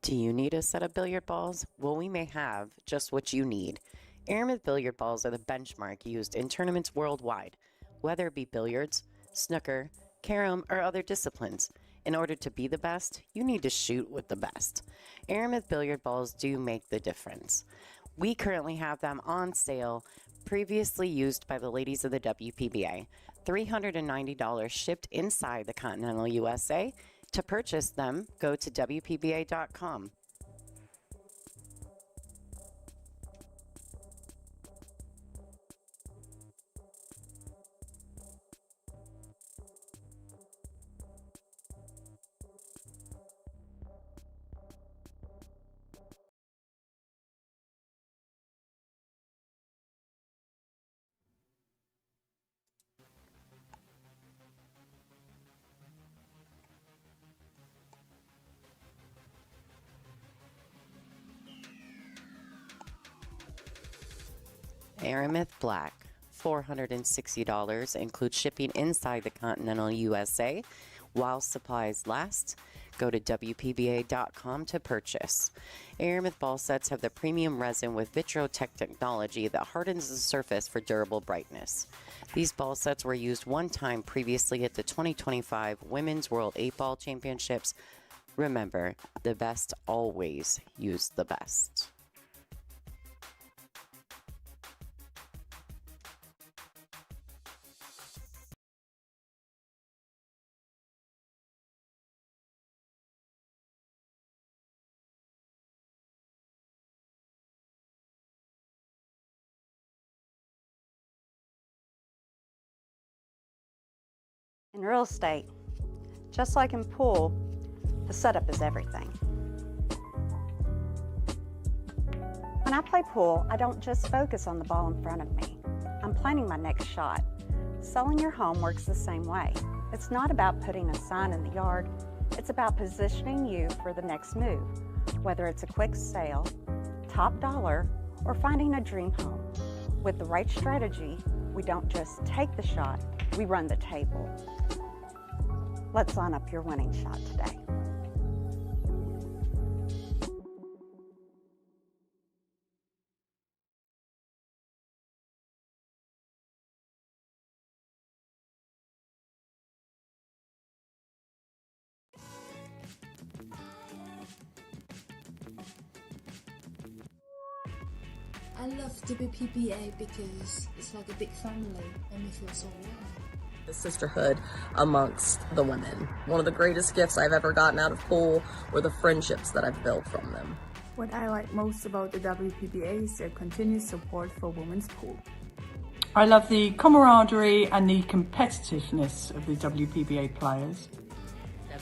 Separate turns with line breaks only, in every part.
Do you need a set of billiard balls? Well, we may have just what you need. Aramith billiard balls are the benchmark used in tournaments worldwide, whether it be billiards, snooker, carom, or other disciplines. In order to be the best, you need to shoot with the best. Aramith billiard balls do make the difference. We currently have them on sale, previously used by the ladies of the WPBA. $390 shipped inside the continental USA. To purchase them, go to WPBA.com. Aramith Black, $460, includes shipping inside the continental USA. While supplies last, go to WPBA.com to purchase. Aramith ball sets have the premium resin with Vitrotech technology that hardens the surface for durable brightness. These ball sets were used one time previously at the 2025 Women's World 8-Ball Championships. Remember, the best always use the best.
In real estate, just like in pool, the setup is everything. When I play pool, I don't just focus on the ball in front of me. I'm planning my next shot. Selling your home works the same way. It's not about putting a sign in the yard. It's about positioning you for the next move, whether it's a quick sale, top dollar, or finding a dream home. With the right strategy, we don't just take the shot, we run the table. Let's line up your winning shot today.
I love WPBA because it's like a big family and we feel so warm.
The sisterhood amongst the women. One of the greatest gifts I've ever gotten out of pool were the friendships that I've built from them.
What I like most about the WPBA is their continued support for women's pool.
I love the camaraderie and the competitiveness of the WPBA players.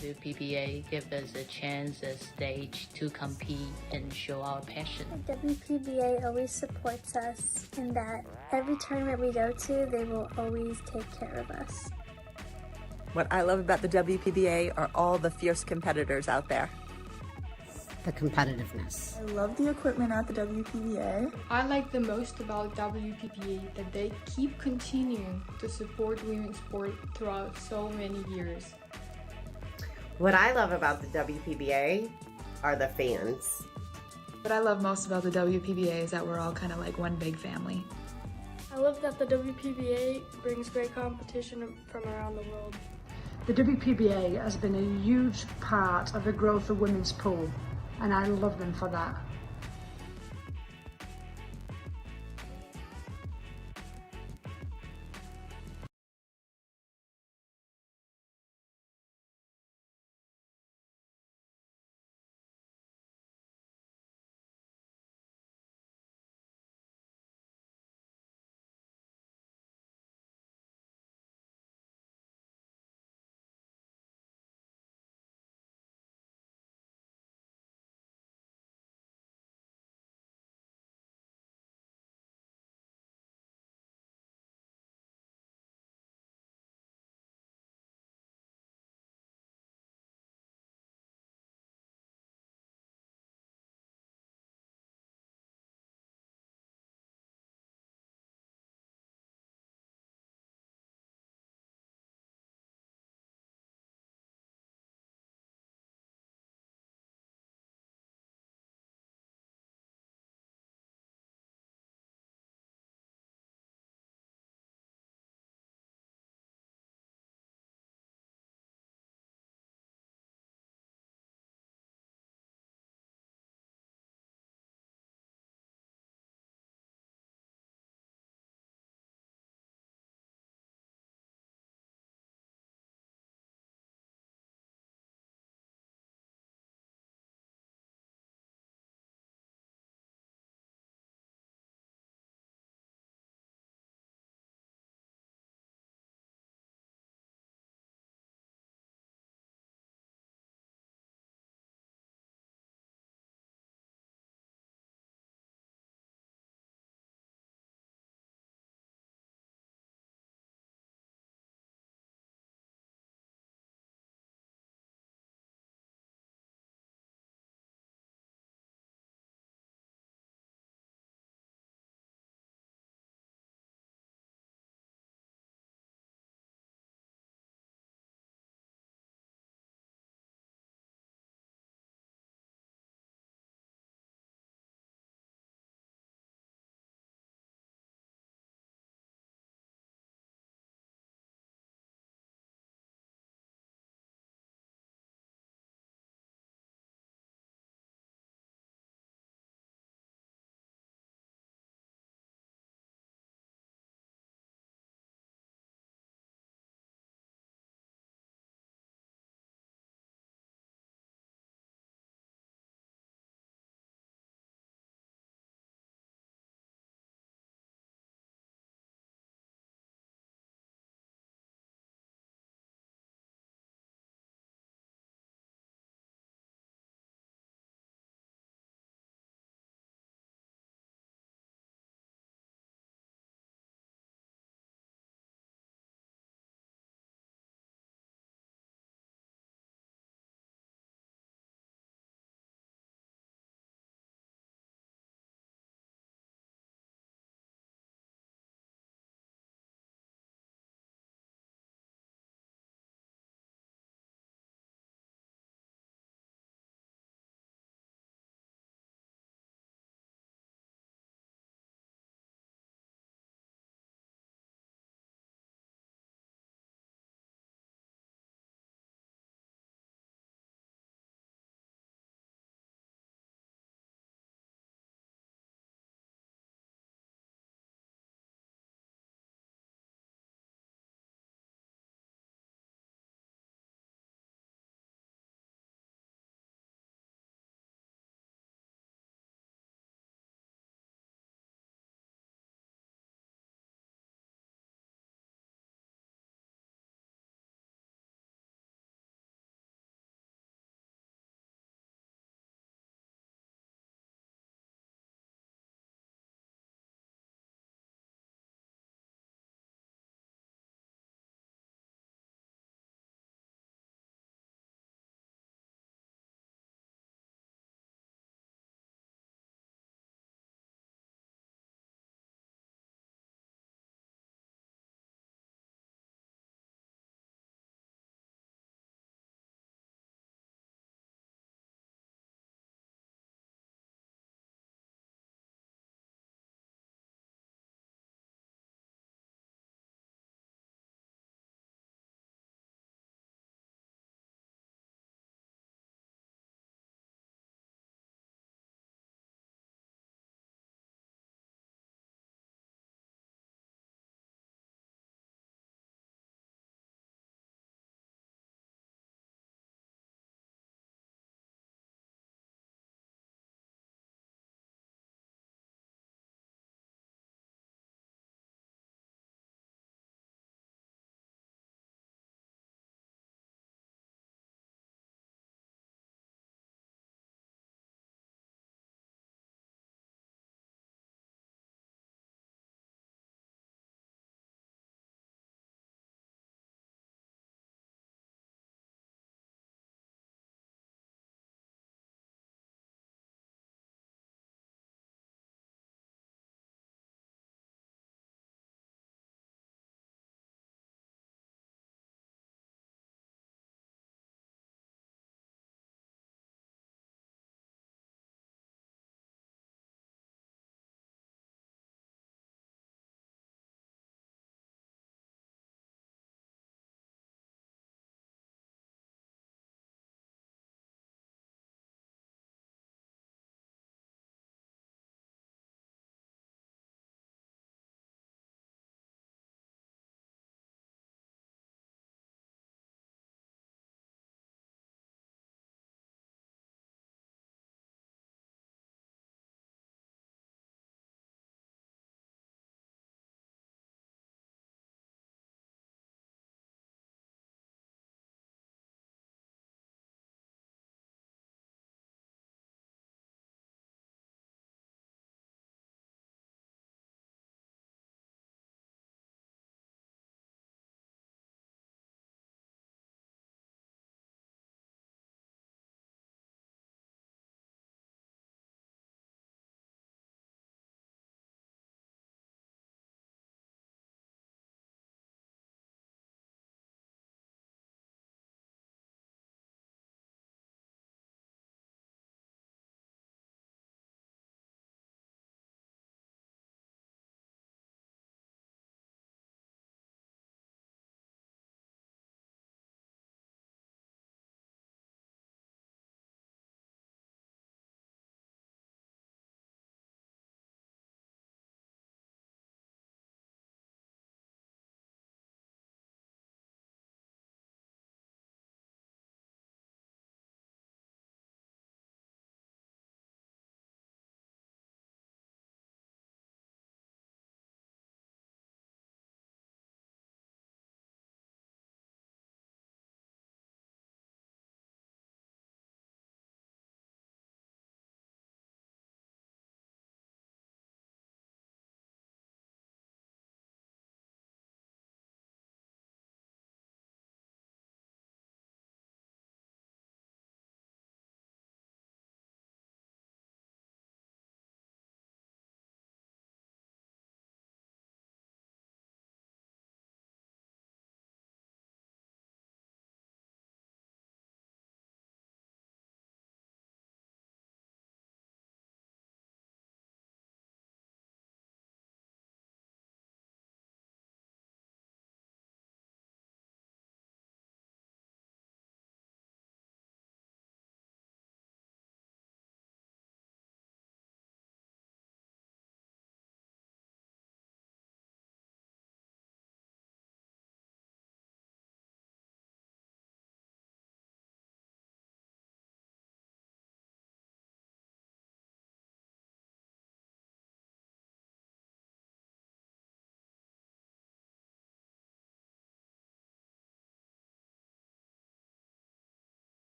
WPBA gives us a chance, a stage to compete and show our passion.
WPBA always supports us in that every tournament we go to, they will always take care of us.
What I love about the WPBA are all the fierce competitors out there.
The competitiveness.
I love the equipment at the WPBA.
I like the most about WPBA that they keep continuing to support women's sport throughout so many years.
What I love about the WPBA are the fans.
What I love most about the WPBA is that we're all kind of like one big family.
I love that the WPBA brings great competition from around the world.
The WPBA has been a huge part of the growth of women's pool, and I love them for that.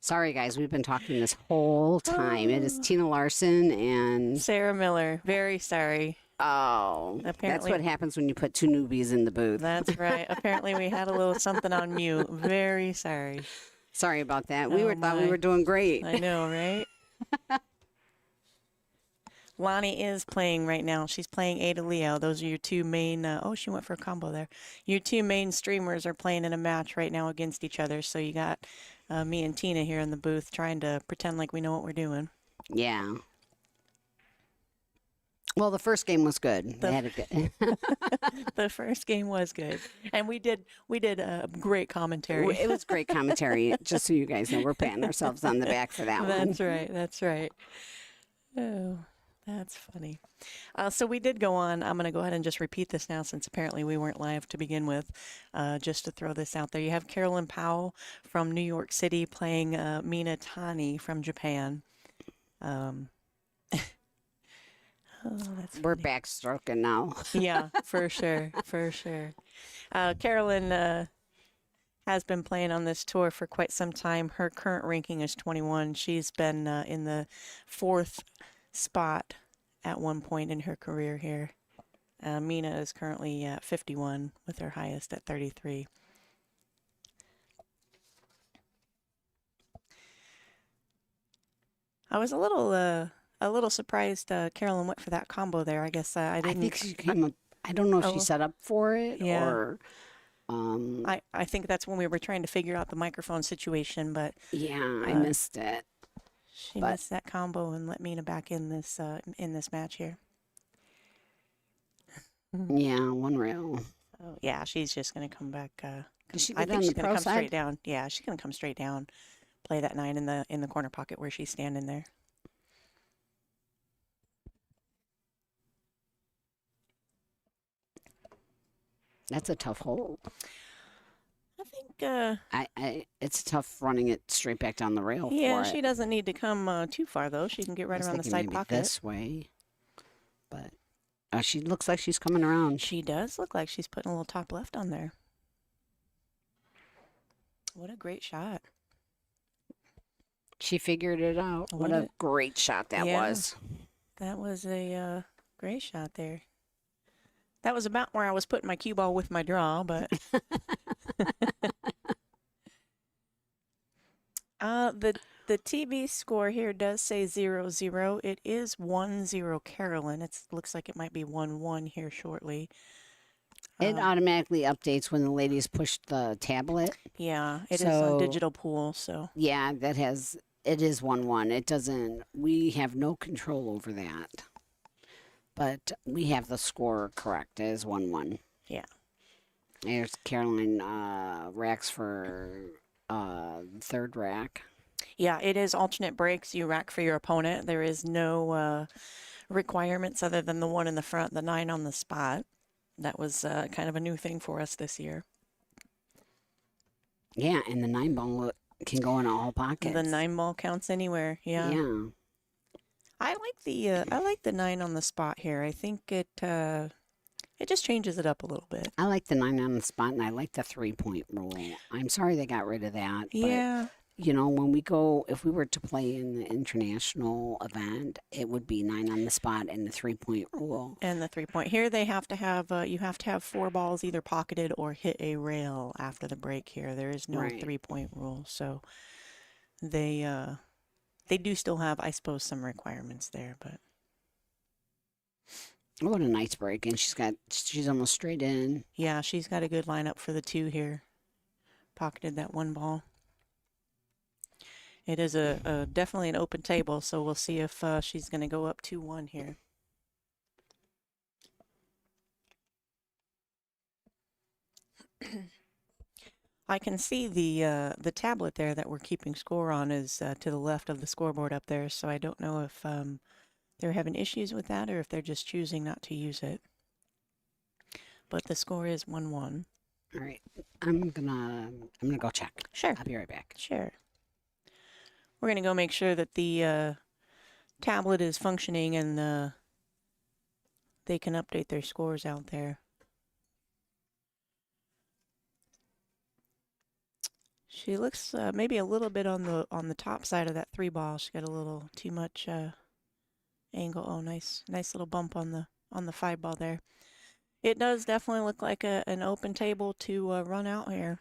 Sorry, guys. We've been talking this whole time. It is Tina Larson and
Sarah Miller. Very sorry.
Oh,
Apparently,
that's what happens when you put two newbies in the booth.
That's right. Apparently, we had a little something on mute. Very sorry.
Sorry about that.
Thought
we were doing great.
I know, right? Lonnie is playing right now. She's playing Ada Leo. Those are your two main. Oh, she went for a combo there. Your two main streamers are playing in a match right now against each other. So you got me and Tina here in the booth trying to pretend like we know what we're doing.
Yeah. Well, the first game was good. They had a good.
The first game was good, and we did a great commentary.
It was great commentary. Just so you guys know, we're patting ourselves on the back for that one.
That's right. That's right. Oh, that's funny. So we did go on. I'm going to go ahead and just repeat this now, since apparently we weren't live to begin with. Just to throw this out there, you have Carolyn Powell from New York City playing Mina Tani from Japan. Oh,
we're backstroking now.
Yeah, for sure, for sure. Carolyn has been playing on this tour for quite some time. Her current ranking is 21. She's been in the 4th spot at one point in her career here. Mina is currently at 51 with her highest at 33. I was a little surprised Carolyn went for that combo there. I guess I didn't.
I think she came up. I don't know if she set up for it or.
I think that's when we were trying to figure out the microphone situation, but
yeah, I missed it.
She missed that combo and let Mina back in this match here.
Yeah, one rail.
Oh yeah, she's just gonna come back. I
she's
think gonna come straight down. Yeah, she's gonna come straight down. Play that 9 in the corner pocket where she's standing there.
That's a tough hole.
I think
it's tough running it straight back down the rail.
Yeah,
for
she
it.
doesn't need to come too far though. She can get right around the side
maybe
pocket.
this way, but she looks like she's coming around.
She does look like she's putting a little top left on there. What a great shot!
She figured it out. What a great shot that was.
That was a great shot there. That was about where I was putting my cue ball with my draw, but the TV score here does say 0-0. It is 1-0 Carolyn. It looks like it might be 1-1 here shortly.
It automatically updates when the ladies push the tablet.
Yeah, it is on digital pool, so.
Yeah, it is 1-1. It doesn't, we have no control over that. But we have the score correct. It is 1-1.
Yeah.
There's Caroline racks for third rack.
Yeah, it is alternate breaks. You rack for your opponent. There is no requirements other than the one in the front, the 9 on the spot. That was kind of a new thing for us this year.
Yeah, and the 9 ball can go in all pockets.
The 9 ball counts anywhere. Yeah.
Yeah.
I like the 9 on the spot here. I think it just changes it up a little bit.
I like the 9 on the spot, and I like the 3-point rule. I'm sorry they got rid of that.
Yeah.
But, when we go, if we were to play in the international event, it would be 9 on the spot and the 3-point rule.
And the 3-point here, they have to have you have to have 4 balls either pocketed or hit a rail after the break. Here, there is no 3-point rule, so they do still have, I suppose, some requirements there, but.
What a nice break, and she's almost straight in.
Yeah, she's got a good lineup for the 2 here. Pocketed that 1 ball. It is definitely an open table, so we'll see if she's going to go up 2-1 here. I can see the tablet there that we're keeping score on is to the left of the scoreboard up there, so I don't know if they're having issues with that or if they're just choosing not to use it. But the score is 1-1.
All right, I'm gonna go check.
Sure,
I'll be right back.
Sure. We're gonna go make sure that the tablet is functioning and they can update their scores out there. She looks maybe a little bit on the top side of that 3 ball. She got a little too much angle. Oh, nice little bump on the 5 ball there. It does definitely look like an open table to run out here.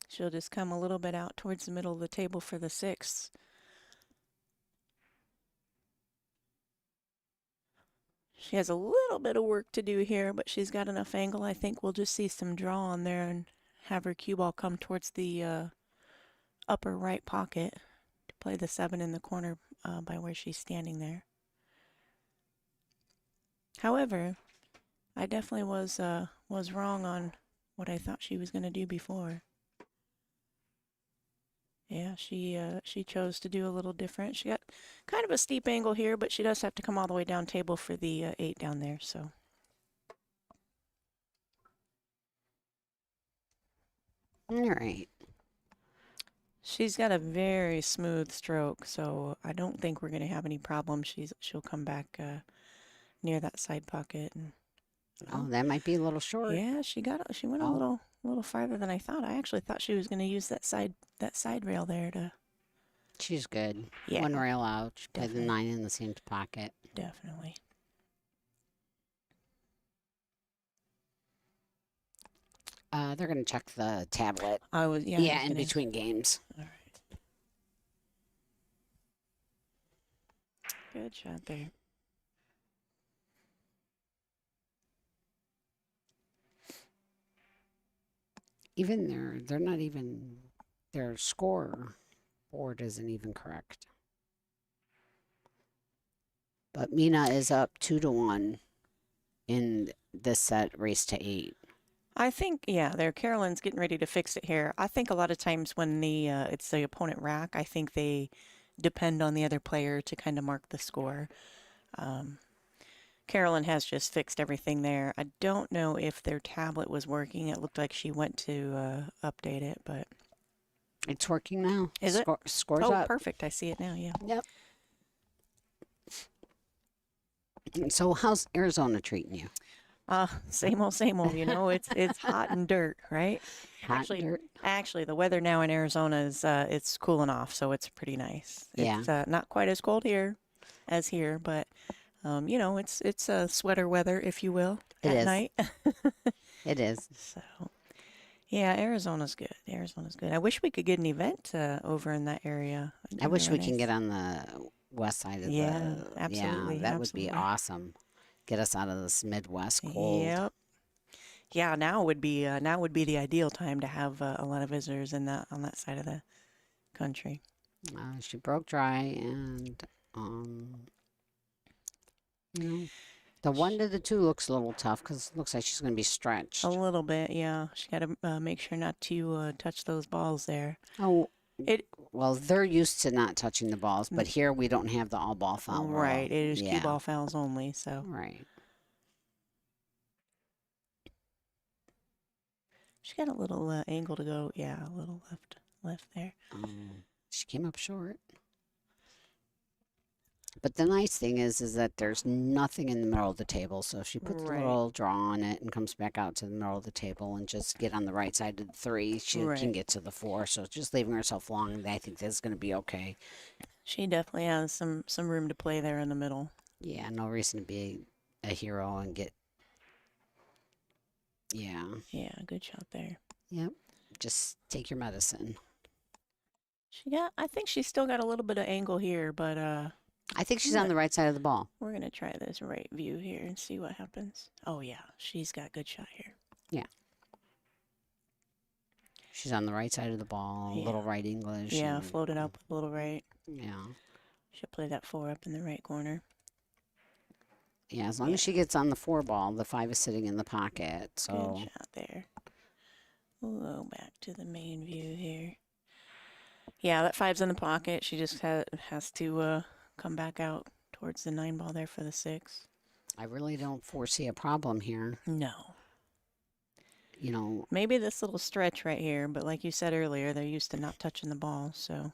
She'll just come a little bit out towards the middle of the table for the 6. She has a little bit of work to do here, but she's got enough angle. I think we'll just see some draw on there and have her cue ball come towards the upper right pocket to play the 7 in the corner by where she's standing there. However, I definitely was wrong on what I thought she was going to do before. Yeah, she chose to do a little different. She got kind of a steep angle here, but she does have to come all the way down table for the 8 down there, so.
All right.
She's got a very smooth stroke, so I don't think we're going to have any problems. She'll come back near that side pocket. And,
oh, that might be a little short.
Yeah, she went a little farther than I thought. I actually thought she was going to use that side rail there to.
She's good.
Yeah,
1 rail out. She played the 9 in the same pocket.
Definitely.
They're going to check the tablet.
Yeah,
in between games.
All right. Good shot there.
Even they're not even, their score board isn't even correct. But Mina is up 2-1 in this set, race to 8.
I think, yeah, Carolyn's getting ready to fix it here. I think a lot of times when it's the opponent rack, I think they depend on the other player to kind of mark the score. Carolyn has just fixed everything there. I don't know if their tablet was working. It looked like she went to update it, but
it's working now.
Is it?
Scores
up.
up.
Perfect. I see it now. Yeah.
Yep. So how's Arizona treating you?
Same old. You know, it's hot and dirt, right? Actually, the weather now in Arizona is it's cooling off, so it's pretty nice.
Yeah.
It's not quite as cold here as here, but you know, it's sweater weather, if you will, at night.
It is.
So, yeah, Arizona's good. I wish we could get an event over in that area.
I wish we can get on the west side of
absolutely.
That would be awesome. Get us out of this Midwest cold.
Yep. Yeah, now would be the ideal time to have a lot of visitors on that side of the country.
She broke dry, and you know, the 1 to the 2 looks a little tough because it looks like she's going to be stretched
a little bit. Yeah, she got to make sure not to touch those balls there.
Oh. Well, they're used to not touching the balls, but here we don't have the all ball foul rule.
Right, it is cue ball fouls only, so.
Right.
She got a little angle to go. Yeah, a little left there.
She came up short. But the nice thing is that there's nothing in the middle of the table. So if she puts a little draw on it and comes back out to the middle of the table and just get on the right side of the 3, she can get to the 4. So just leaving herself long, I think that's going to be okay.
She definitely has some room to play there in the middle.
Yeah, no reason to be a hero and get. Yeah.
Yeah, good shot there.
Yep. Just take your medicine.
I think she's still got a little bit of angle here, but
I think she's on the right side of the ball.
We're going to try this right view here and see what happens. Oh, yeah. She's got a good shot here.
Yeah. She's on the right side of the ball, a little right English.
Yeah, floated up a little right.
Yeah.
She'll play that 4 up in the right corner.
Yeah, as long as she gets on the 4 ball, the 5 is sitting in the pocket. So.
Good shot there. We'll go back to the main view here. Yeah, that 5's in the pocket. She just has to come back out towards the 9 ball there for the 6.
I really don't foresee a problem here.
No.
You know,
maybe this little stretch right here, but like you said earlier, they're used to not touching the ball, so.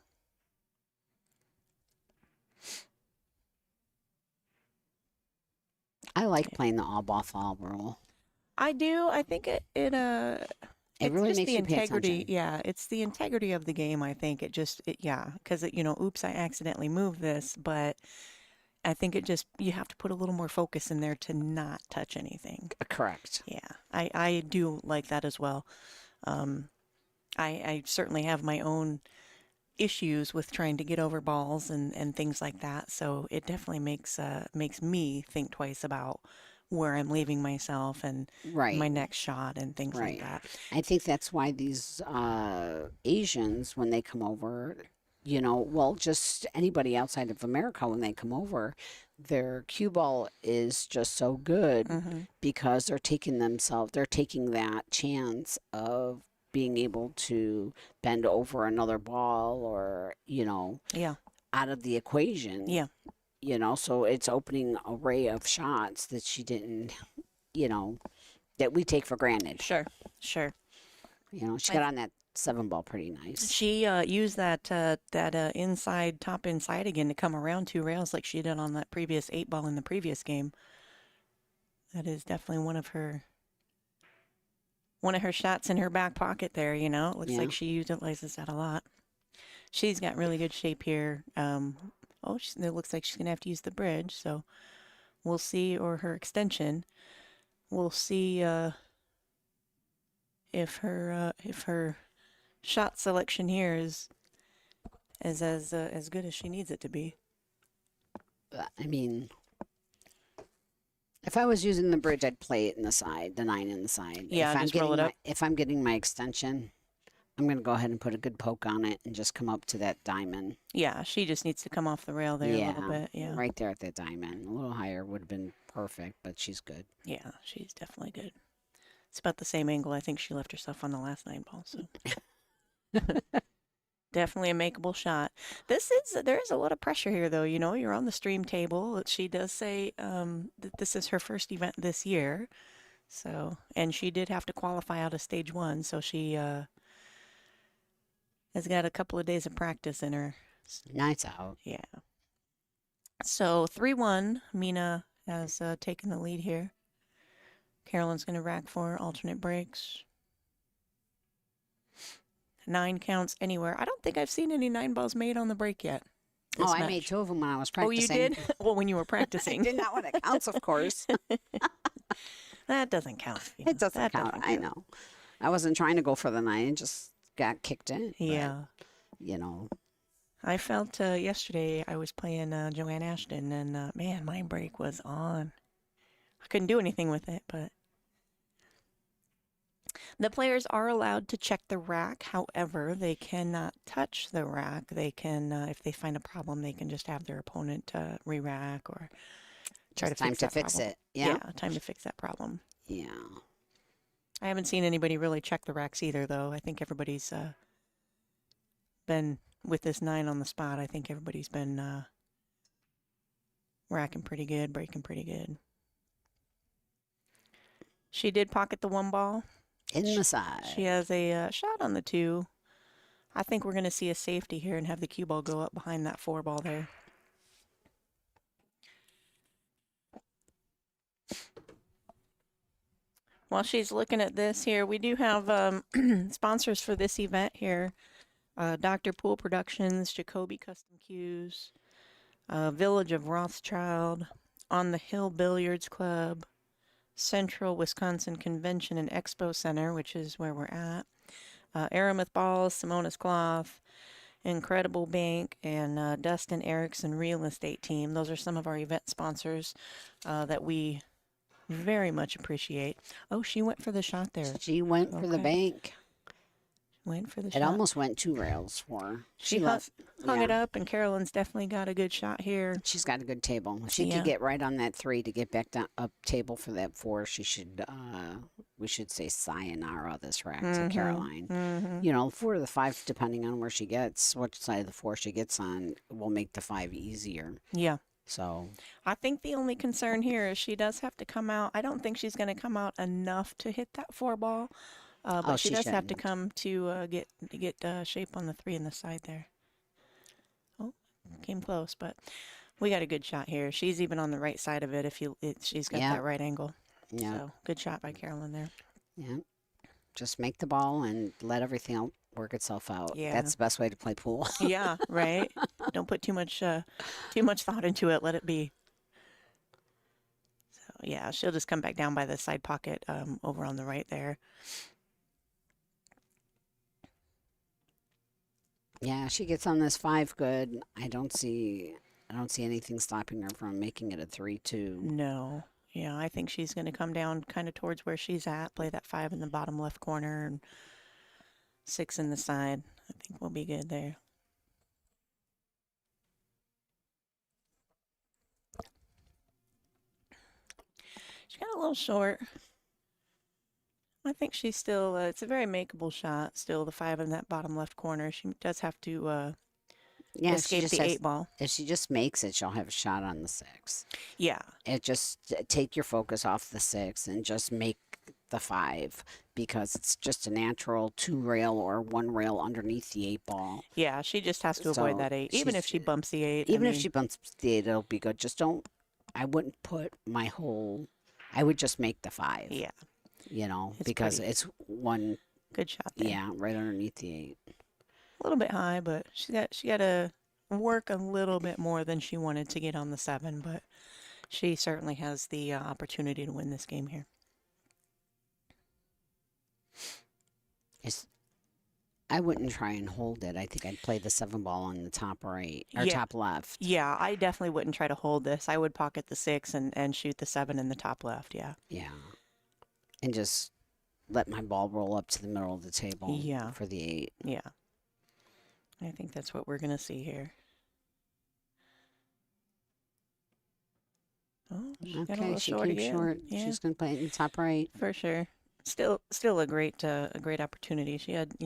I like playing the all ball foul rule.
I do. I think it's
really
just
makes
the
you pay
integrity.
attention.
Yeah, it's the integrity of the game. I think because oops, I accidentally moved this, but I think you have to put a little more focus in there to not touch anything.
Correct.
Yeah, I do like that as well. I certainly have my own issues with trying to get over balls and things like that. So it definitely makes me think twice about where I'm leaving myself and my next shot and things like that.
I think that's why these Asians, when they come over, just anybody outside of America, when they come over, their cue ball is just so good because they're taking that chance of being able to bend over another ball or, out of the equation.
Yeah.
So it's opening an array of shots that she didn't, that we take for granted.
Sure.
She got on that 7 ball pretty nice.
She used that top inside again to come around 2 rails like she did on that previous 8 ball in the previous game. That is definitely one of her shots in her back pocket there, It looks like she utilizes that a lot. She's got really good shape here. It looks like she's going to have to use the bridge, so we'll see, or her extension. We'll see if her shot selection here is as good as she needs it to be.
I mean, if I was using the bridge, I'd play it in the side, the 9 in the side.
Yeah, just roll it up.
If I'm getting my extension, I'm going to go ahead and put a good poke on it and just come up to that diamond.
Yeah, she just needs to come off the rail there a little bit. Yeah,
right there at that diamond. A little higher would have been perfect, but she's good.
Yeah, she's definitely good. It's about the same angle I think she left herself on the last 9 ball, so. Definitely a makeable shot. There is a lot of pressure here, though. You're on the stream table. She does say that this is her first event this year, and she did have to qualify out of stage 1, so she has got a couple of days of practice in her.
Nice out.
Yeah. So 3-1, Mina has taken the lead here. Carolyn's going to rack 4 alternate breaks. 9 counts anywhere. I don't think I've seen any 9 balls made on the break yet.
I made 2 of them when I was practicing.
Oh, you did? Well, when you were practicing.
I did not when it counts, of course.
That doesn't count.
It doesn't count. I know. I wasn't trying to go for the 9. It just got kicked in.
Yeah.
But,
I felt yesterday I was playing Joanne Ashton, and man, my break was on. I couldn't do anything with it, but the players are allowed to check the rack. However, they cannot touch the rack. They can, if they find a problem, they can just have their opponent re-rack or try to fix
it.
Yeah, time to fix that problem.
Yeah.
I haven't seen anybody really check the racks either, though. I think everybody's been, with this 9 on the spot, I think everybody's been racking pretty good, breaking pretty good. She did pocket the 1 ball.
In the side.
She has a shot on the 2. I think we're going to see a safety here and have the cue ball go up behind that 4 ball there. While she's looking at this here, we do have sponsors for this event here. Dr. Pool Productions, Jacoby Custom Cues, Village of Rothschild, On the Hill Billiards Club, Central Wisconsin Convention and Expo Center, which is where we're at, Aramith Balls, Simona's Cloth, Incredible Bank, and Dustin Erickson Real Estate Team. Those are some of our event sponsors that we very much appreciate. Oh, she went for the shot there.
She went for the bank.
Went for the
it
shot.
It almost went 2 rails for her.
She hung it up, and Carolyn's definitely got a good shot here.
She's got a good table. If she could get right on that 3 to get back down up table for that 4, she should, we should say sayonara this rack to Caroline. 4 to the 5, depending on where she gets, what side of the 4 she gets on, will make the 5 easier.
Yeah.
So
I think the only concern here is she does have to come out. I don't think she's going to come out enough to hit that 4 ball. But she does have to come to get shape on the 3 in the side there. Oh, came close, but we got a good shot here. She's even on the right side of it. She's got that right angle.
Yeah.
So good shot by Carolyn there.
Yeah. Just make the ball and let everything else work itself out.
Yeah.
That's the best way to play pool.
Yeah, right. Don't put too much thought into it. Let it be. So yeah, she'll just come back down by the side pocket over on the right there.
Yeah, she gets on this 5 good. I don't see anything stopping her from making it a 3-2.
No. Yeah, I think she's going to come down kind of towards where she's at, play that 5 in the bottom left corner and 6 in the side. I think we'll be good there. She got a little short. I think she's still, it's a very makeable shot, still the 5 in that bottom left corner. She does have to escape the 8 ball.
If she just makes it, she'll have a shot on the 6.
Yeah.
It just take your focus off the 6 and just make the 5 because it's just a natural 2 rail or 1 rail underneath the 8 ball.
Yeah, she just has to avoid that 8. Even if she bumps the 8.
Even if she bumps the 8, it'll be good. Just don't, I wouldn't put my whole, I would just make the 5.
Yeah.
You know,
It's
because
pretty.
it's one
Good shot there.
Yeah, right underneath the 8.
A little bit high, but she got to work a little bit more than she wanted to get on the 7, but she certainly has the opportunity to win this game here.
I wouldn't try and hold it. I think I'd play the 7 ball on the top right or
Yeah.
top left.
Yeah, I definitely wouldn't try to hold this. I would pocket the 6 and shoot the 7 in the top left. Yeah.
Yeah. And just let my ball roll up to the middle of the table
Yeah.
for the 8.
Yeah. I think that's what we're going to see here. Oh, she got a
Okay,
little
she
short
keeps
again.
short.
Yeah.
She's going to play it in the top right.
For sure. Still a great opportunity. She had, I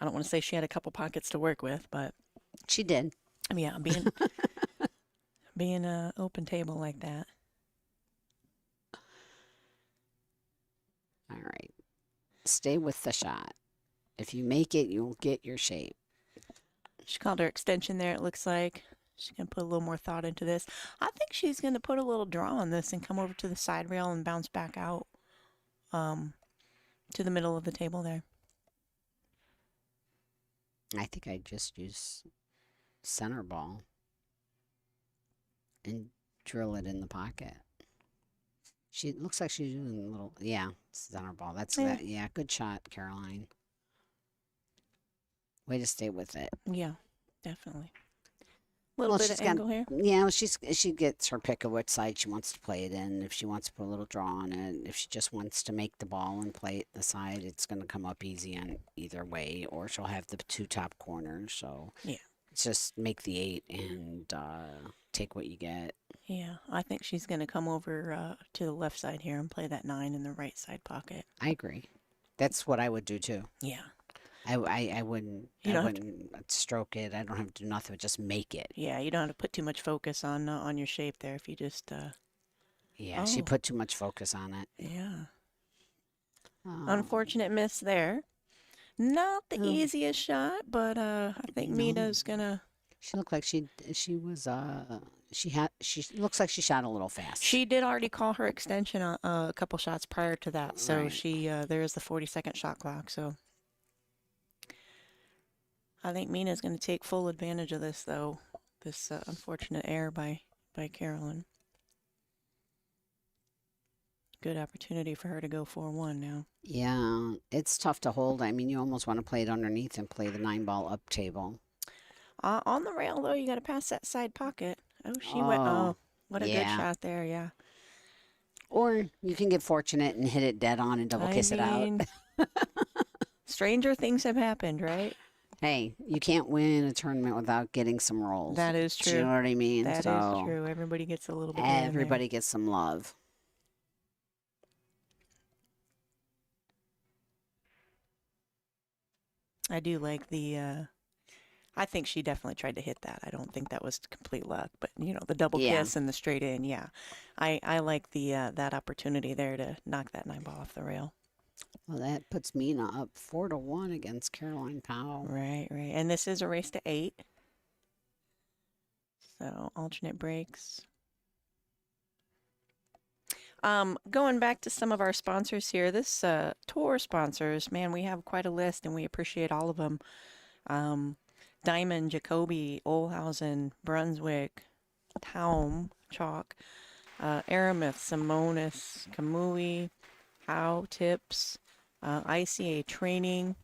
don't want to say she had a couple pockets to work with, but
she did.
Yeah, being a open table like that.
All right. Stay with the shot. If you make it, you'll get your shape.
She called her extension there, it looks like. She's going to put a little more thought into this. I think she's going to put a little draw on this and come over to the side rail and bounce back out to the middle of the table there.
I think I'd just use center ball and drill it in the pocket. She looks like she's doing a little, center ball. Yeah, good shot, Caroline. Way to stay with it.
Yeah, definitely. Little bit of angle here.
Yeah, she gets her pick of which side she wants to play it in. If she wants to put a little draw on it, if she just wants to make the ball and play it the side, it's going to come up easy on either way. Or she'll have the 2 top corners. So
yeah,
it's just make the 8 and take what you get.
Yeah, I think she's going to come over to the left side here and play that 9 in the right side pocket.
I agree. That's what I would do too.
Yeah.
I wouldn't stroke it. I don't have to do nothing but just make it.
Yeah, you don't have to put too much focus on your shape there if you just
Yeah, she put too much focus on it.
Yeah. Unfortunate miss there. Not the easiest shot, but I think Mina's gonna.
She looked like she looks like she shot a little fast.
She did already call her extension a couple shots prior to that, so
Right.
she there is the 40-second shot clock. So I think Mina's going to take full advantage of this, though. This unfortunate error by Carolyn. Good opportunity for her to go 4-1 now.
Yeah, it's tough to hold. I mean, you almost want to play it underneath and play the 9 ball up table.
On the rail, though, you got to pass that side pocket. Oh, she went. Oh, what a good shot there, yeah.
Or you can get fortunate and hit it dead on and double kiss it out.
Stranger things have happened, right?
Hey, you can't win a tournament without getting some rolls.
That is true.
Do you know what I mean?
That is true. Everybody gets a little bit.
Everybody gets some love.
I do like the. I think she definitely tried to hit that. I don't think that was complete luck, but the double kiss and the straight in. Yeah, I like the that opportunity there to knock that 9 ball off the rail.
Well, that puts Mina up 4-1 against Caroline Powell.
Right. And this is a race to 8. So alternate breaks. Going back to some of our sponsors here, this tour sponsors, man, we have quite a list and we appreciate all of them. Diamond, Jacoby, Ouschan, Brunswick, Taum, Chalk, Aramis, Simonis, Kamui, How, Tips, ICA Training.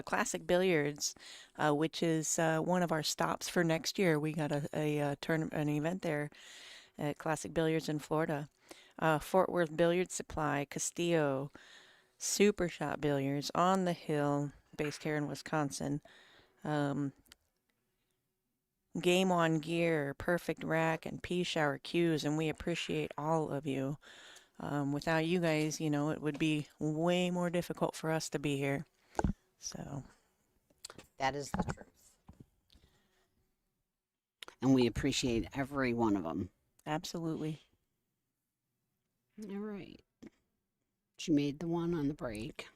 Classic Billiards, which is one of our stops for next year. We got an event there at Classic Billiards in Florida. Fort Worth Billiard Supply, Castillo, Super Shot Billiards, On the Hill, based here in Wisconsin. Game On Gear, Perfect Rack, and Pea Shower Cues, and we appreciate all of you. Without you guys, you know, it would be way more difficult for us to be here. So
that is the truth. And we appreciate every one of them.
Absolutely.
All right. She made the one on the break.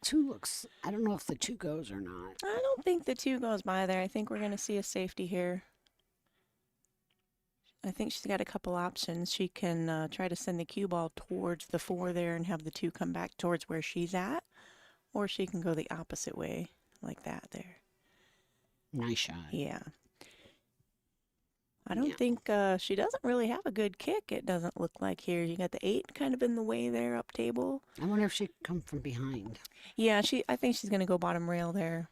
Two looks, I don't know if the two goes or not.
I don't think the two goes by there. I think we're going to see a safety here. I think she's got a couple options. She can try to send the cue ball towards the 4 there and have the 2 come back towards where she's at. Or she can go the opposite way, like that there.
Nice shot.
Yeah. I don't think she doesn't really have a good kick, it doesn't look like here. You got the 8 kind of in the way there up table.
I wonder if she could come from behind.
Yeah, I think she's going to go bottom rail there.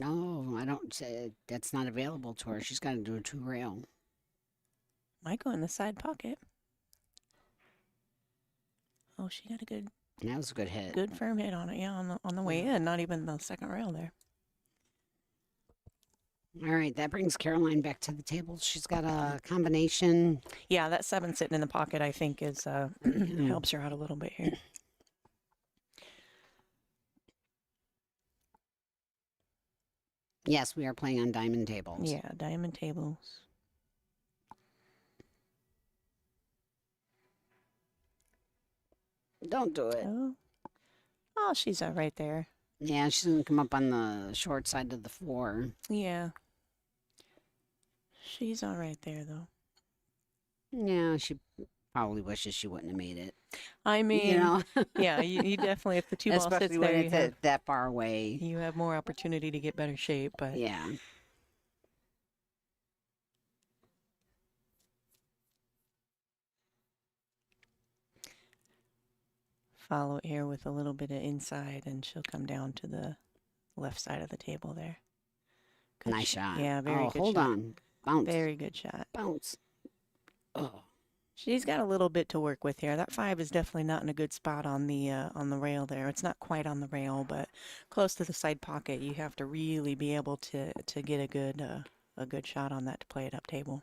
No, I don't say that's not available to her. She's got to do a 2 rail.
Might go in the side pocket. Oh, she got a good.
That was a good hit.
Good firm hit on it. Yeah, on the way in. Not even the second rail there.
All right, that brings Caroline back to the table. She's got a combination.
Yeah, that 7 sitting in the pocket, I think, is helps her out a little bit here.
Yes, we are playing on diamond tables.
Yeah, diamond tables.
Don't do it.
Oh, she's right there.
Yeah, she's going to come up on the short side of the 4.
Yeah. She's all right there, though.
Yeah, she probably wishes she wouldn't have made it.
I mean,
you know?
Yeah, you definitely, if the 2 ball sits
Especially
there,
when
you
it's that far away.
You have more opportunity to get better shape, but
yeah.
Follow it here with a little bit of inside, and she'll come down to the left side of the table there. Good
Nice shot.
Yeah, very good
hold
shot.
on. Bounce.
Very good shot.
Bounce. Oh.
She's got a little bit to work with here. That 5 is definitely not in a good spot on the rail there. It's not quite on the rail, but close to the side pocket. You have to really be able to get a good shot on that to play it up table.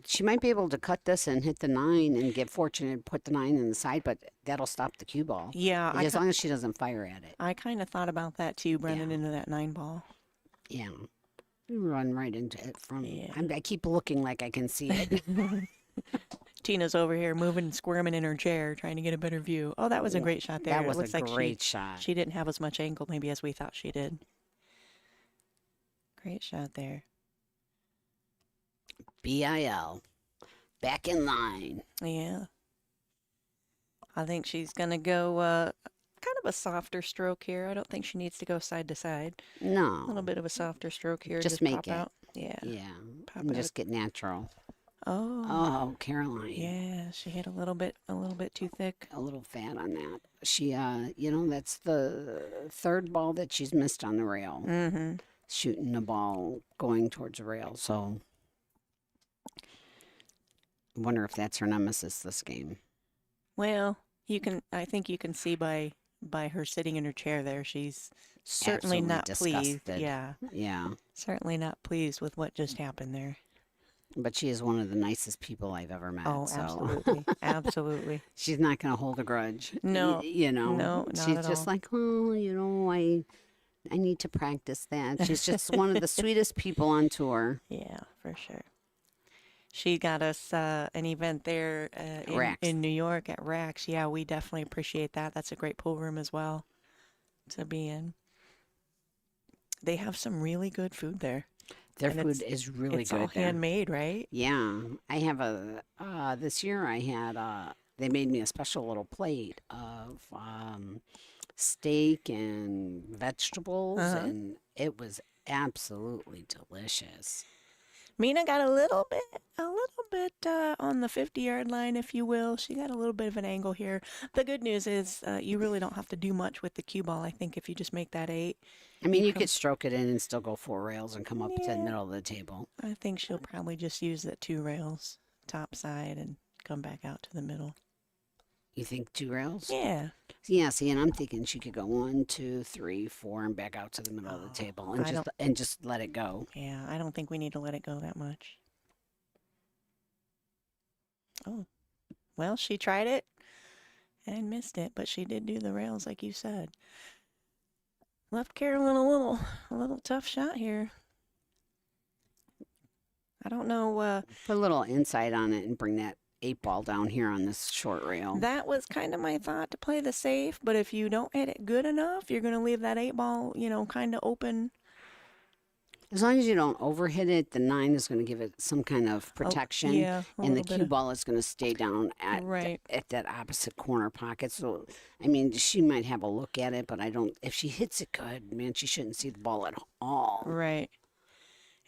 She might be able to cut this and hit the 9 and get fortunate and put the 9 in the side, but that'll stop the cue ball.
Yeah.
As long as she doesn't fire at it.
I kind of thought about that too, running into that 9 ball.
Yeah. You run right into it from. Yeah. I keep looking like I can see it.
Tina's over here moving and squirming in her chair, trying to get a better view. Oh, that was a great shot there.
That was
it looks
a
like
great shot.
She didn't have as much angle maybe as we thought she did. Great shot there.
BIL. Back in line.
Yeah. I think she's going to go kind of a softer stroke here. I don't think she needs to go side to side.
No.
A little bit of a softer stroke here.
Just make
pop
it.
Out. Yeah.
Yeah.
Pop
And
out.
just get natural.
Oh.
Oh, Caroline.
Yeah, she hit a little bit too thick.
A little fat on that. She, that's the 3rd ball that she's missed on the rail.
Mm-hmm.
Shooting the ball going towards the rail. So I wonder if that's her nemesis this game.
Well, I think you can see by her sitting in her chair there, she's certainly
Absolutely
not
disgusted.
pleased. Yeah.
Yeah.
Certainly not pleased with what just happened there.
But she is one of the nicest people I've ever met.
Oh,
so.
absolutely. Absolutely.
She's not going to hold a grudge.
No.
No,
not
she's
at
just
all.
like, I need to practice that. She's just one of the sweetest people on tour.
Yeah, for sure. She got us an event there in New York at Rax. Yeah, we definitely appreciate that. That's a great pool room as well to be in. They have some really good food there.
Their
And
food is really
it's
good.
all
there.
handmade, right?
Yeah, I have this year I had they made me a special little plate of steak and vegetables, and it was absolutely delicious.
Mina got a little bit on the 50-yard line, if you will. She got a little bit of an angle here. The good news is you really don't have to do much with the cue ball. I think if you just make that 8.
I mean, you could stroke it in and still go 4 rails and come up to the middle of the table.
I think she'll probably just use the 2 rails, top side, and come back out to the middle.
You think 2 rails?
Yeah.
Yeah, see, and I'm thinking she could go 1, 2, 3, 4, and back out to the middle of the table and just let it go.
Yeah, I don't think we need to let it go that much. Oh, well, she tried it and missed it, but she did do the rails like you said. Left Carolyn a little tough shot here. I don't know.
Put a little inside on it and bring that 8 ball down here on this short rail.
That was kind of my thought, to play the safe, but if you don't hit it good enough, you're going to leave that 8 ball, kind of open.
As long as you don't overhit it, the 9 is going to give it some kind of protection, and the cue ball is going to stay down at that opposite corner pocket. So, I mean, she might have a look at it, but if she hits it good, man, she shouldn't see the ball at all.
Right.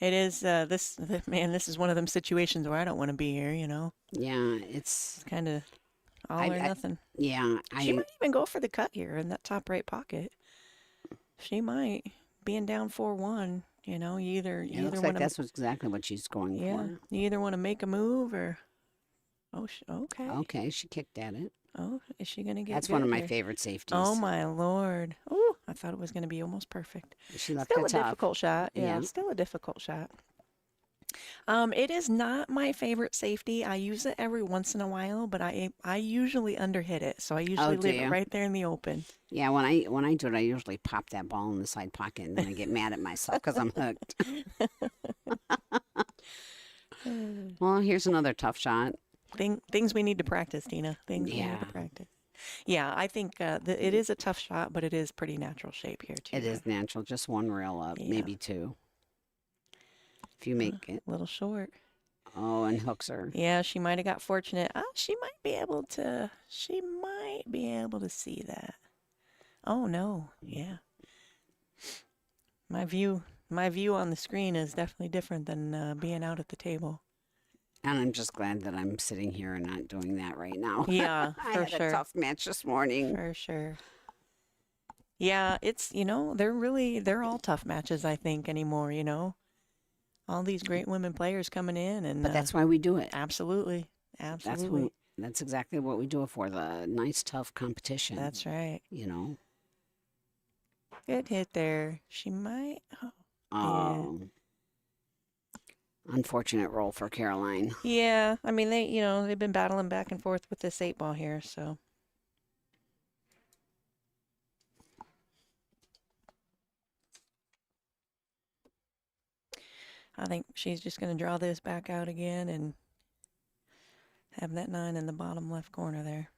It is, this is one of them situations where I don't want to be here,
Yeah, it's
kind of all or nothing.
Yeah.
She might even go for the cut here in that top right pocket. She might, being down 4-1. You either
looks like that's exactly what she's going for.
You either want to make a move or, okay.
Okay, she kicked at it.
Oh, is she going to get?
That's one of my favorite safeties.
Oh my Lord! Oh, I thought it was going to be almost perfect.
She left
still
it
a
tough.
difficult shot. Yeah, still a difficult shot. It is not my favorite safety. I use it every once in a while, but I usually underhit it, so I usually leave it right there in the open.
Yeah, when I do it, I usually pop that ball in the side pocket, and then I get mad at myself because I'm hooked. Well, here's another tough shot.
Things we need to practice, Tina. Things we need to practice. Yeah, I think it is a tough shot, but it is pretty natural shape here too.
It is natural, just 1 rail up, maybe 2. If you make it
a little short.
Oh, and hooks her.
Yeah, she might have got fortunate. She might be able to see that. Oh no, yeah. My view on the screen is definitely different than being out at the table.
And I'm just glad that I'm sitting here and not doing that right now.
Yeah,
I
for
had
sure.
a tough match this morning.
For sure. Yeah, it's, they're all tough matches, I think, anymore, All these great women players coming in.
But that's why we do it.
Absolutely. Absolutely.
That's exactly what we do it for, the nice, tough competition.
That's right. Good hit there. She might.
Oh. Unfortunate roll for Caroline.
Yeah. I mean, they've been battling back and forth with this 8 ball here, so. I think she's just going to draw this back out again and have that 9 in the bottom left corner there.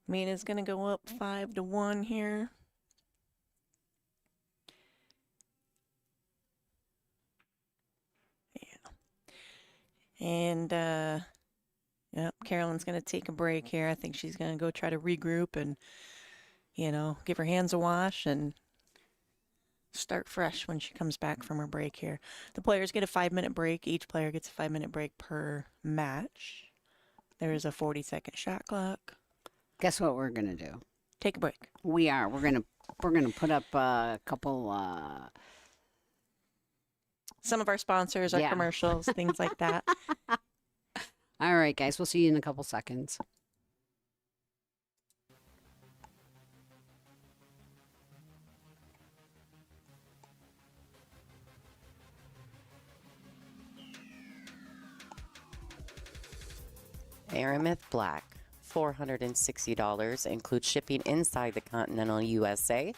Mina's going to go up 5-1 here. Yeah. And, yep, Carolyn's going to take a break here. I think she's going to go try to regroup and, give her hands a wash and start fresh when she comes back from her break here. The players get a 5-minute break. Each player gets a 5-minute break per match. There is a 40-second shot clock.
Guess what we're going to do?
Take a break.
We are. We're going to put up a couple
some of our sponsors, our commercials, things like that.
All right, guys, we'll see you in a couple seconds.
Aramith Black, $460, includes shipping inside the continental USA,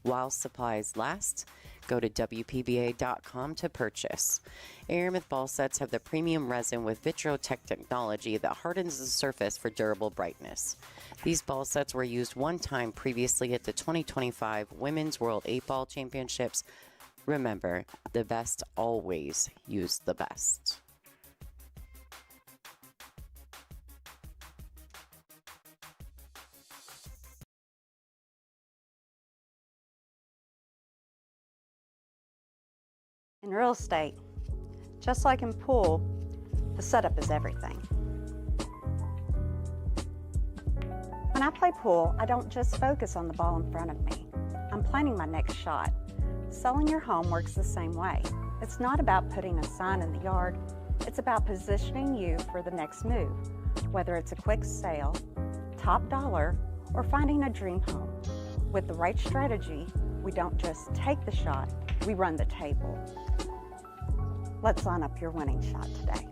While supplies last, go to WPBA.com to purchase. Aramith ball sets have the premium resin with Vitrotech technology that hardens the surface for durable brightness. These ball sets were used one time previously at the 2025 Women's World 8-Ball Championships. Remember, the best always use the best.
In real estate, just like in pool, the setup is everything. When I play pool, I don't just focus on the ball in front of me. I'm planning my next shot. Selling your home works the same way. It's not about putting a sign in the yard. It's about positioning you for the next move, whether it's a quick sale, top dollar, or finding a dream home. With the right strategy, we don't just take the shot, we run the table. Let's line up your winning shot today.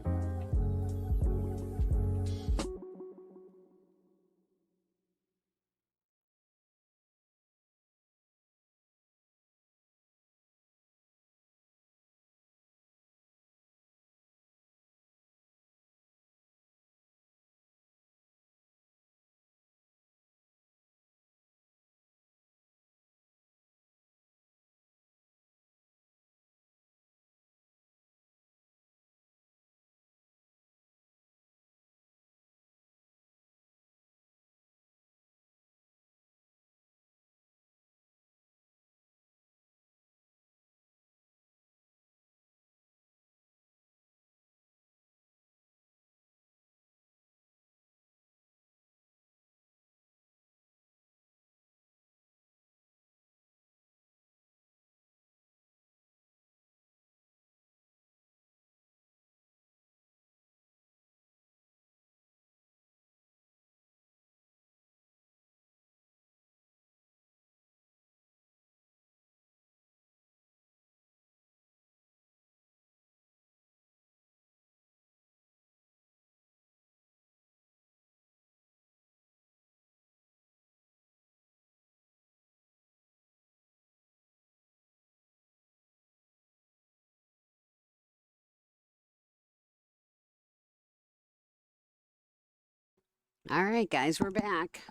All right, guys, we're back.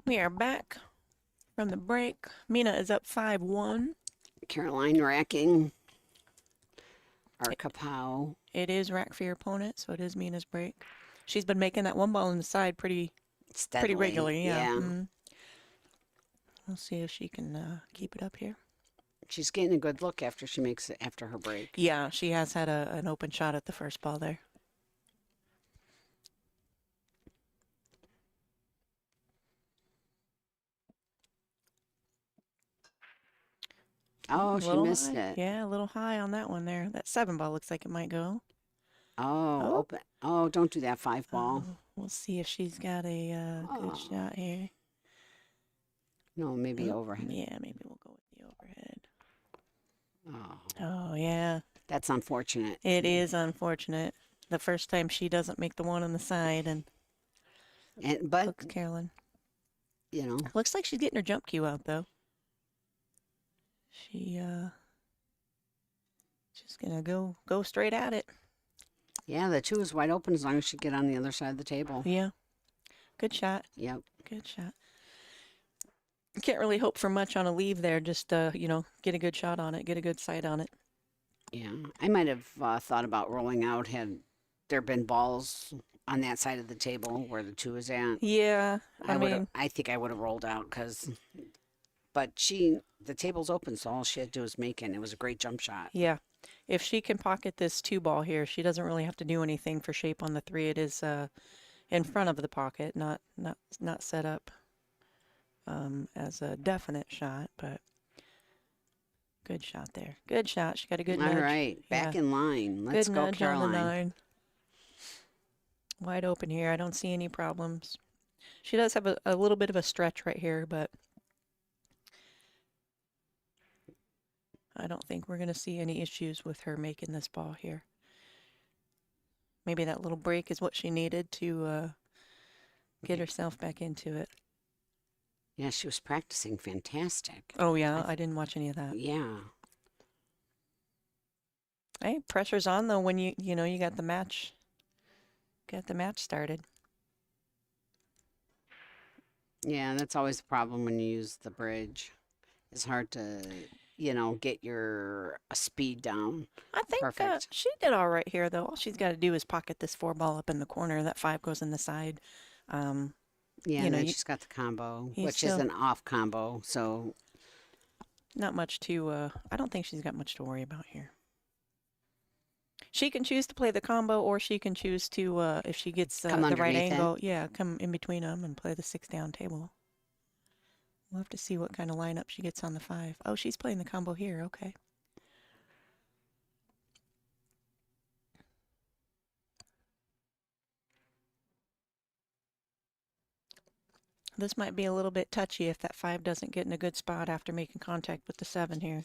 We are back from the break. Mina is up 5-1.
Caroline racking our kapow.
It is rack for your opponent, so it is Mina's break. She's been making that one ball on the side pretty regularly. Yeah. We'll see if she can keep it up here.
She's getting a good look after she makes it after her break.
Yeah, she has had an open shot at the first ball there.
Oh, she missed
high.
it.
Yeah, a little high on that one there. That 7 ball looks like it might go.
Oh, open. Oh, don't do that 5 ball.
We'll see if she's got a good shot here.
No, maybe overhead.
Yeah, maybe we'll go with the overhead.
Oh.
Oh, yeah.
That's unfortunate.
It is unfortunate. The first time she doesn't make the one on the side,
but
looks Carolyn.
You know,
looks like she's getting her jump cue out though. She just gonna go straight at it.
Yeah, the 2 is wide open as long as she get on the other side of the table.
Yeah, good shot.
Yep,
good shot. Can't really hope for much on a leave there. Just get a good shot on it, get a good sight on it.
Yeah, I might have thought about rolling out had there been balls on that side of the table where the 2 is at.
Yeah,
I think I would have rolled out but the table's open, so all she had to do was make it. It was a great jump shot.
Yeah, if she can pocket this 2 ball here, she doesn't really have to do anything for shape on the 3. It is in front of the pocket, not set up as a definite shot, but good shot there. Good shot. She got a good nudge.
All right, back in line. Let's go, Caroline.
On the 9. Wide open here. I don't see any problems. She does have a little bit of a stretch right here, but I don't think we're going to see any issues with her making this ball here. Maybe that little break is what she needed to get herself back into it.
Yeah, she was practicing fantastic.
Oh, yeah, I didn't watch any of that.
Yeah.
Hey, pressure's on though when you know you got the match started.
Yeah, that's always the problem when you use the bridge. It's hard to, get your speed down.
I think
Perfect.
she did all right here though. All she's got to do is pocket this 4 ball up in the corner. That 5 goes in the side.
Yeah, and then she's got the combo, which is an off combo, so
not much to. I don't think she's got much to worry about here. She can choose to play the combo, or she can choose to, if she gets the right angle, come in between them and play the 6 down table. We'll have to see what kind of lineup she gets on the 5. Oh, she's playing the combo here. Okay. This might be a little bit touchy if that 5 doesn't get in a good spot after making contact with the 7 here.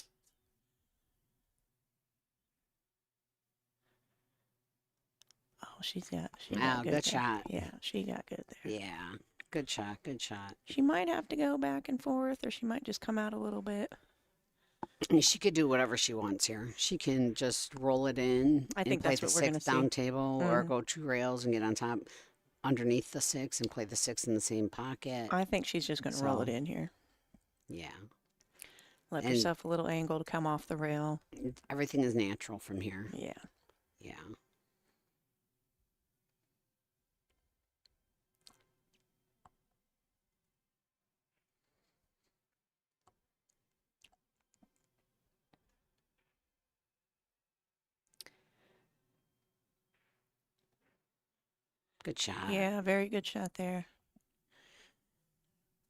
Oh, she got
good shot.
Yeah, she got good there.
Yeah, good shot, good shot.
She might have to go back and forth, or she might just come out a little bit.
She could do whatever she wants here. She can just roll it in
I think
and play
that's
the
what we're gonna
6 down
see.
table, or go 2 rails and get on top underneath the 6 and play the 6 in the same pocket.
I think she's just going to roll it in here.
Yeah.
Let yourself a little angle to come off the rail.
Everything is natural from here.
Yeah.
Yeah. Good shot.
Yeah, very good shot there.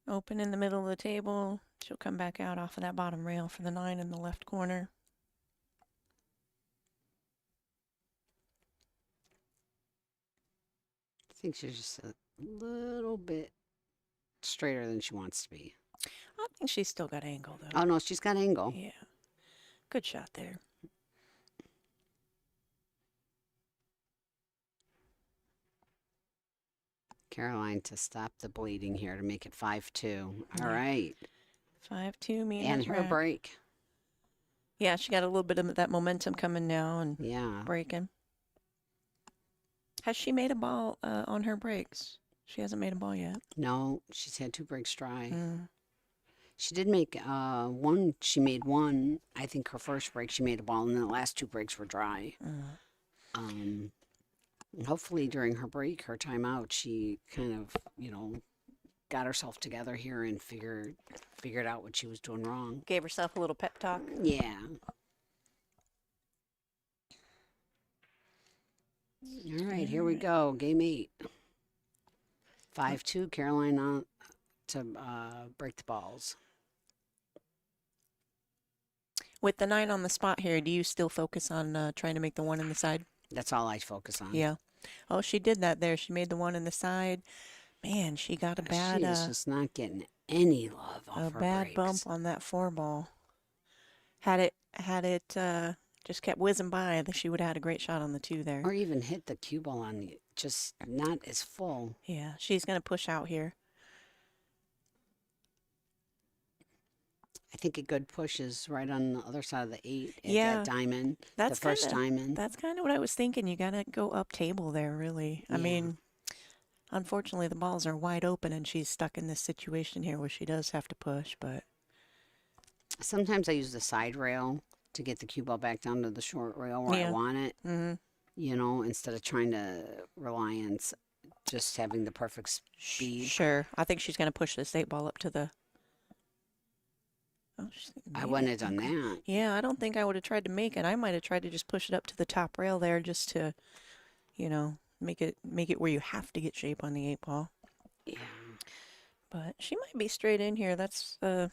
Open in the middle of the table. She'll come back out off of that bottom rail for the 9 in the left corner.
I think she's just a little bit straighter than she wants to be.
I think she's still got angle, though.
Oh, no, she's got angle.
Yeah. Good shot there.
Caroline to stop the bleeding here to make it 5-2. All right.
5-2, Mina.
And her break.
Yeah, she got a little bit of that momentum coming now and breaking. Has she made a ball on her breaks? She hasn't made a ball yet.
No, she's had 2 breaks dry. She did make one. She made one. I think her first break she made a ball, and then the last 2 breaks were dry. Hopefully during her break, her timeout, she kind of, got herself together here and figured out what she was doing wrong.
Gave herself a little pep talk.
Yeah. All right, here we go. Game 8. 5-2, Caroline on to break the balls.
With the 9 on the spot here, do you still focus on trying to make the 1 in the side?
That's all I focus on.
Yeah. Oh, she did that there. She made the 1 in the side. Man, she got a bad...
She is just not getting any love off her
A bad
breaks.
bump on that 4 ball. Had it just kept whizzing by, she would have had a great shot on the 2 there.
Or even hit the cue ball on the... Just not as full.
Yeah, she's going to push out here.
I think a good push is right on the other side of the 8 at that diamond.
That's
the first diamond.
That's kind of what I was thinking. You got to go up table there, really. I mean, unfortunately, the balls are wide open, and she's stuck in this situation here where she does have to push, but...
Sometimes I use the side rail to get the cue ball back down to the short rail where I want it. Instead of trying to rely on just having the perfect speed.
Sure. I think she's going to push this 8 ball up to the... Oh,
I wouldn't have done that.
Yeah, I don't think I would have tried to make it. I might have tried to just push it up to the top rail there just to, make it where you have to get shape on the 8 ball.
Yeah.
But she might be straight in here. That's, yeah,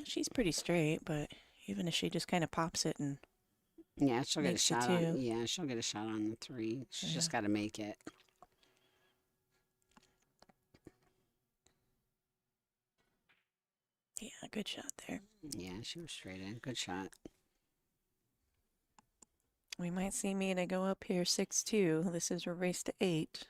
she's pretty straight, but even if she just kind of pops it and
yeah, she'll get a shot
the 2.
on. Yeah, she'll get a shot on the 3. She's just got to make it.
Yeah, good shot there.
Yeah, she was straight in. Good shot.
We might see Mina go up here 6-2. This is a race to 8.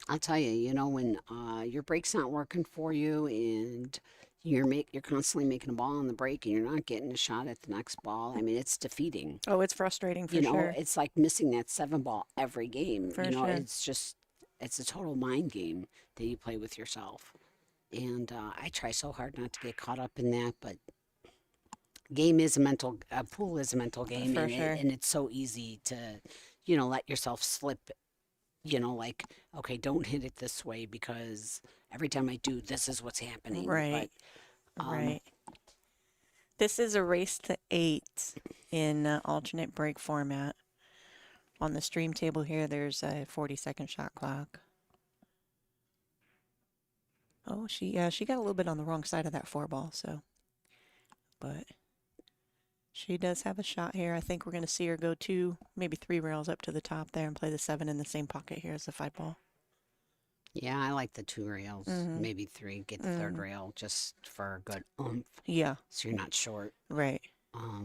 I'll tell you, you know, when your break's not working for you and you're constantly making a ball on the break and you're not getting a shot at the next ball, I mean, it's defeating.
Oh, it's frustrating for
You know,
sure.
it's like missing that 7 ball every game.
For
you know,
sure.
it's a total mind game that you play with yourself. And I try so hard not to get caught up in that, but pool is a mental game,
For
and,
sure.
and it's so easy to, you know, let yourself slip. You know, like, okay, don't hit it this way because every time I do, this is what's happening.
Right.
But,
Right. This is a race to 8 in alternate break format. On the stream table here, there's a 40-second shot clock. Oh, she got a little bit on the wrong side of that 4 ball, so. But she does have a shot here. I think we're going to see her go 2, maybe 3 rails up to the top there and play the 7 in the same pocket here as the 5 ball.
yeah, I like the 2 rails, maybe 3. Get the 3rd rail just for a good oomph.
Yeah.
So you're not short.
Right. Oh,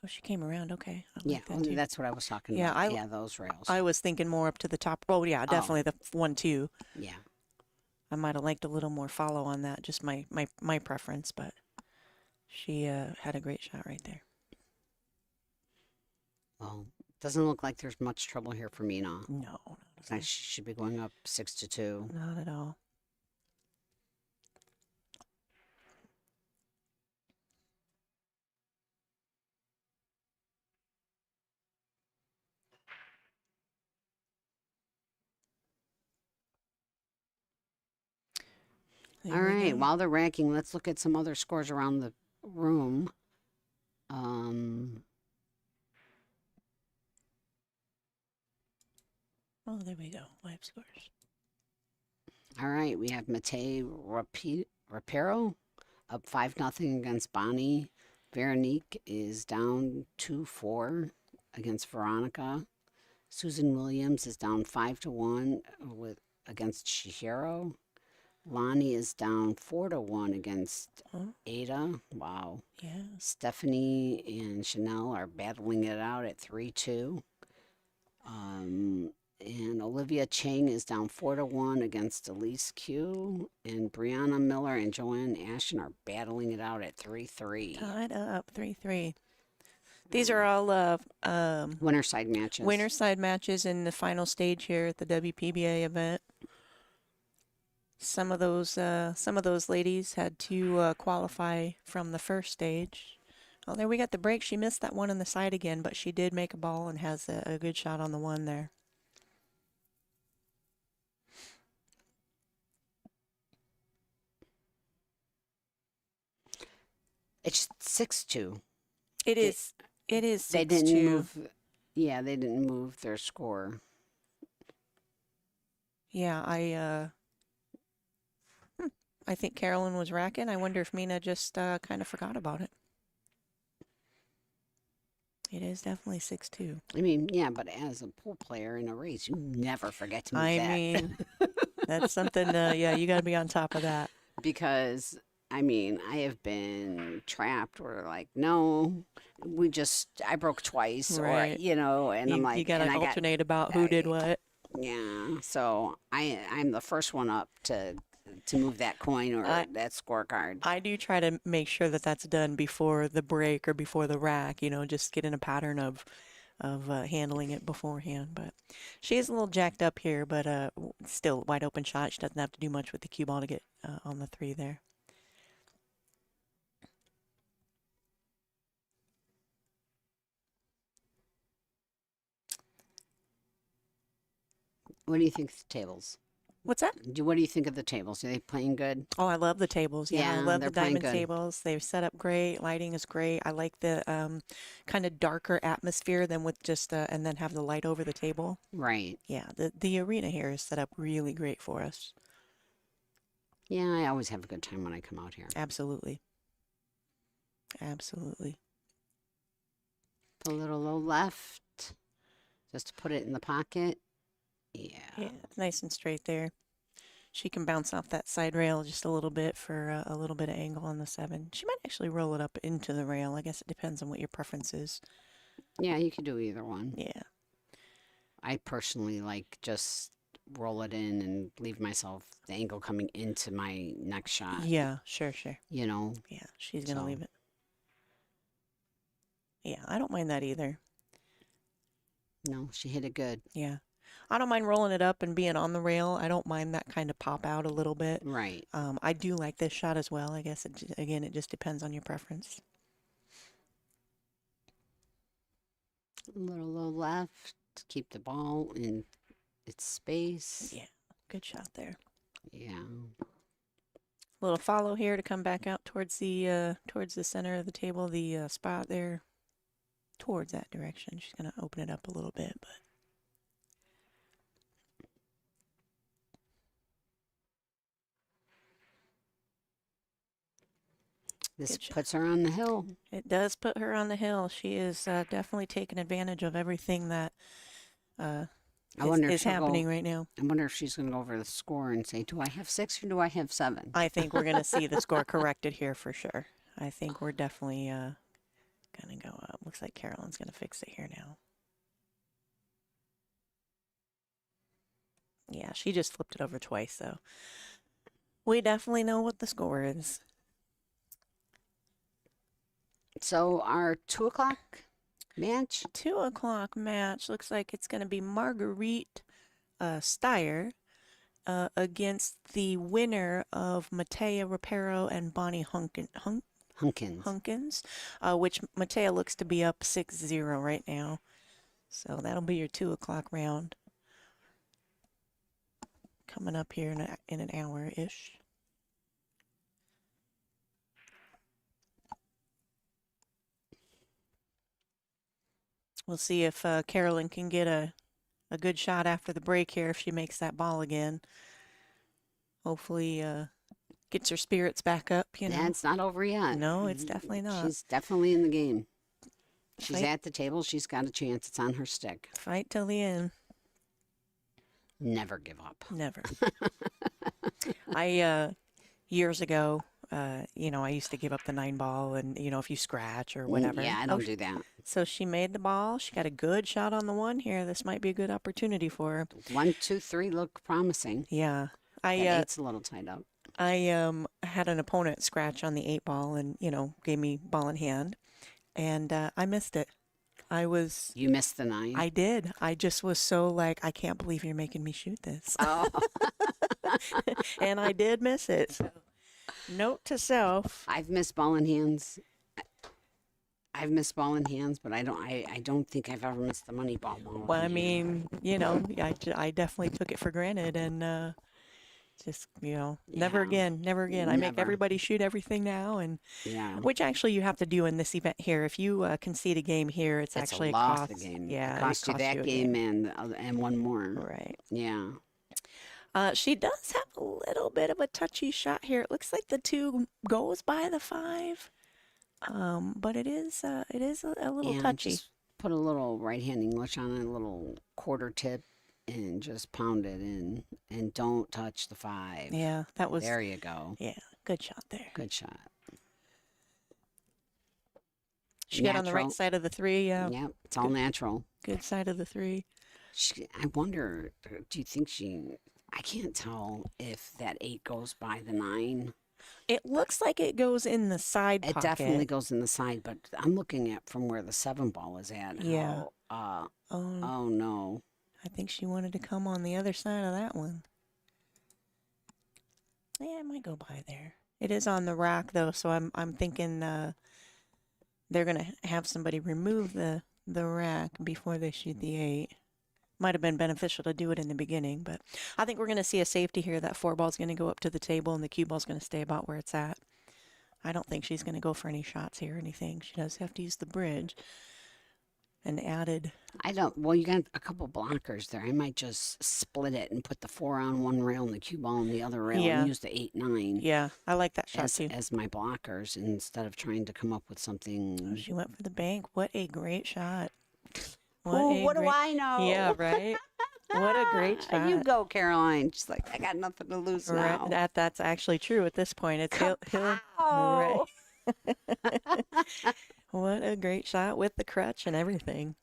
she came around. Okay. I
Yeah,
like that too.
that's what I was talking
Yeah,
about. Yeah, those rails.
I was thinking more up to the top. Oh, yeah, definitely the 1-2.
Yeah.
I might have liked a little more follow on that, just my preference, but she had a great shot right there.
Well, doesn't look like there's much trouble here for Mina.
No.
Looks like she should be going up 6-2.
Not at all.
All right, while they're ranking, let's look at some other scores around the room.
Oh, there we go. Live scores.
All right, we have Matei Rapero up 5-0 against Bonnie. Veronique is down 2-4 against Veronica. Susan Williams is down 5-1 against Chihiro. Lonnie is down 4-1 against Ada. Wow.
Yeah.
Stephanie and Chanel are battling it out at 3-2. And Olivia Chang is down 4-1 against Elise Q. And Brianna Miller and Joanne Ashton are battling it out at 3-3.
Tied up 3-3. These are all
winner side matches.
Winner side matches in the final stage here at the WPBA event. Some of those ladies had to qualify from the first stage. Oh, there we got the break. She missed that one on the side again, but she did make a ball and has a good shot on the 1 there.
It's 6-2.
It is 6-2.
They didn't move. Yeah, they didn't move their score.
Yeah, I think Carolyn was racking. I wonder if Mina just kind of forgot about it. It is definitely 6-2.
I mean, yeah, but as a pool player in a race, you never forget to move that.
I mean, that's something, you got to be on top of that.
Because, I mean, I have been trapped where, like, no, I broke twice,
Right.
or, you know, and I'm like.
You got to alternate about who did what.
Yeah, so I'm the first one up to move that coin or that scorecard.
I do try to make sure that that's done before the break or before the rack, just get in a pattern of handling it beforehand. But she is a little jacked up here, but still wide open shot. She doesn't have to do much with the cue ball to get on the 3 there.
What do you think of the tables?
What's that?
What do you think of the tables? Are they playing good?
Oh, I love the tables. Yeah, I love the
they're playing
diamond
good.
tables. They're set up great. Lighting is great. I like the kind of darker atmosphere than with just and then have the light over the table.
Right.
Yeah, the arena here is set up really great for us.
Yeah, I always have a good time when I come out here.
Absolutely. Absolutely.
Put a little low left, just to put it in the pocket. Yeah.
Yeah, nice and straight there. She can bounce off that side rail just a little bit for a little bit of angle on the 7. She might actually roll it up into the rail. I guess it depends on what your preference is.
Yeah, you could do either one.
Yeah.
I personally like just roll it in and leave myself the angle coming into my next shot.
Yeah, sure.
You know?
Yeah, she's going to leave it. Yeah, I don't mind that either.
No, she hit it good.
Yeah. I don't mind rolling it up and being on the rail. I don't mind that kind of pop out a little bit.
Right.
I do like this shot as well. I guess, again, it just depends on your preference.
A little low left to keep the ball in its space.
Yeah, good shot there.
Yeah.
Little follow here to come back out towards the center of the table, the spot there, towards that direction. She's going to open it up a little bit, but.
This puts her on the hill.
It does put her on the hill. She is definitely taking advantage of everything that is happening right now.
I wonder if she's going to go over the score and say, do I have 6 or do I have 7?
I think we're going to see the score corrected here for sure. I think we're definitely going to go up. Looks like Carolyn's going to fix it here now. Yeah, she just flipped it over twice, so we definitely know what the score is.
So our 2 o'clock match?
2 o'clock match looks like it's going to be Marguerite Steyer against the winner of Matea Rapero and Bonnie Hunkins, which Matea looks to be up 6-0 right now. So that'll be your 2 o'clock round. Coming up here in an hour-ish. We'll see if Carolyn can get a good shot after the break here if she makes that ball again. Hopefully gets her spirits back up, you know.
Yeah, it's not over yet.
No, it's definitely not.
She's definitely in the game. She's at the table. She's got a chance. It's on her stick.
Fight till the end.
Never give up.
Never. I, years ago, I used to give up the 9 ball and, if you scratch or whatever.
Yeah, I don't do that.
So she made the ball. She got a good shot on the 1 here. This might be a good opportunity for her.
1, 2, 3 look promising.
Yeah.
That 8's a little tied up.
I had an opponent scratch on the 8 ball and, gave me ball in hand. And I missed it.
You missed the 9?
I did. I just was so like, I can't believe you're making me shoot this.
Oh.
And I did miss it. So. Note to self.
I've missed ball in hands. But I don't think I've ever missed the money ball.
Well, I mean, I definitely took it for granted and just, never again. I make everybody shoot everything now, and which actually you have to do in this event here. If you concede a game here, it's actually
a loss of the game.
Yeah,
it costs you that game and one more.
Right.
Yeah.
She does have a little bit of a touchy shot here. It looks like the 2 goes by the 5, but it is a little touchy.
Just put a little right-hand English on it, a little quarter tip, and just pound it in, and don't touch the 5.
Yeah, that was.
There you go.
Yeah, good shot there.
Good shot.
She got on the right side of the 3. Yeah.
Yep, it's all natural.
Good side of the 3.
I wonder. Do you think I can't tell if that 8 goes by the 9.
It looks like it goes in the side pocket.
It definitely goes in the side, but I'm looking at from where the 7 ball is at.
Yeah.
Oh no.
I think she wanted to come on the other side of that one. Yeah, it might go by there. It is on the rack though, so I'm thinking they're gonna have somebody remove the rack before they shoot the 8. Might have been beneficial to do it in the beginning, but I think we're going to see a safety here. That 4 ball is going to go up to the table, and the cue ball is going to stay about where it's at. I don't think she's going to go for any shots here or anything. She does have to use the bridge. And added.
Well, you got a couple blockers there. I might just split it and put the 4 on one rail and the cue ball on the other rail and use the 8, 9.
Yeah, I like that shot too.
As my blockers instead of trying to come up with something.
Oh, she went for the bank. What a great shot.
What do I know?
Yeah, right? What a great shot.
You go, Caroline. She's like, I got nothing to lose now.
That's actually true at this point. It's Hill. Right. What a great shot with the crutch and everything.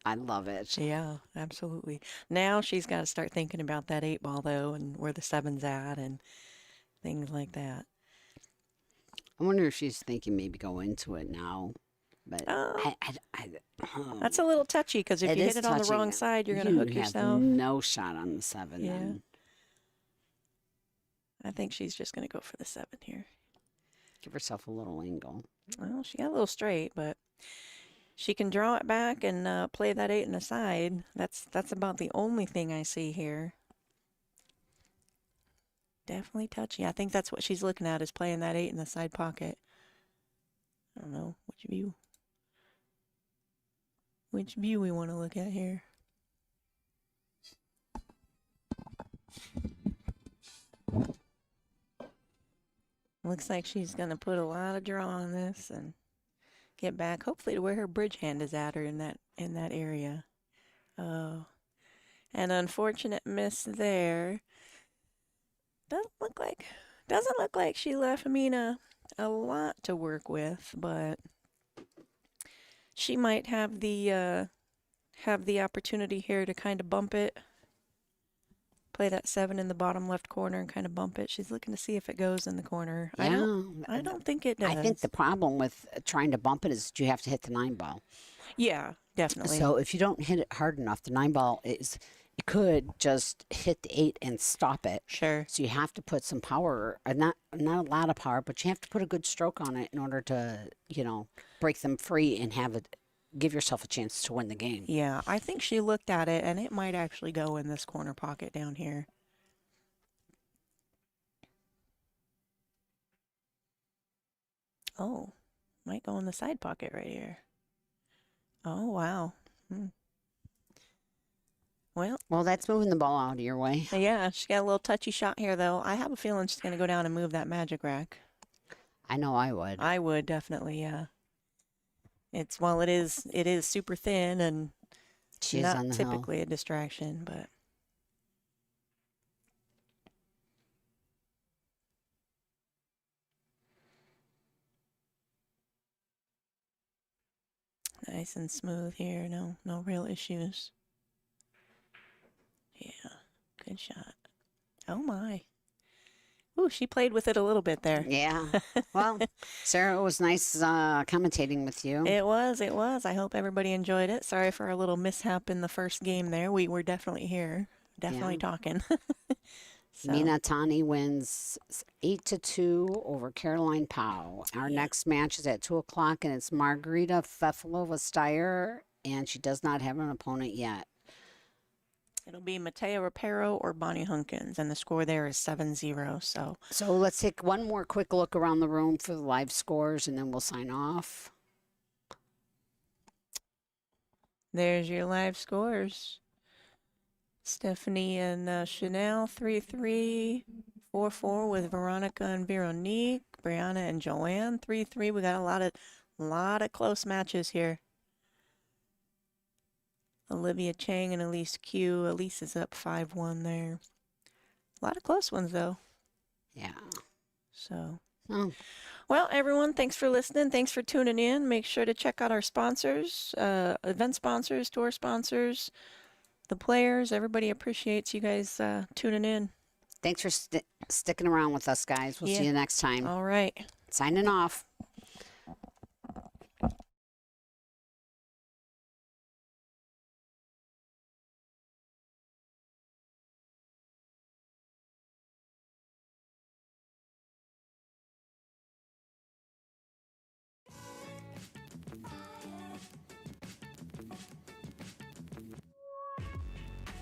I love it.
Yeah, absolutely. Now she's got to start thinking about that 8-ball, though, and where the 7's at and things like that.
I wonder if she's thinking maybe go into it now. But
that's a little touchy because if you hit it on the wrong side, you're going to hook yourself.
No shot on the 7 then.
I think she's just going to go for the 7 here.
Give herself a little angle.
Well, she got a little straight, but she can draw it back and play that 8 in the side. That's about the only thing I see here. Definitely touchy. I think that's what she's looking at, is playing that 8 in the side pocket. I don't know which view we want to look at here. Looks like she's going to put a lot of draw on this and get back, hopefully to where her bridge hand is at, or in that area. Oh, an unfortunate miss there. Doesn't look like she left Mina a lot to work with, but she might have the opportunity here to kind of bump it. Play that 7 in the bottom left corner and kind of bump it. She's looking to see if it goes in the corner.
Yeah.
I don't think it does.
I think the problem with trying to bump it is you have to hit the 9-ball.
Yeah, definitely.
So if you don't hit it hard enough, the 9-ball it could just hit the 8 and stop it.
Sure.
So you have to put some power, not a lot of power, but you have to put a good stroke on it in order to, break them free and give yourself a chance to win the game.
Yeah, I think she looked at it, and it might actually go in this corner pocket down here. Oh, might go in the side pocket right here. Oh, wow. Well,
that's moving the ball out of your way.
Yeah, she got a little touchy shot here, though. I have a feeling she's going to go down and move that magic rack.
I know I would.
I would, definitely, yeah. It is super thin and
She's
not
on the
typically a distraction, but nice and smooth here. No real issues. Yeah, good shot. Oh my. Ooh, she played with it a little bit there.
Yeah. Well, Sarah, it was nice commentating with you.
It was. I hope everybody enjoyed it. Sorry for a little mishap in the first game there. We were definitely here. Definitely talking. So.
Mina Tani wins 8-2 over Caroline Powell. Our next match is at 2 o'clock, and it's Margarita Fefalova-Steyer, and she does not have an opponent yet.
It'll be Mateo Rapero or Bonnie Hunkins, and the score there is 7-0.
So let's take one more quick look around the room for the live scores, and then we'll sign off.
There's your live scores. Stephanie and Chanel 3-3, 4-4 with Veronica and Veronique. Brianna and Joanne 3-3. We got a lot of close matches here. Olivia Chang and Elise Q. Elise is up 5-1 there. A lot of close ones, though.
Yeah.
So, well, everyone, thanks for listening. Thanks for tuning in. Make sure to check out our sponsors, event sponsors, tour sponsors, the players. Everybody appreciates you guys tuning in.
Thanks for sticking around with us, guys. We'll see you next time.
All right.
Signing off.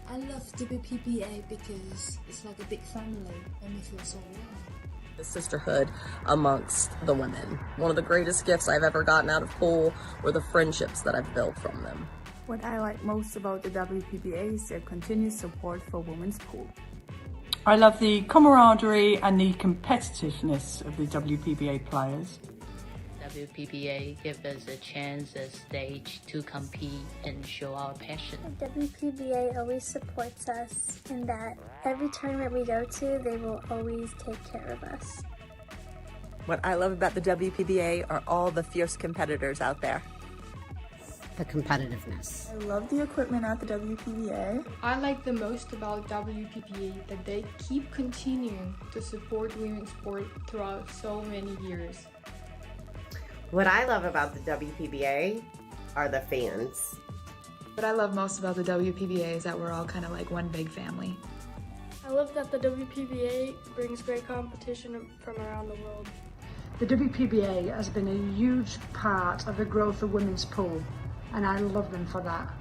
I love WPBA because it's like a big family and we feel so warm.
The sisterhood amongst the women. One of the greatest gifts I've ever gotten out of pool were the friendships that I've built from them.
What I like most about the WPBA is their continued support for women's pool.
I love the camaraderie and the competitiveness of the WPBA players.
WPBA gives us a chance, a stage to compete and show our passion.
WPBA always supports us in that every tournament we go to, they will always take care of us.
What I love about the WPBA are all the fierce competitors out there.
The competitiveness.
I love the equipment at the WPBA.
I like the most about WPBA that they keep continuing to support women's sport throughout so many years.
What I love about the WPBA are the fans.
What I love most about the WPBA is that we're all kind of like one big family.
I love that the WPBA brings great competition from around the world.
The WPBA has been a huge part of the growth of women's pool, and I love them for that.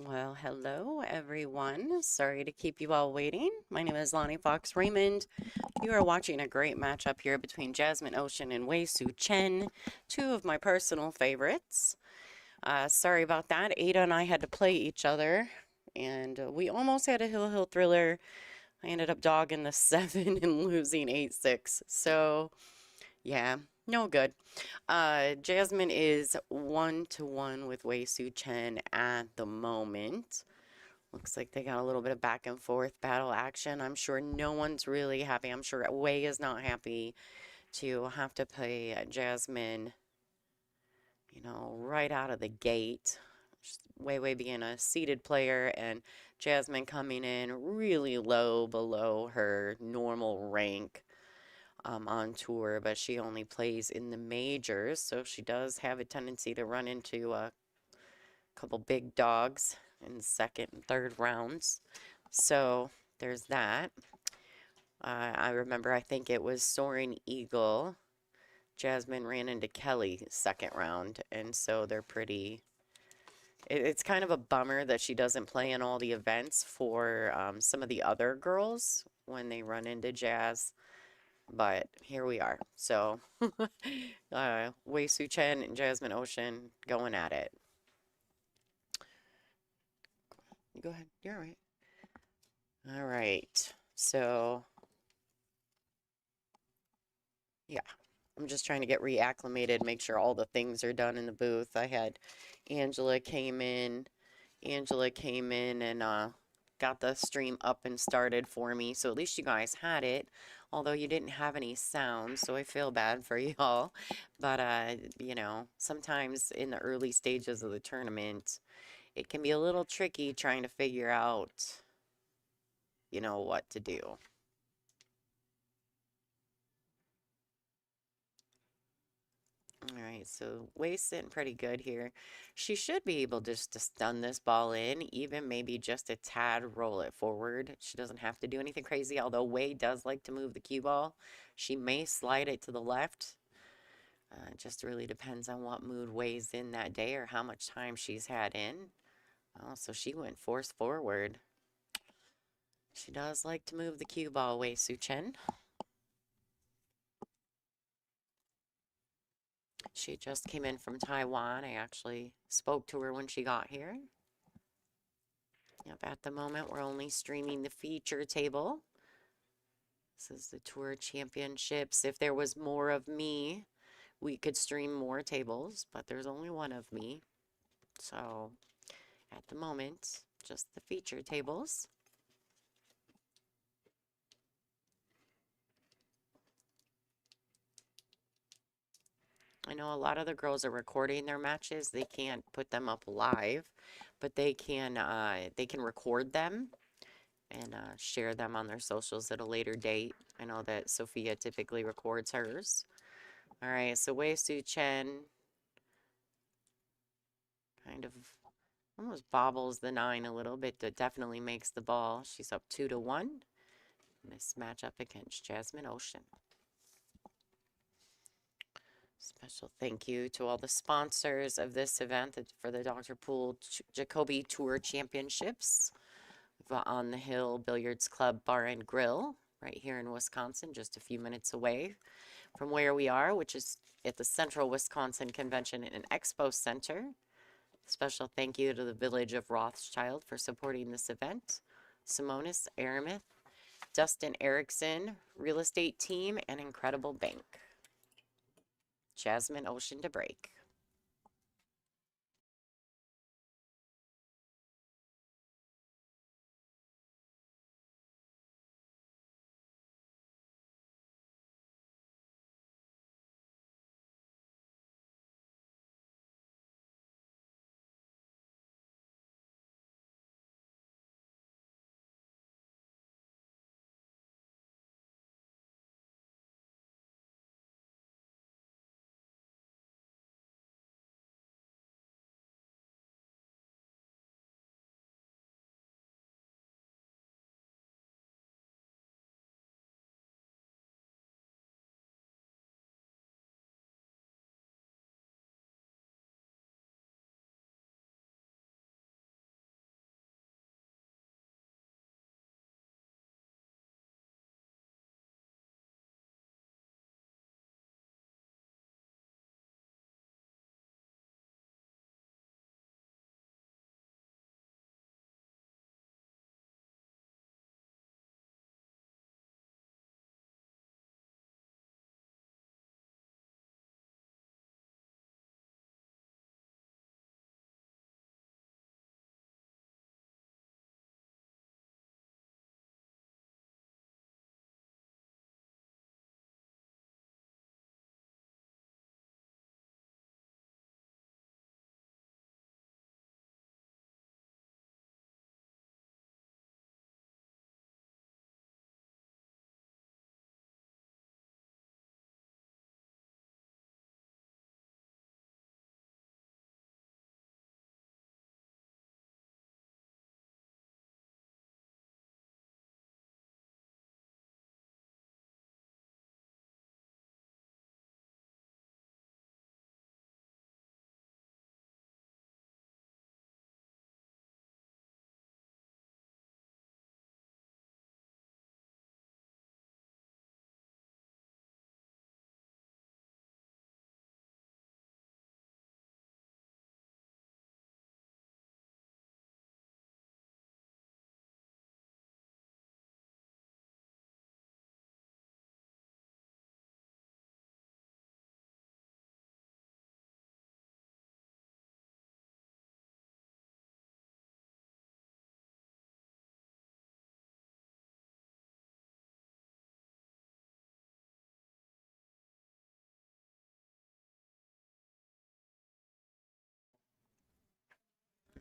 Well, hello everyone. Sorry to keep you all waiting. My name is Lonnie Fox Raymond. You are watching a great matchup here between Jasmin Ouschan and Chien, two of my personal favorites. Sorry about that. Ada and I had to play each other, and we almost had a hill thriller. I ended up dogging the 7 and losing 8-6. So, yeah, no good. Jasmin is 1-1 with Chien at the moment. Looks like they got a little bit of back and forth battle action. I'm sure no one's really happy. I'm sure Wei is not happy to have to play Jasmin, you know, right out of the gate. Wei being a seeded player and Jasmin coming in really low below her normal rank on tour, but she only plays in the majors, so she does have a tendency to run into a couple big dogs in the second and third rounds. So there's that. I remember, I think it was Soaring Eagle. Jasmin ran into Kelly second round, and so they're pretty. It's kind of a bummer that she doesn't play in all the events for some of the other girls when they run into Jazz. But here we are. So, Chien and Jasmin Ouschan going at it. Go ahead. You're all right. All right. So, yeah. I'm just trying to get reacclimated, make sure all the things are done in the booth. I had Angela came in and got the stream up and started for me. So at least you guys had it, although you didn't have any sound. So I feel bad for y'all. But, you know, sometimes in the early stages of the tournament, it can be a little tricky trying to figure out, you know, what to do. All right, so Wei's sitting pretty good here. She should be able just to stun this ball in, even maybe just a tad roll it forward. She doesn't have to do anything crazy, although Wei does like to move the cue ball. She may slide it to the left. It just really depends on what mood Wei's in that day or how much time she's had in. Oh, so she went force forward. She does like to move the cue ball, Chien. She just came in from Taiwan. I actually spoke to her when she got here. Yep, at the moment, we're only streaming the feature table. This is the Tour Championships. If there was more of me, we could stream more tables, but there's only one of me. So, at the moment, just the feature tables. I know a lot of the girls are recording their matches. They can't put them up live, but they can record them and share them on their socials at a later date. I know that Sophia typically records hers. All right, so Chien kind of almost bobbles the 9 a little bit, but definitely makes the ball. She's up 2-1 in this matchup against Jasmin Ouschan. Special thank you to all the sponsors of this event for the Dr. Poole Jacoby Tour Championships. We've got On the Hill Billiards Club Bar and Grill right here in Wisconsin, just a few minutes away from where we are, which is at the Central Wisconsin Convention and Expo Center. Special thank you to the Village of Rothschild for supporting this event. Simonis, Aramith, Dustin Erickson, Real Estate Team, and Incredible Bank. Jasmin Ouschan to break.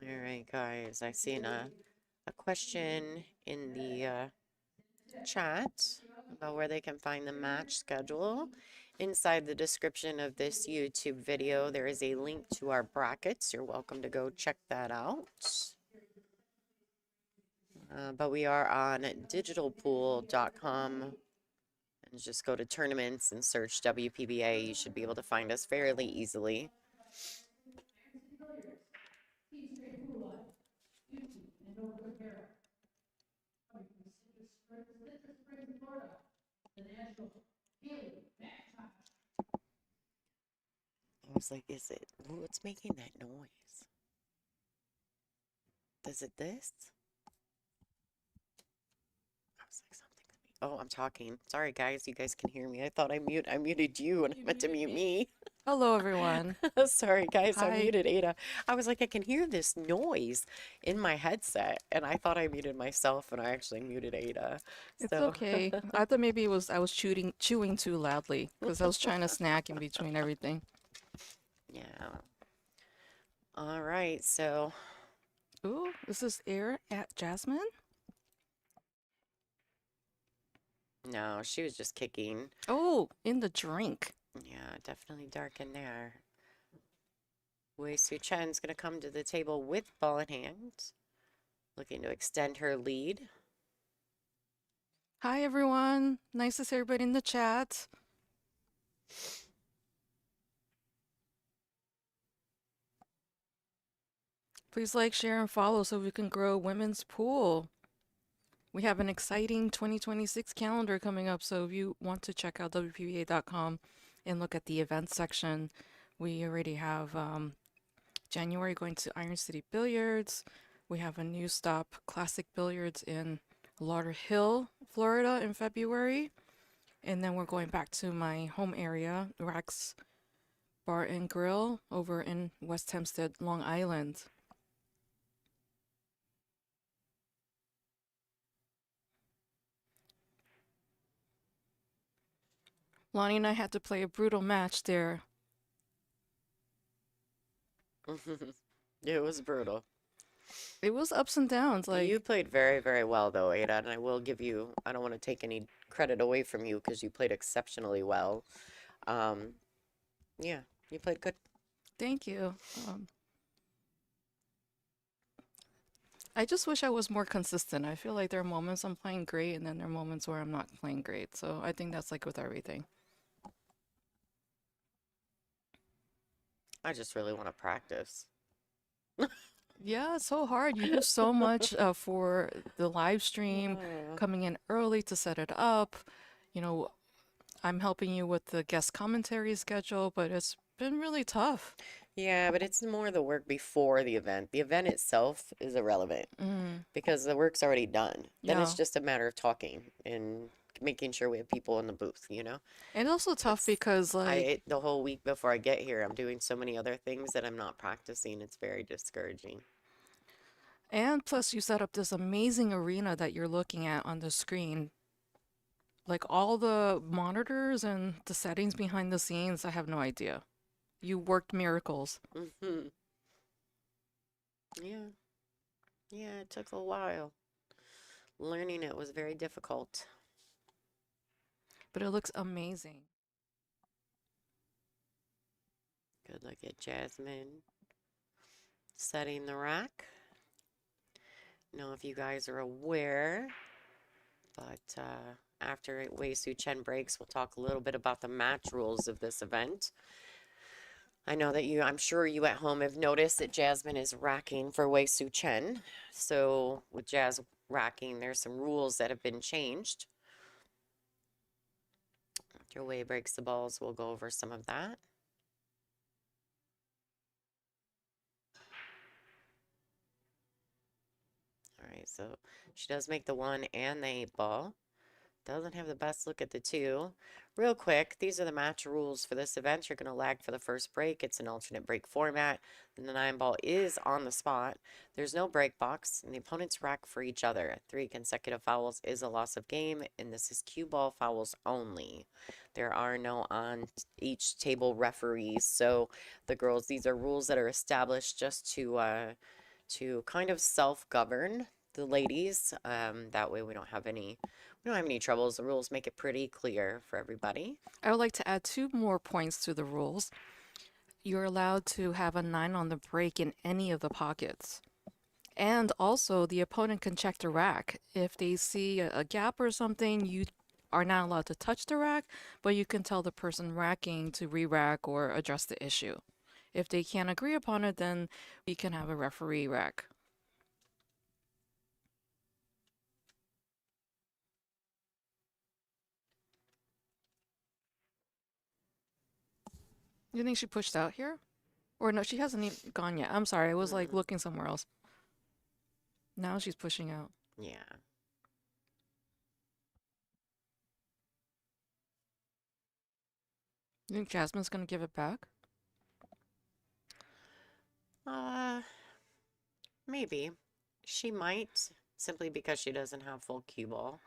All right, guys. I seen a question in the chat about where they can find the match schedule. Inside the description of this YouTube video, there is a link to our brackets. You're welcome to go check that out. But we are on digitalpool.com, and just go to tournaments and search WPBA. You should be able to find us fairly easily. I was like, is it, what's making that noise? Is it this? I was like, something's Oh, I'm talking. Sorry, guys. You guys can hear me. I thought I muted you and I meant to mute me.
Hello, everyone.
Sorry, guys.
Hi.
I muted Ada. I was like, I can hear this noise in my headset, and I thought I muted myself, and I actually muted Ada.
It's
So
okay. I thought maybe I was chewing too loudly because I was trying to snack in between everything.
Yeah. All right. So,
Ooh, is this air at Jasmin?
no, she was just kicking.
Oh, in the drink.
Yeah, definitely dark in there. Wei Su Chen's going to come to the table with ball in hand, looking to extend her lead.
Hi, everyone. Nice to see everybody in the chat. Please like, share, and follow so we can grow women's pool. We have an exciting 2026 calendar coming up, so if you want to check out WPBA.com and look at the events section, we already have January going to Iron City Billiards. We have a new stop, Classic Billiards in Lauderhill, Florida in February. And then we're going back to my home area, Rax Bar and Grill over in West Hempstead, Long Island. Lonnie and I had to play a brutal match there.
It was brutal.
It was ups and downs. Like
You played very, very well, though, Ada, and I will give you, I don't want to take any credit away from you because you played exceptionally well. Yeah, you played good.
Thank you. I just wish I was more consistent. I feel like there are moments I'm playing great, and then there are moments where I'm not playing great. So I think that's like with everything.
I just really want to practice.
Yeah, it's so hard. You do so much for the live stream, coming in early to set it up. You know, I'm helping you with the guest commentary schedule, but it's been really tough.
Yeah, but it's more the work before the event. The event itself is irrelevant because the work's already done. Then it's
Yeah.
just a matter of talking and making sure we have people in the booth, you know?
And also tough because like
The whole week before I get here, I'm doing so many other things that I'm not practicing. It's very discouraging.
and plus you set up this amazing arena that you're looking at on the screen. Like all the monitors and the settings behind the scenes, I have no idea. You worked miracles.
Yeah. Yeah, it took a while. Learning it was very difficult.
But it looks amazing.
Good look at Jasmin setting the rack. Know if you guys are aware, but after Wei Su Chen breaks, we'll talk a little bit about the match rules of this event. I know that I'm sure you at home have noticed that Jasmin is racking for Wei Su Chen. So with Jazz racking, there's some rules that have been changed. After Wei breaks the balls, we'll go over some of that. All right, so she does make the 1 and the 8 ball. Doesn't have the best look at the 2. Real quick, these are the match rules for this event. You're going to lag for the first break. It's an alternate break format. And the 9 ball is on the spot. There's no break box, and the opponents rack for each other. 3 consecutive fouls is a loss of game, and this is cue ball fouls only. There are no on each table referees. So the girls, these are rules that are established just to to kind of self-govern the ladies. That way we don't have any troubles. The rules make it pretty clear for everybody.
I would like to add 2 more points to the rules. You're allowed to have a 9 on the break in any of the pockets. And also, the opponent can check the rack. If they see a gap or something, you are not allowed to touch the rack, but you can tell the person racking to re-rack or address the issue. If they can't agree upon it, then we can have a referee rack. You think she pushed out here? Or no, she hasn't even gone yet. I'm sorry, I was like looking somewhere else. Now she's pushing out.
Yeah.
You think Jasmine's gonna give it back?
Maybe. She might, simply because she doesn't have full cue ball.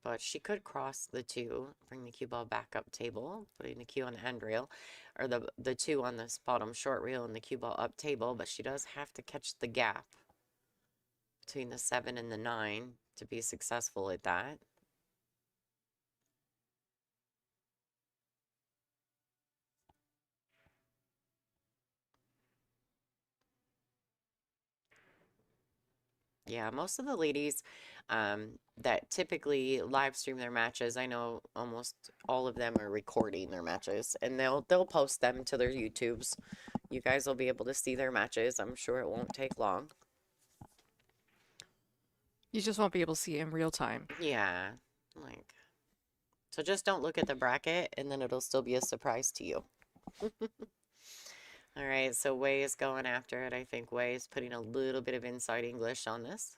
But she could cross the 2, bring the cue ball back up table, putting the cue on the end rail, or the 2 on this bottom short reel and the cue ball up table, but she does have to catch the gap between the 7 and the 9 to be successful at that. Yeah, most of the ladies that typically live stream their matches, I know almost all of them are recording their matches, and they'll post them to their YouTubes. You guys will be able to see their matches. I'm sure it won't take long.
You just won't be able to see it in real time.
Yeah, so just don't look at the bracket, and then it'll still be a surprise to you. All right, so Wei is going after it. I think Wei is putting a little bit of inside English on this.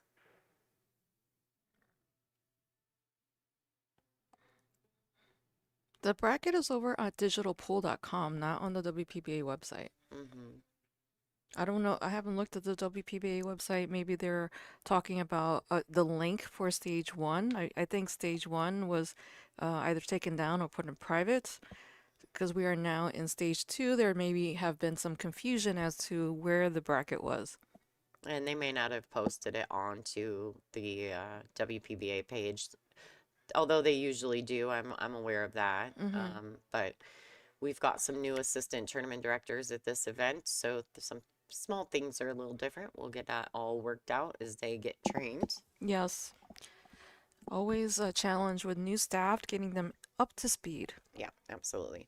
The bracket is over at digitalpool.com, not on the WPBA website. I don't know. I haven't looked at the WPBA website. Maybe they're talking about the link for stage 1. I think stage 1 was either taken down or put in private. Because we are now in stage 2, there maybe have been some confusion as to where the bracket was.
And they may not have posted it onto the WPBA page, although they usually do. I'm aware of that. But we've got some new assistant tournament directors at this event, so some small things are a little different. We'll get that all worked out as they get trained.
Yes. Always a challenge with new staff, getting them up to speed.
Yeah, absolutely.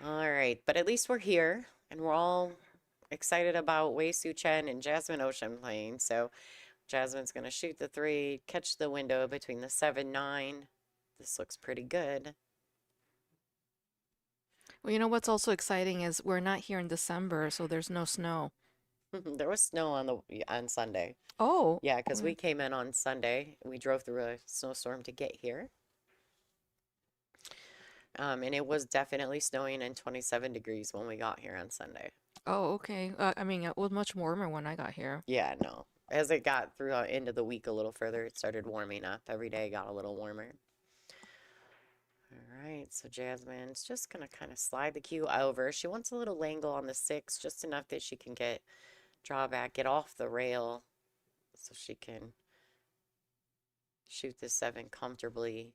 All right, but at least we're here, and we're all excited about Wei Su Chen and Jasmin Ouschan playing. So Jasmine's going to shoot the 3, catch the window between the 7-9. This looks pretty good.
Well, you know what's also exciting is we're not here in December, so there's no snow.
There was snow on Sunday.
Oh.
Yeah, because we came in on Sunday. We drove through a snowstorm to get here. And it was definitely snowing and 27 degrees when we got here on Sunday.
Oh, okay. I mean, it was much warmer when I got here.
Yeah, no. As it got through the end of the week a little further, it started warming up. Every day got a little warmer. All right, so Jasmine's just going to kind of slide the cue over. She wants a little angle on the 6, just enough that she can get off the rail so she can shoot the 7 comfortably.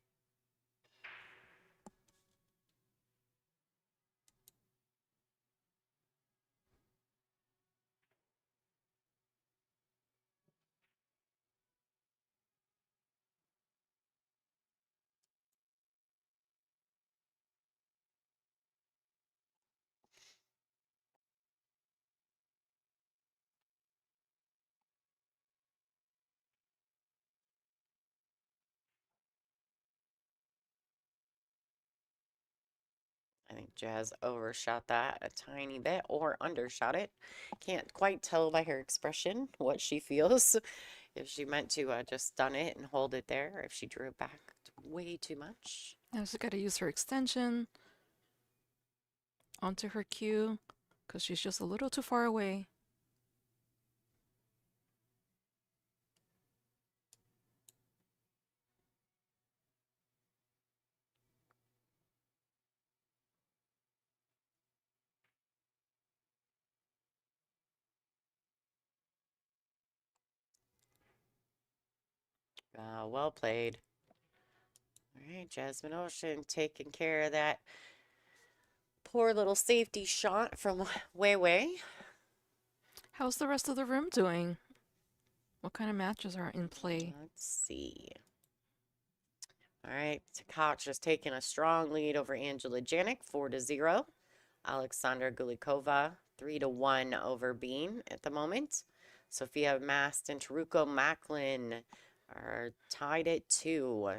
I think Jazz overshot that a tiny bit or undershot it. Can't quite tell by her expression what she feels. If she meant to just stun it and hold it there, or if she drew it back way too much.
Now she's got to use her extension onto her cue because she's just a little too far away.
Well played. All right, Jasmine Ouschan taking care of that poor little safety shot from Wei.
How's the rest of the room doing? What kind of matches are in play?
Let's see. All right, Tkach is taking a strong lead over Angela Janik, 4-0. Alexandra Gulikova, 3-1 over Bean at the moment. Sophia Mast and Taruko Macklin are tied at 2.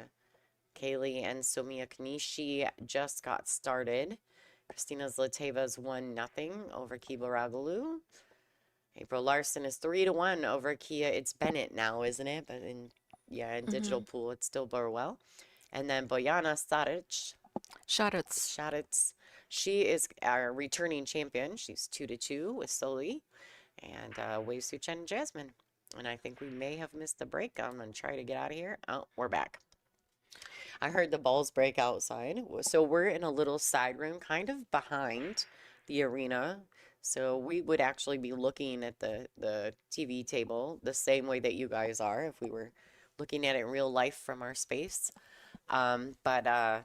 Kaylee and Somia Kanishi just got started. Christina Zlateva's 1-0 over Kiba Ragalu. April Larson is 3-1 over Kia. It's Bennett now, isn't it? But in digital pool, it's still Burwell. And then Bojana Šarec. She is our returning champion. She's 2-2 with Soli and Wei Su Chen and Jasmine. And I think we may have missed the break. I'm going to try to get out of here. Oh, we're back. I heard the balls break outside. So we're in a little side room kind of behind the arena. So we would actually be looking at the TV table the same way that you guys are if we were looking at it in real life from our space. But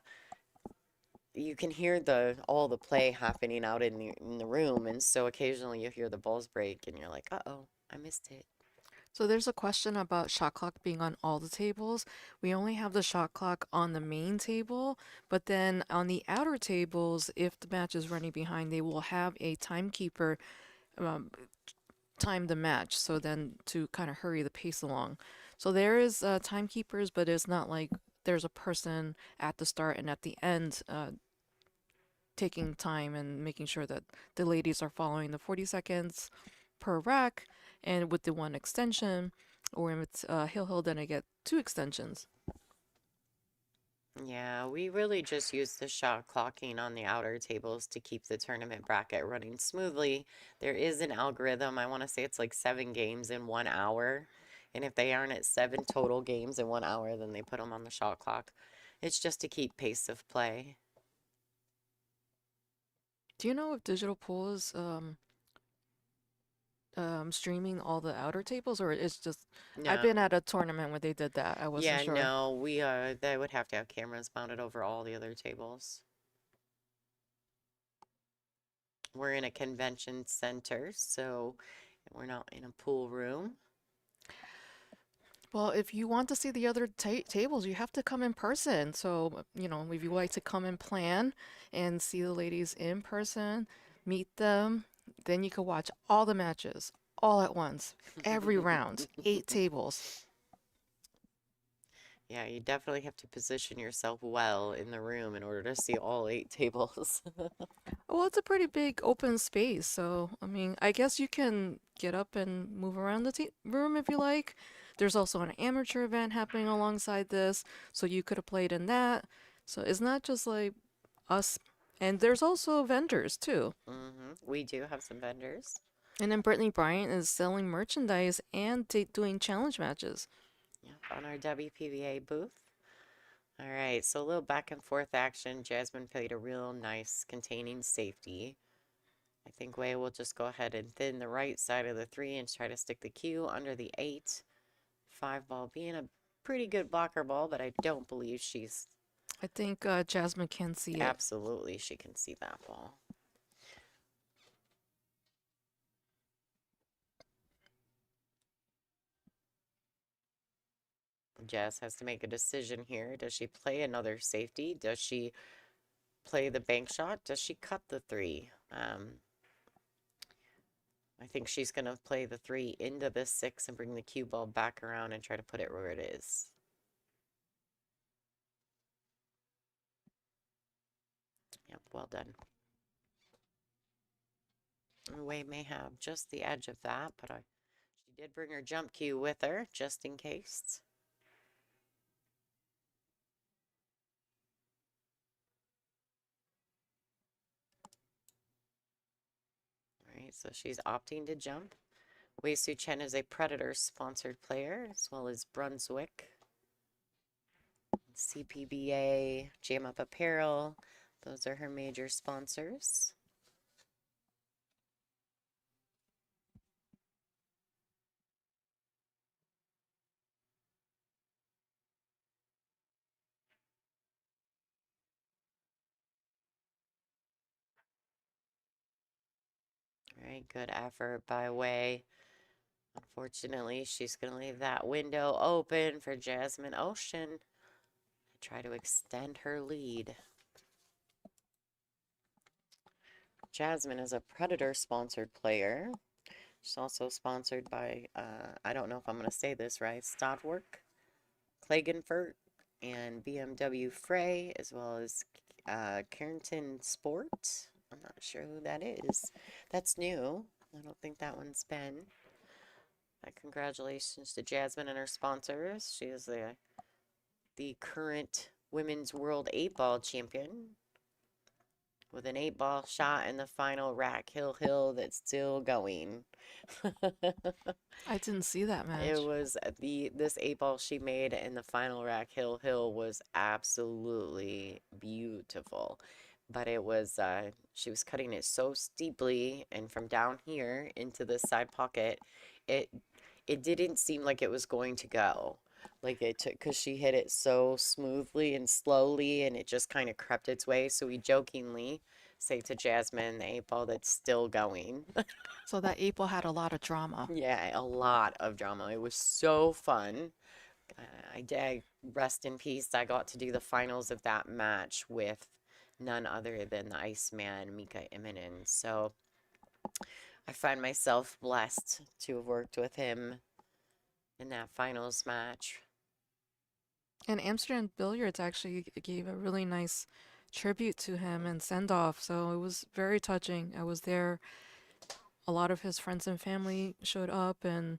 you can hear all the play happening out in the room, and so occasionally you hear the balls break and you're like, uh-oh, I missed it.
So there's a question about shot clock being on all the tables. We only have the shot clock on the main table, but then on the outer tables, if the match is running behind, they will have a timekeeper time the match, so then to kind of hurry the pace along. So there is timekeepers, but it's not like there's a person at the start and at the end taking time and making sure that the ladies are following the 40 seconds per rack, and with the one extension, or if it's Hill, then I get 2 extensions.
Yeah, we really just use the shot clocking on the outer tables to keep the tournament bracket running smoothly. There is an algorithm. I want to say it's like 7 games in 1 hour. And if they aren't at 7 total games in 1 hour, then they put them on the shot clock. It's just to keep pace of play.
Do you know if digital pool is streaming all the outer tables, or it's just
No.
I've been at a tournament where they did that. I wasn't sure.
Yeah, no, they would have to have cameras mounted over all the other tables. We're in a convention center, so we're not in a pool room.
Well, if you want to see the other tables, you have to come in person. So, you know, if you like to come and plan and see the ladies in person, meet them, then you can watch all the matches all at once, every round, 8 tables.
Yeah, you definitely have to position yourself well in the room in order to see all 8 tables.
Well, it's a pretty big open space, so, I mean, I guess you can get up and move around the room if you like. There's also an amateur event happening alongside this, so you could have played in that. So it's not just like us. And there's also vendors, too.
We do have some vendors.
And then Brittany Bryant is selling merchandise and doing challenge matches.
Yep, on our WPBA booth. All right, so a little back and forth action. Jasmine played a real nice containing safety. I think Wei will just go ahead and thin the right side of the 3 and try to stick the cue under the 8. 5 ball being a pretty good blocker ball, but I don't believe she's...
I think Jasmine can see it.
Absolutely, she can see that ball. Jess has to make a decision here. Does she play another safety? Does she play the bank shot? Does she cut the 3? I think she's going to play the 3 into the 6 and bring the cue ball back around and try to put it where it is. Yep, well done. Wei may have just the edge of that, but she did bring her jump cue with her, just in case. All right, so she's opting to jump. Wei Su Chen is a Predator-sponsored player, as well as Brunswick, CPBA, Jam Up Apparel. Those are her major sponsors. right, good effort by Wei. Unfortunately, she's going to leave that window open for Jasmin Ouschan to try to extend her lead. Jasmin is a Predator-sponsored player. She's also sponsored by, I don't know if I'm going to say this right, Stadwerk, Klagenfurt, and BMW Frey, as well as Carrington Sport. I'm not sure who that is. That's new. I don't think that one's been. Congratulations to Jasmin and her sponsors. She is the current Women's World 8-Ball champion with an 8-ball shot in the final rack hill that's still going.
I didn't see that match.
It was this 8-ball she made in the final rack hill was absolutely beautiful. But it was she was cutting it so steeply, and from down here into this side pocket, it didn't seem like it was going to go. Like it took, because she hit it so smoothly and slowly, and it just kind of crept its way. So we jokingly say to Jasmin, the 8-ball that's still going.
So that 8-ball had a lot of drama.
Yeah, a lot of drama. It was so fun. I rest in peace. I got to do the finals of that match with none other than the Iceman, Mika Immonen. So I find myself blessed to have worked with him in that finals match.
And Amsterdam Billiards actually gave a really nice tribute to him and send-off, so it was very touching. I was there. A lot of his friends and family showed up, and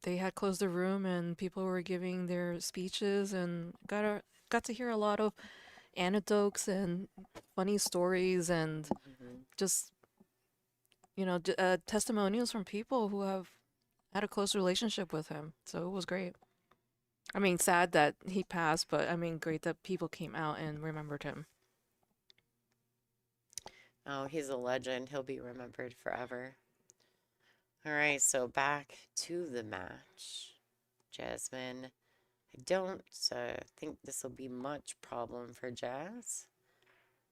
they had closed the room, and people were giving their speeches, and got to hear a lot of anecdotes and funny stories, and just, you know, testimonials from people who have had a close relationship with him. So it was great. I mean, sad that he passed, but I mean, great that people came out and remembered him.
Oh, he's a legend. He'll be remembered forever. All right, so back to the match. Jasmin, I don't think this will be much problem for Jazz.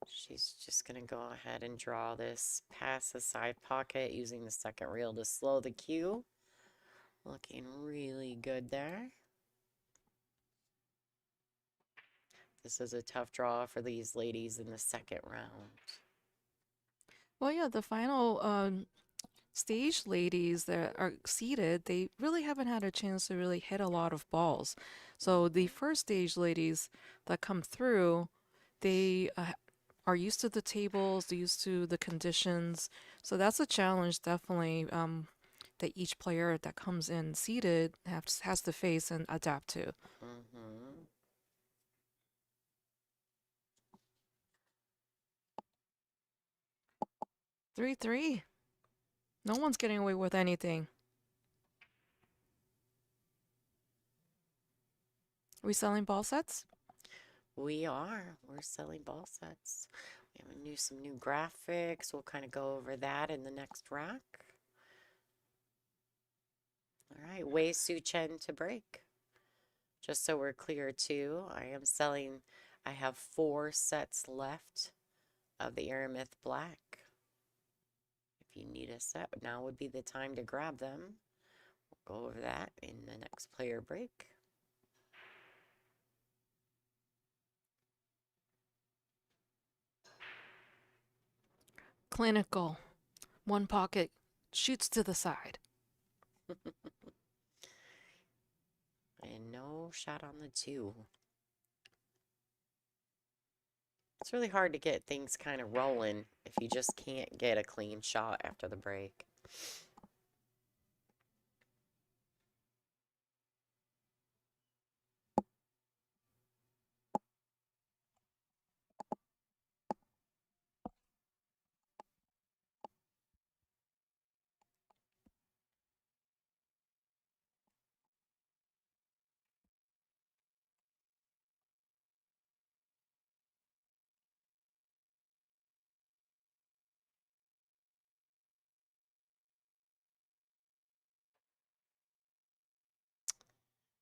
She's just going to go ahead and draw this past the side pocket using the second reel to slow the cue. Looking really good there. This is a tough draw for these ladies in the second round.
Well, yeah, the final stage ladies that are seated, they really haven't had a chance to really hit a lot of balls. So the first stage ladies that come through, they are used to the tables, they're used to the conditions. So that's a challenge, definitely, that each player that comes in seated has to face and adapt to. 3-3. No one's getting away with anything. Are we selling ball sets?
We are. We're selling ball sets. We have some new graphics. We'll kind of go over that in the next rack. All right, Wei Su Chen to break. Just so we're clear too, I have 4 sets left of the Aramith Black. If you need a set, now would be the time to grab them. We'll go over that in the next player break.
Clinical. One pocket shoots to the side.
And no shot on the 2. It's really hard to get things kind of rolling if you just can't get a clean shot after the break.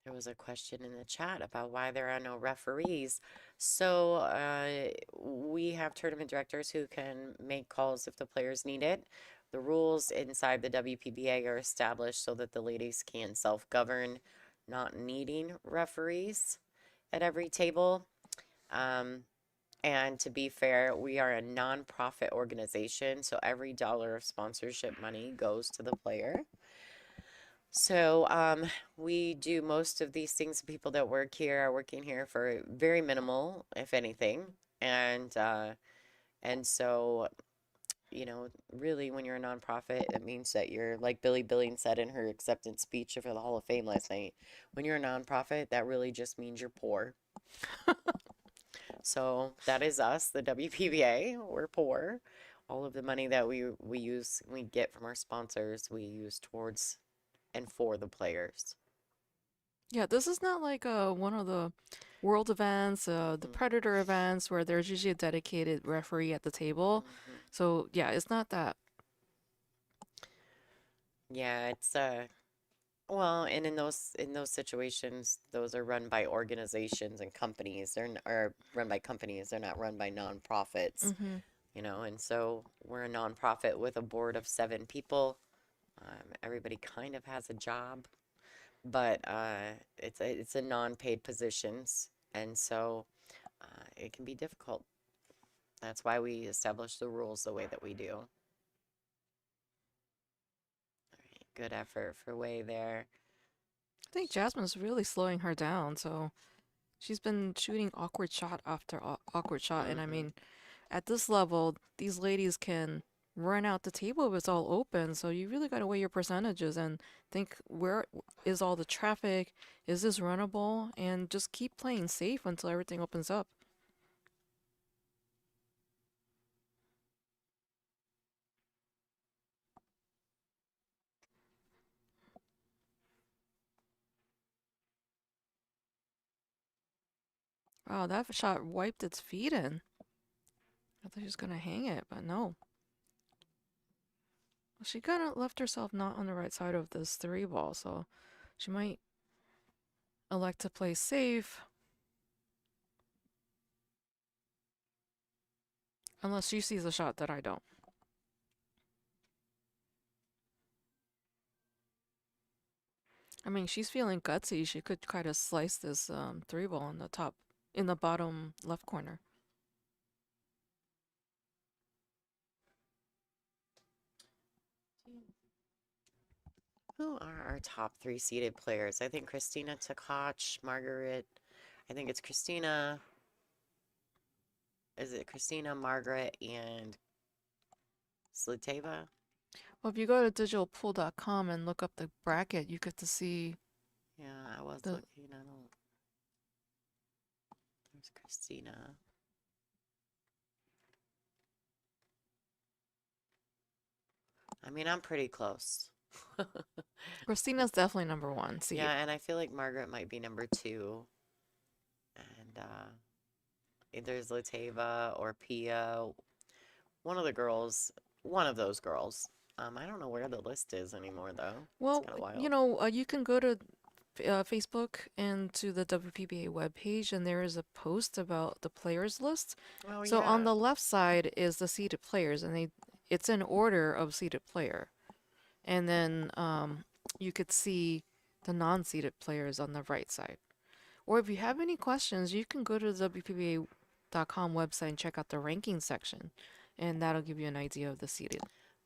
There was a question in the chat about why there are no referees. So we have tournament directors who can make calls if the players need it. The rules inside the WPBA are established so that the ladies can self-govern, not needing referees at every table. And to be fair, we are a non-profit organization, so every dollar of sponsorship money goes to the player. So we do most of these things. People that work here are working here for very minimal, if anything, and so, you know, really, when you're a nonprofit, it means that you're, like Billy Billing said in her acceptance speech for the Hall of Fame last night, when you're a nonprofit, that really just means you're poor. So that is us, the WPBA. We're poor. All of the money that we get from our sponsors, we use towards and for the players.
Yeah, this is not like one of the world events, the Predator events, where there's usually a dedicated referee at the table. So yeah, it's not that.
Yeah, it's well, and in those situations, those are run by organizations and companies. Are run by companies. They're not run by nonprofits. You know, and so we're a nonprofit with a board of 7 people. Everybody kind of has a job, but it's a non-paid positions, and so it can be difficult. That's why we establish the rules the way that we do. All right, good effort for Way there.
I think Jasmine's really slowing her down, so she's been shooting awkward shot after awkward shot, and I mean, at this level, these ladies can run out the table if it's all open, so you really got to weigh your percentages and think, where is all the traffic? Is this runnable? And just keep playing safe until everything opens up. Wow, that shot wiped its feet in. I thought she was going to hang it, but no. She kind of left herself not on the right side of this 3 ball, so she might elect to play safe. Unless she sees a shot that I don't. I mean, she's feeling gutsy. She could try to slice this 3 ball in the bottom left corner.
Who are our top 3 seeded players? I think Christina Tkach, Margaret. I think it's Christina. Is it Christina, Margaret, and Sliteva?
Well, if you go to digitalpool.com and look up the bracket, you get to see.
Yeah, I was looking. I don't. There's Christina. I mean, I'm pretty close.
Christina's definitely number 1. See.
Yeah, and I feel like Margaret might be number 2. And either Zlateva or Pia. One of those girls. I don't know where the list is anymore, though.
Well, you know, you can go to Facebook and to the WPBA webpage, and there is a post about the players list.
Oh,
so
yeah.
on the left side is the seeded players, and it's in order of seeded player. And then you could see the non-seeded players on the right side. Or if you have any questions, you can go to the WPBA.com website and check out the ranking section, and that'll give you an idea of the seeded.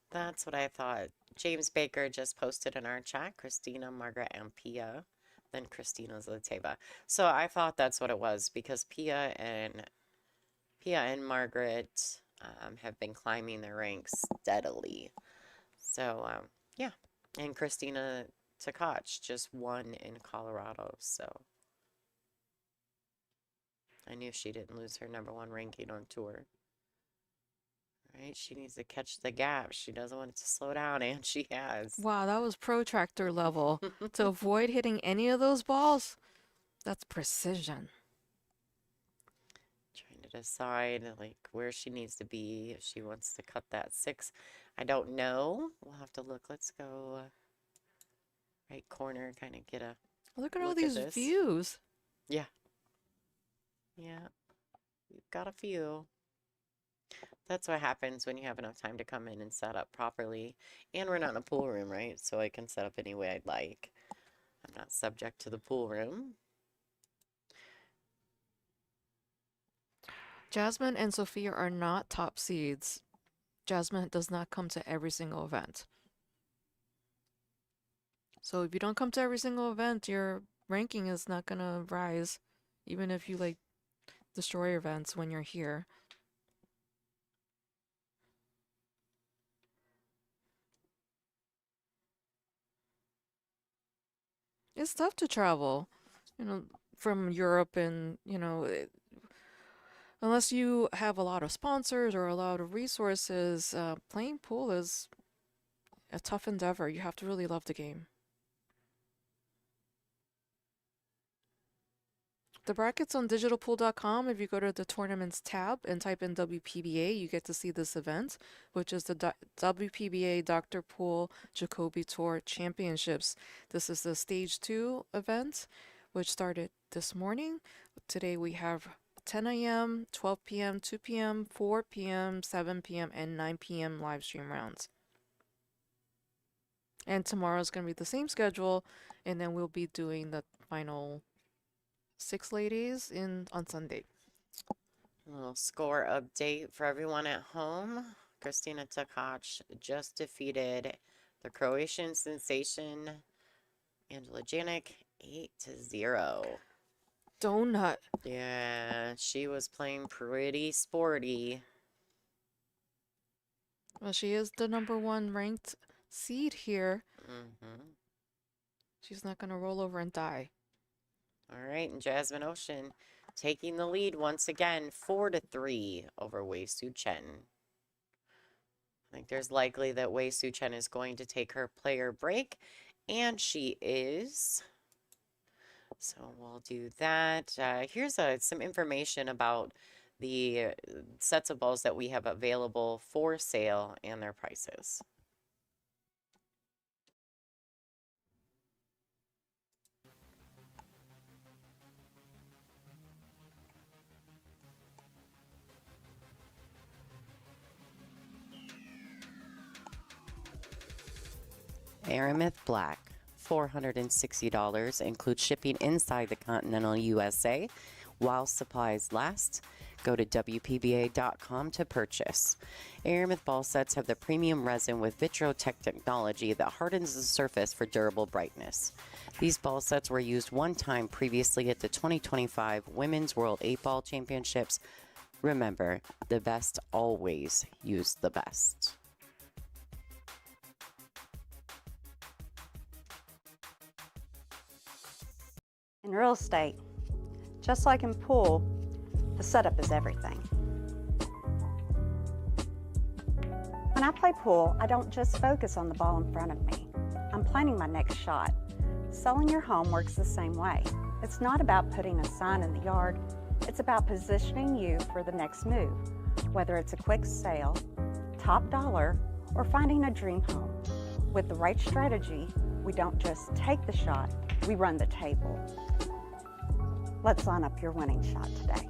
That's what I thought. James Baker just posted in our chat, Christina, Margaret, and Pia. Then Christina Zlateva. So I thought that's what it was, because Pia and Margaret have been climbing the ranks steadily. So yeah, and Christina Tkach just won in Colorado, so I knew she didn't lose her number 1 ranking on tour. Right, she needs to catch the gap. She doesn't want it to slow down, and she has.
Wow, that was protractor level. To avoid hitting any of those balls, that's precision.
Trying to decide like where she needs to be if she wants to cut that 6. I don't know. We'll have to look. Let's go right corner, kind of get a
look at all these views.
Yeah. Yeah. We've got a few. That's what happens when you have enough time to come in and set up properly. And we're not in a pool room, right? So I can set up any way I'd like. I'm not subject to the pool room.
Jasmine and Sophia are not top seeds. Jasmine does not come to every single event. So if you don't come to every single event, your ranking is not going to rise, even if you like destroy events when you're here. It's tough to travel, from Europe and, unless you have a lot of sponsors or a lot of resources, playing pool is a tough endeavor. You have to really love the game. The brackets on digitalpool.com, if you go to the tournaments tab and type in WPBA, you get to see this event, which is the WPBA Dr. Pool Jacoby Tour Championships. This is the Stage 2 event, which started this morning. Today we have 10 a.m., 12 p.m., 2 p.m., 4 p.m., 7 p.m., and 9 p.m. live stream rounds. And tomorrow's going to be the same schedule, and then we'll be doing the final 6 ladies on Sunday.
A little score update for everyone at home. Kristina Takac just defeated the Croatian sensation Angela Janik 8-0.
Donut.
Yeah, she was playing pretty sporty.
Well, she is the #1 ranked seed here. She's not going to roll over and die.
All right, and Jasmin Ouschan taking the lead once again, 4-3 over Ouschan. I think there's likely that Ouschan is going to take her player break, and she is. So we'll do that. Here's some information about the sets of balls that we have available for sale and their prices. Aramith Black, $460, includes shipping inside the continental USA while supplies last. Go to WPBA.com to purchase. Aramith ball sets have the premium resin with Vitrotech technology that hardens the surface for durable brightness. These ball sets were used one time previously at the 2025 Women's World 8-Ball Championships. Remember, the best always use the best.
In real estate, just like in pool, the setup is everything. When I play pool, I don't just focus on the ball in front of me. I'm planning my next shot. Selling your home works the same way. It's not about putting a sign in the yard. It's about positioning you for the next move, whether it's a quick sale, top dollar, or finding a dream home. With the right strategy, we don't just take the shot, we run the table. Let's line up your winning shot today.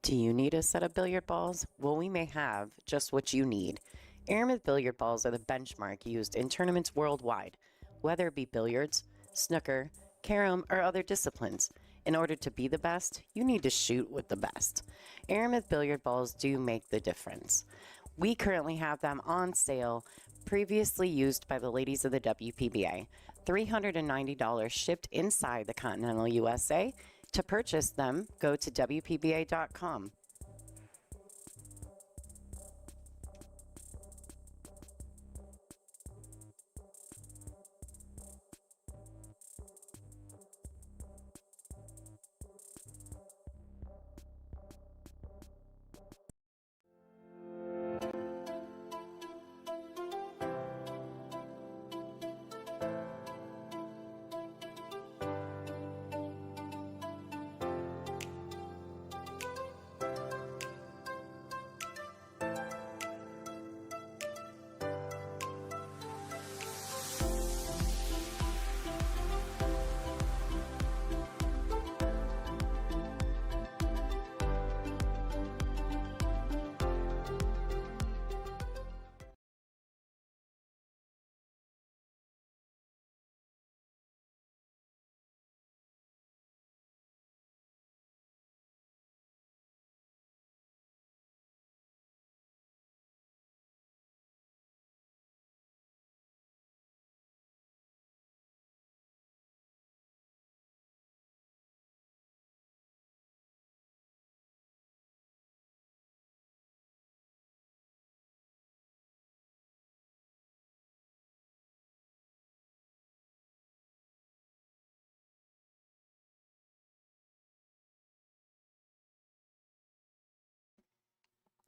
Do you need a set of billiard balls? Well, we may have just what you need. Aramith billiard balls are the benchmark used in tournaments worldwide, whether it be billiards, snooker, carom, or other disciplines. In order to be the best, you need to shoot with the best. Aramith billiard balls do make the difference. We currently have them on sale, previously used by the ladies of the WPBA. $390 shipped inside the continental USA. To purchase them, go to WPBA.com.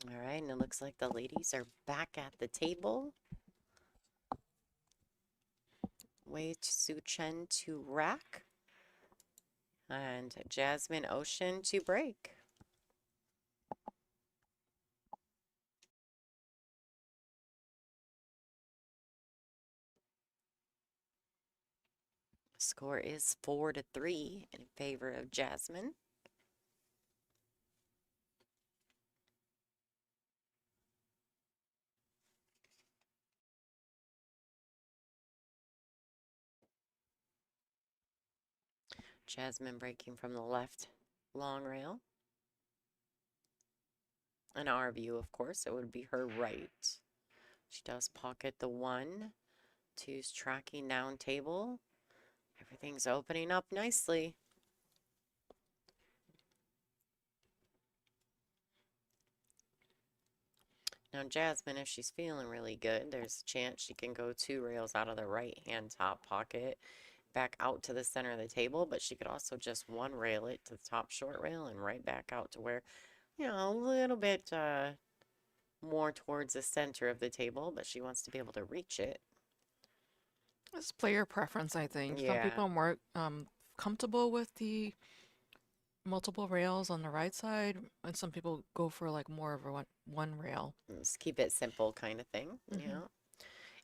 All right, and it looks like the ladies are back at the table. Wei Su Chen to rack. And Jasmin Ouschan to break. Score is 4-3 in favor of Jasmin. Jasmin breaking from the left long rail. In our view, of course, it would be her right. She does pocket the 1. 2's tracking down table. Everything's opening up nicely. Now, Jasmin, if she's feeling really good, there's a chance she can go 2 rails out of the right-hand top pocket, back out to the center of the table, but she could also just 1 rail it to the top short rail and right back out to where, you know, a little bit more towards the center of the table, but she wants to be able to reach it.
It's player preference, I think. Some
Yeah.
people are more comfortable with the multiple rails on the right side, and some people go for like more of a one rail.
Just keep it simple kind of thing, you know?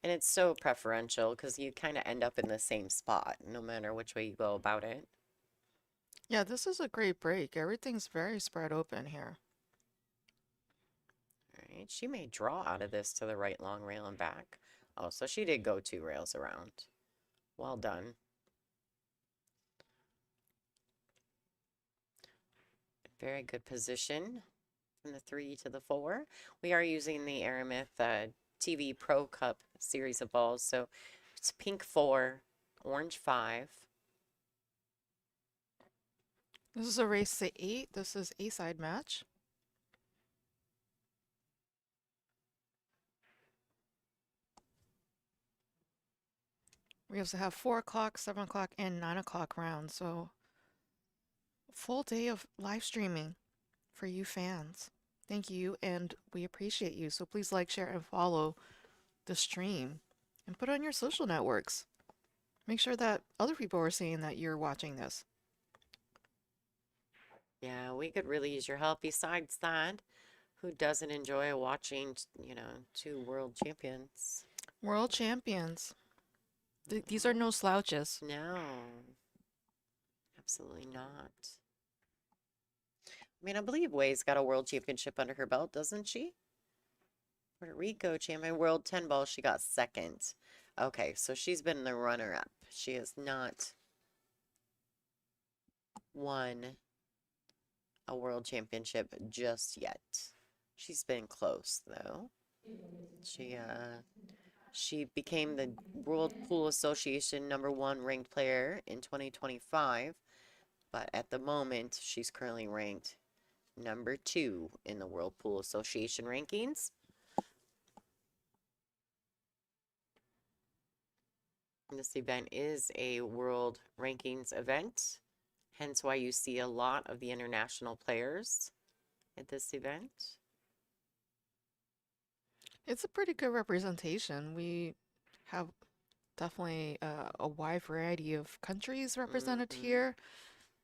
And it's so preferential because you kind of end up in the same spot no matter which way you go about it.
Yeah, this is a great break. Everything's very spread open here.
All right, she may draw out of this to the right long rail and back. Oh, so she did go 2 rails around. Well done. Very good position from the 3 to the 4. We are using the Aramith TV Pro Cup series of balls. So it's pink 4, orange 5.
This is a race to 8. This is A-side match. We also have 4 o'clock, 7 o'clock, and 9 o'clock rounds. So full day of live streaming for you fans. Thank you, and we appreciate you. So please like, share, and follow the stream and put it on your social networks. Make sure that other people are seeing that you're watching this.
Yeah, we could really use your help. Besides that, who doesn't enjoy watching, you know, 2 world champions?
World champions. These are no slouches.
No, absolutely not. I mean, I believe Wei's got a world championship under her belt, doesn't she? Puerto Rico champion, world 10 ball, she got 2nd. Okay, so she's been the runner-up. She has not won a world championship just yet. She's been close, though. She became the World Pool Association #1 ranked player in 2025, but at the moment, she's currently ranked #2 in the World Pool Association rankings. This event is a world rankings event, hence why you see a lot of the international players at this event.
It's a pretty good representation. We have definitely a wide variety of countries represented here,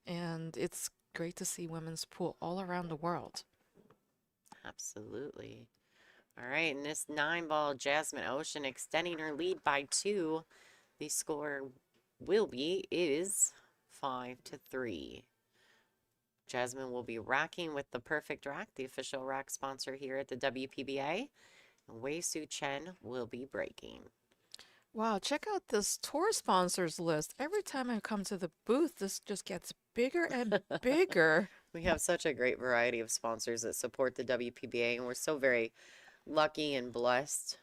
and it's great to see women's pool all around the world.
Absolutely. All right, and this 9-ball, Jasmin Ouschan extending her lead by 2. The score is 5-3. Jasmin will be racking with the Perfect Rack, the official rack sponsor here at the WPBA. And Wei Su Chen will be breaking.
Wow, check out this tour sponsors list. Every time I come to the booth, this just gets bigger and bigger.
We have such a great variety of sponsors that support the WPBA, and we're so very lucky and blessed.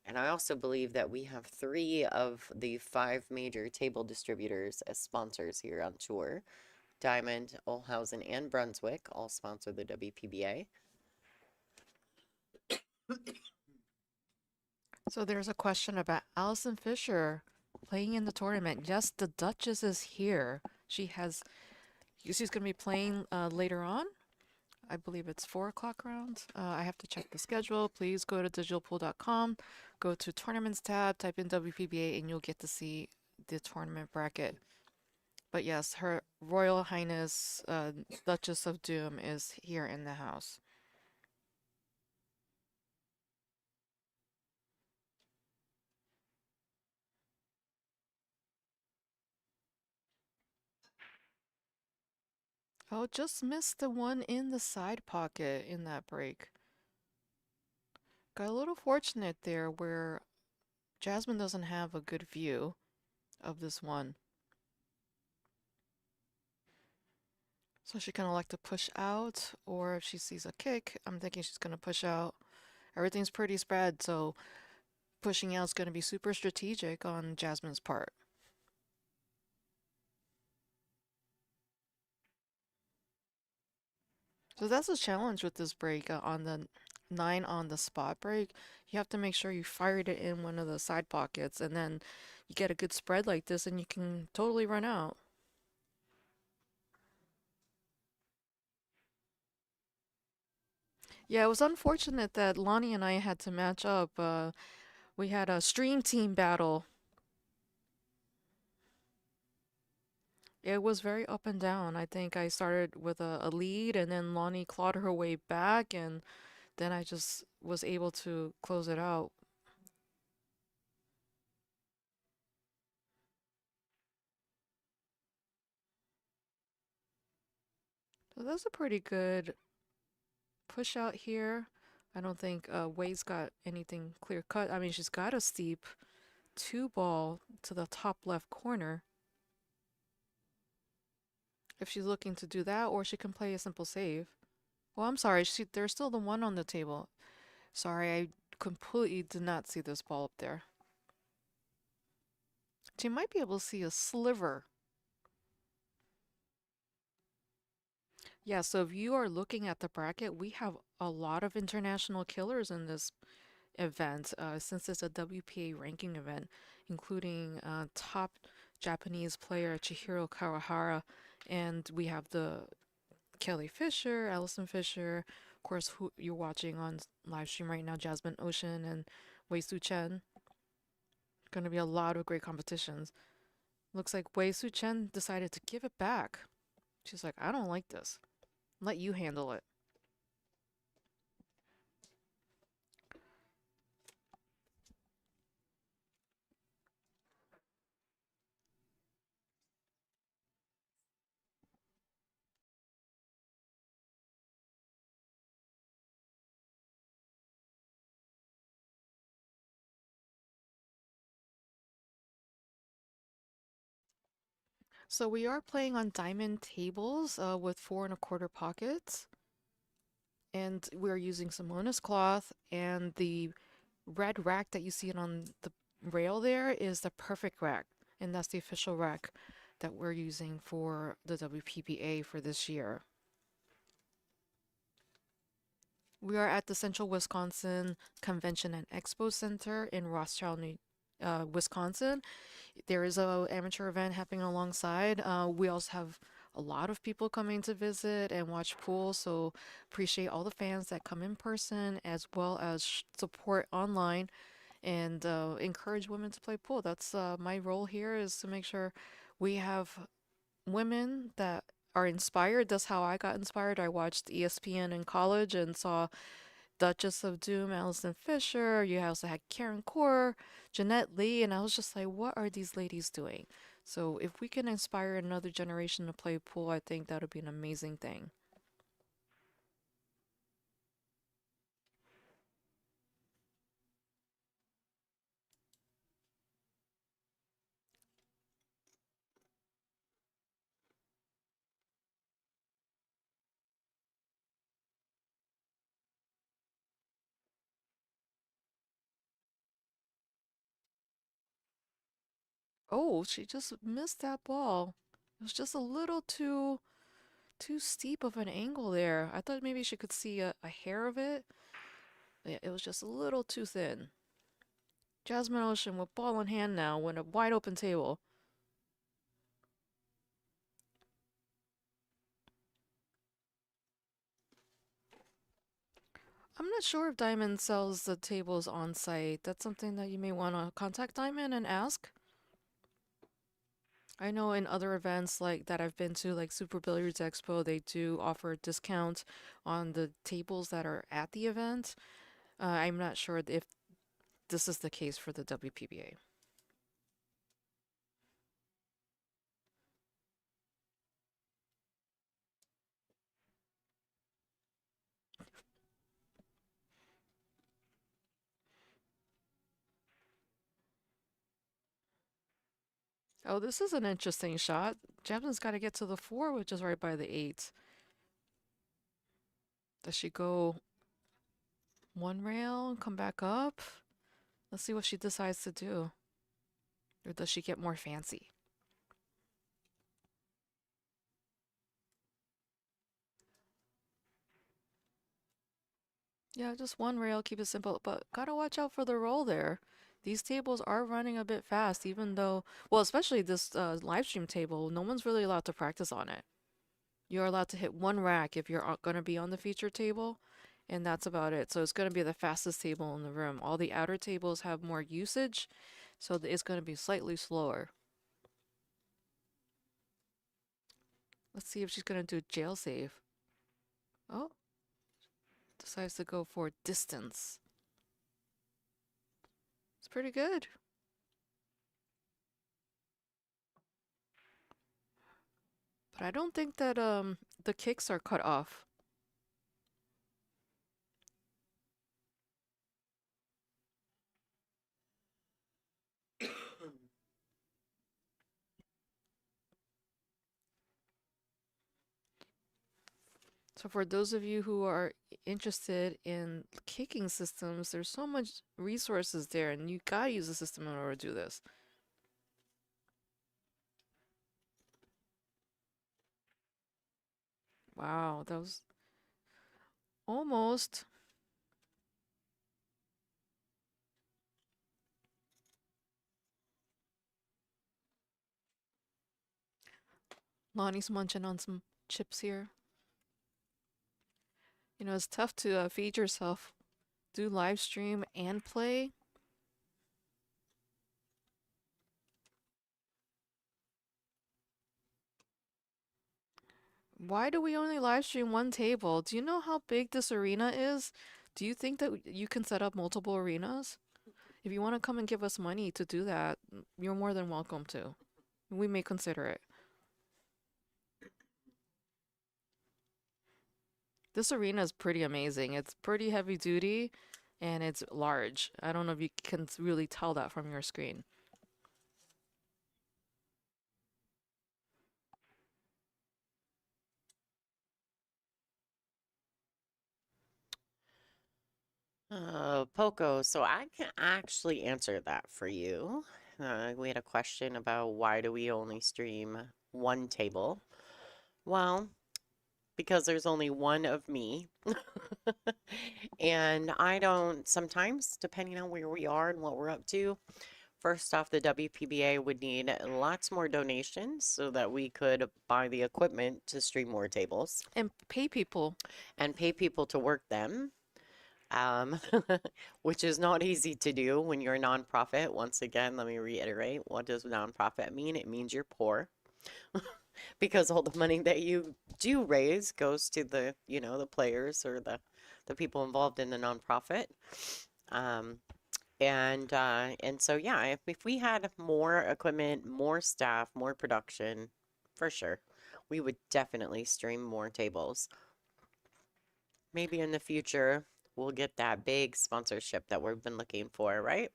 And I also believe that we have 3 of the 5 major table distributors as sponsors here on tour. Diamond, Olhausen, and Brunswick all sponsor the WPBA.
So there's a question about Allison Fisher playing in the tournament. Yes, the Duchess is here. She's going to be playing later on. I believe it's 4 o'clock round. I have to check the schedule. Please go to digitalpool.com, go to tournaments tab, type in WPBA, and you'll get to see the tournament bracket. But yes, Her Royal Highness Duchess of Doom is here in the house. Oh, just missed the one in the side pocket in that break. Got a little fortunate there where Jasmin doesn't have a good view of this one. So she kind of like to push out, or if she sees a kick, I'm thinking she's going to push out. Everything's pretty spread, so pushing out is going to be super strategic on Jasmin's part. So that's a challenge with this break on the 9 on the spot break. You have to make sure you fired it in one of the side pockets, and then you get a good spread like this, and you can totally run out. Yeah, it was unfortunate that Lonnie and I had to match up. We had a stream team battle. It was very up and down. I think I started with a lead, and then Lonnie clawed her way back, and then I just was able to close it out. So that's a pretty good push out here. I don't think Way's got anything clear cut. I mean, she's got a steep 2-ball to the top left corner. If she's looking to do that, or she can play a simple save. Well, I'm sorry, there's still the 1 on the table. Sorry, I completely did not see this ball up there. She might be able to see a sliver. Yeah, so if you are looking at the bracket, we have a lot of international killers in this event, since it's a WPA ranking event, including top Japanese player Chihiro Kawahara, and we have the Kelly Fisher, Allison Fisher, of course, who you're watching on live stream right now, Jasmin Ouschan and Wei Su Chen. Going to be a lot of great competitions. Looks like Wei Su Chen decided to give it back. She's like, I don't like this. Let you handle it. So we are playing on diamond tables with 4 1/4 pockets. And we're using Simona's cloth, and the red rack that you see on the rail there is the perfect rack. And that's the official rack that we're using for the WPBA for this year. We are at the Central Wisconsin Convention and Expo Center in Rothschild, Wisconsin. There is an amateur event happening alongside. We also have a lot of people coming to visit and watch pool, so appreciate all the fans that come in person as well as support online and encourage women to play pool. That's my role here, is to make sure we have women that are inspired. That's how I got inspired. I watched ESPN in college and saw Duchess of Doom, Allison Fisher. You also had Karen Core, Jeanette Lee, and I was just like, what are these ladies doing? So if we can inspire another generation to play pool, I think that would be an amazing thing. Oh, she just missed that ball. It was just a little too steep of an angle there. I thought maybe she could see a hair of it. Yeah, it was just a little too thin. Jasmin Ouschan with ball in hand now, with a wide open table. I'm not sure if Diamond sells the tables on site. That's something that you may want to contact Diamond and ask. I know in other events like that I've been to, like Super Billiards Expo, they do offer discounts on the tables that are at the event. I'm not sure if this is the case for the WPBA. Oh, this is an interesting shot. Jasmine's got to get to the 4, which is right by the 8. Does she go one rail and come back up? Let's see what she decides to do. Or does she get more fancy? Yeah, just one rail, keep it simple, but gotta watch out for the roll there. These tables are running a bit fast, even though, well, especially this live stream table, no one's really allowed to practice on it. You're allowed to hit one rack if you're going to be on the feature table, and that's about it. So it's going to be the fastest table in the room. All the outer tables have more usage, so it's going to be slightly slower. Let's see if she's going to do jail save. Oh, decides to go for distance. It's pretty good. But I don't think that the kicks are cut off. So for those of you who are interested in kicking systems, there's so much resources there, and you gotta use the system in order to do this. Wow, that was almost. Lonnie's munching on some chips here. You know, it's tough to feed yourself, do live stream and play. Why do we only live stream one table? Do you know how big this arena is? Do you think that you can set up multiple arenas? If you want to come and give us money to do that, you're more than welcome to. We may consider it. This arena is pretty amazing. It's pretty heavy duty and it's large. I don't know if you can really tell that from your screen.
Poco, so I can actually answer that for you. We had a question about why do we only stream one table? Well, because there's only one of me. And I don't, sometimes, depending on where we are and what we're up to, first off, the WPBA would need lots more donations so that we could buy the equipment to stream more tables.
And pay people.
And pay people to work them. Which is not easy to do when you're a nonprofit. Once again, let me reiterate, what does nonprofit mean? It means you're poor. Because all the money that you do raise goes to the, you know, the players or the people involved in the nonprofit. And so, yeah, if we had more equipment, more staff, more production, for sure, we would definitely stream more tables. Maybe in the future, we'll get that big sponsorship that we've been looking for, right?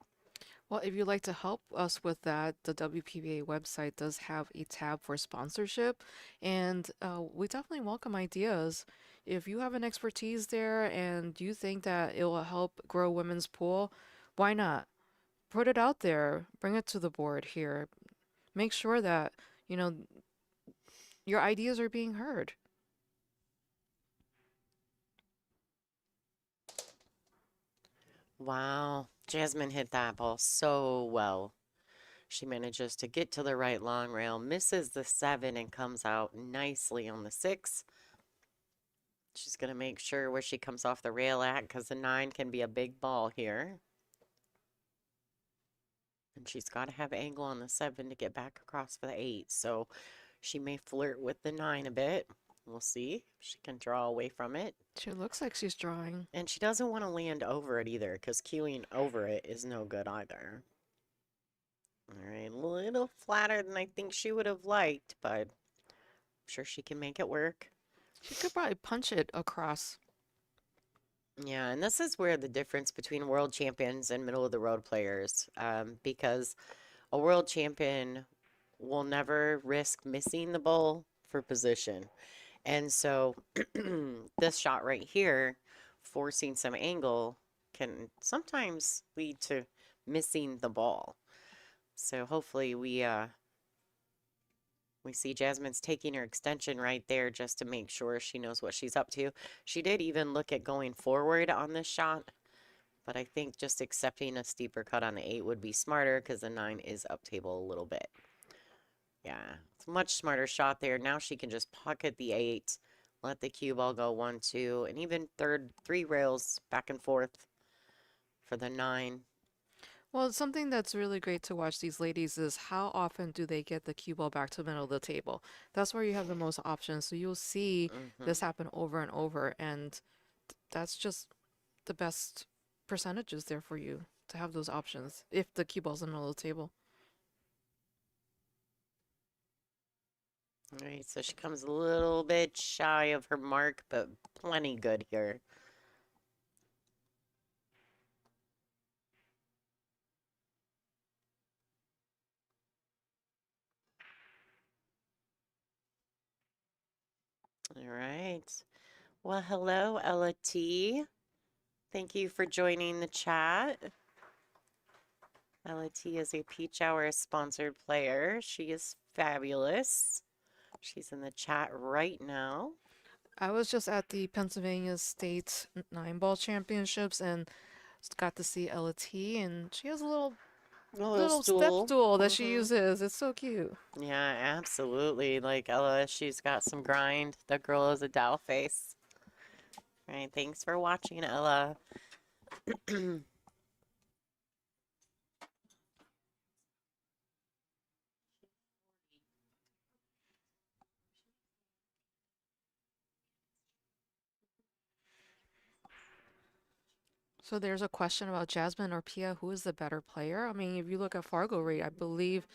Well, if you'd like to help us with that, the WPBA website does have a tab for sponsorship, and we definitely welcome ideas. If you have an expertise there and you think that it will help grow women's pool, why not? Put it out there, bring it to the board here. Make sure that, you know, your ideas are being heard.
Wow, Jasmine hit that ball so well. She manages to get to the right long rail, misses the 7, and comes out nicely on the 6. She's going to make sure where she comes off the rail at, because the 9 can be a big ball here. And she's got to have angle on the 7 to get back across for the 8. So she may flirt with the 9 a bit. We'll see if she can draw away from it.
She looks like she's drawing.
And she doesn't want to land over it either, because queuing over it is no good either. All right, a little flatter than I think she would have liked, but I'm sure she can make it work.
She could probably punch it across.
Yeah, and this is where the difference between world champions and middle of the road players, because a world champion will never risk missing the ball for position. And so this shot right here, forcing some angle, can sometimes lead to missing the ball. So hopefully we see Jasmine's taking her extension right there just to make sure she knows what she's up to. She did even look at going forward on this shot, but I think just accepting a steeper cut on the 8 would be smarter, because the 9 is up table a little bit. Yeah, it's a much smarter shot there. Now she can just pocket the 8, let the cue ball go 1, 2, and even 3 rails back and forth for the 9.
Well, something that's really great to watch these ladies is how often do they get the cue ball back to the middle of the table. That's where you have the most options. So you'll see this happen over and over, and that's just the best percentages there for you to have those options if the cue ball's in the middle of the table.
All right, so she comes a little bit shy of her mark, but plenty good here. All right. Well, hello, Ella T. Thank you for joining the chat. Ella T is a Peach Hour sponsored player. She is fabulous. She's in the chat right now.
I was just at the Pennsylvania State 9-ball championships and got to see Ella T, and she has a little step stool that she uses. It's so cute.
Yeah, absolutely. Like Ella, she's got some grind. The girl is a doll face. All right, thanks for watching, Ella.
So there's a question about Jasmin or Pia, who is the better player? I mean, if you look at Fargo rate, I believe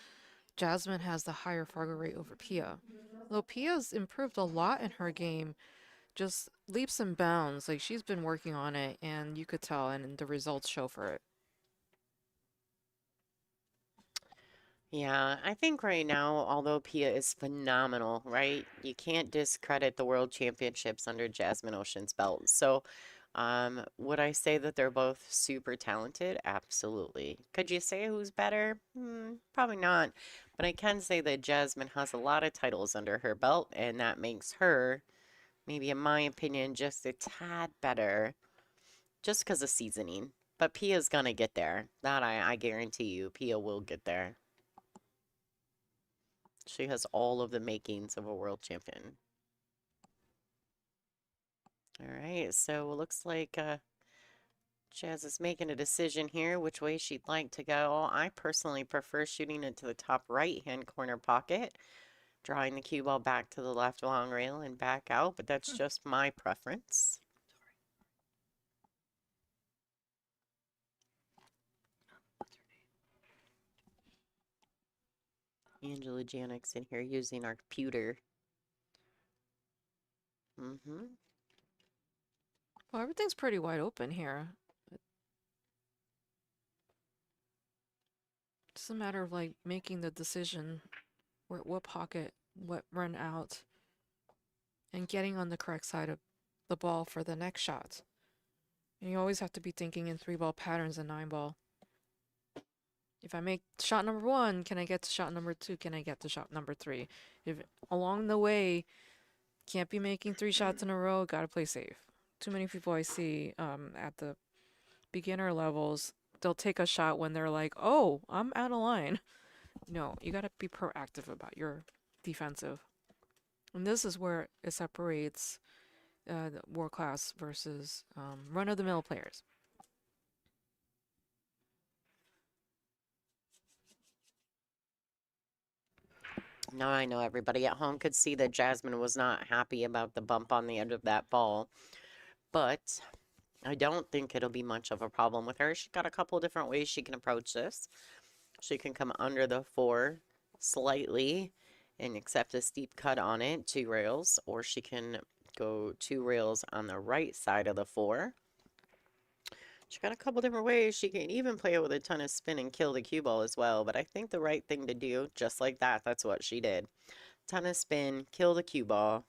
Jasmin has the higher Fargo rate over Pia. Though Pia's improved a lot in her game, just leaps and bounds. Like, she's been working on it, and you could tell, and the results show for it.
Yeah, I think right now, although Pia is phenomenal, right? You can't discredit the World Championships under Jasmin Ouschan's belt. So, would I say that they're both super talented? Absolutely. Could you say who's better? Probably not. But I can say that Jasmin has a lot of titles under her belt, and that makes her, maybe in my opinion, just a tad better, just because of seasoning. But Pia's gonna get there. That I guarantee you, Pia will get there. She has all of the makings of a world champion. All right, so it looks like Jazz is making a decision here which way she'd like to go. I personally prefer shooting it to the top right-hand corner pocket, drawing the cue ball back to the left long rail and back out, but that's just my preference. Angela Janik's in here using our computer.
Well, everything's pretty wide open here. It's a matter of like making the decision what pocket, what run out, and getting on the correct side of the ball for the next shot. And you always have to be thinking in 3-ball patterns and 9-ball. If I make shot number 1, can I get to shot number 2? Can I get to shot number 3? If along the way, can't be making 3 shots in a row, gotta play safe. Too many people I see at the beginner levels, they'll take a shot when they're like, oh, I'm out of line. No, you gotta be proactive about your defensive. And this is where it separates world class versus run-of-the-mill players.
Now I know everybody at home could see that Jasmin was not happy about the bump on the end of that ball, but I don't think it'll be much of a problem with her. She's got a couple different ways she can approach this. She can come under the 4 slightly and accept a steep cut on it, 2 rails, or she can go 2 rails on the right side of the 4. She's got a couple different ways. She can even play it with a ton of spin and kill the cue ball as well, but I think the right thing to do, just like that, that's what she did. Ton of spin, kill the cue ball.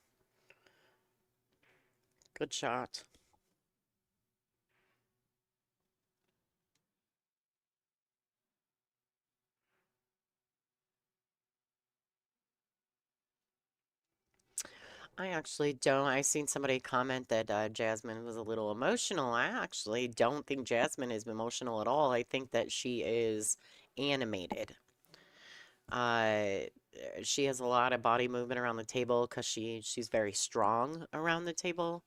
Good shot. I actually don't. I seen somebody comment that Jasmin was a little emotional. I actually don't think Jasmin is emotional at all. I think that she is animated. Uh, she has a lot of body movement around the table because she's very strong around the table.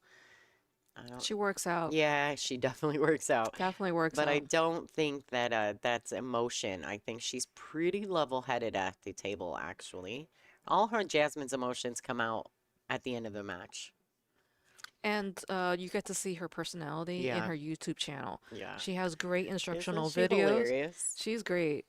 She works out.
Yeah, she definitely works out.
Definitely works
But
out.
I don't think that that's emotion. I think she's pretty level-headed at the table, actually. All her Jasmine's emotions come out at the end of the match.
And you get to see her personality in
Yeah.
her YouTube channel.
Yeah.
She has great instructional
Isn't she
videos.
hilarious?
She's great.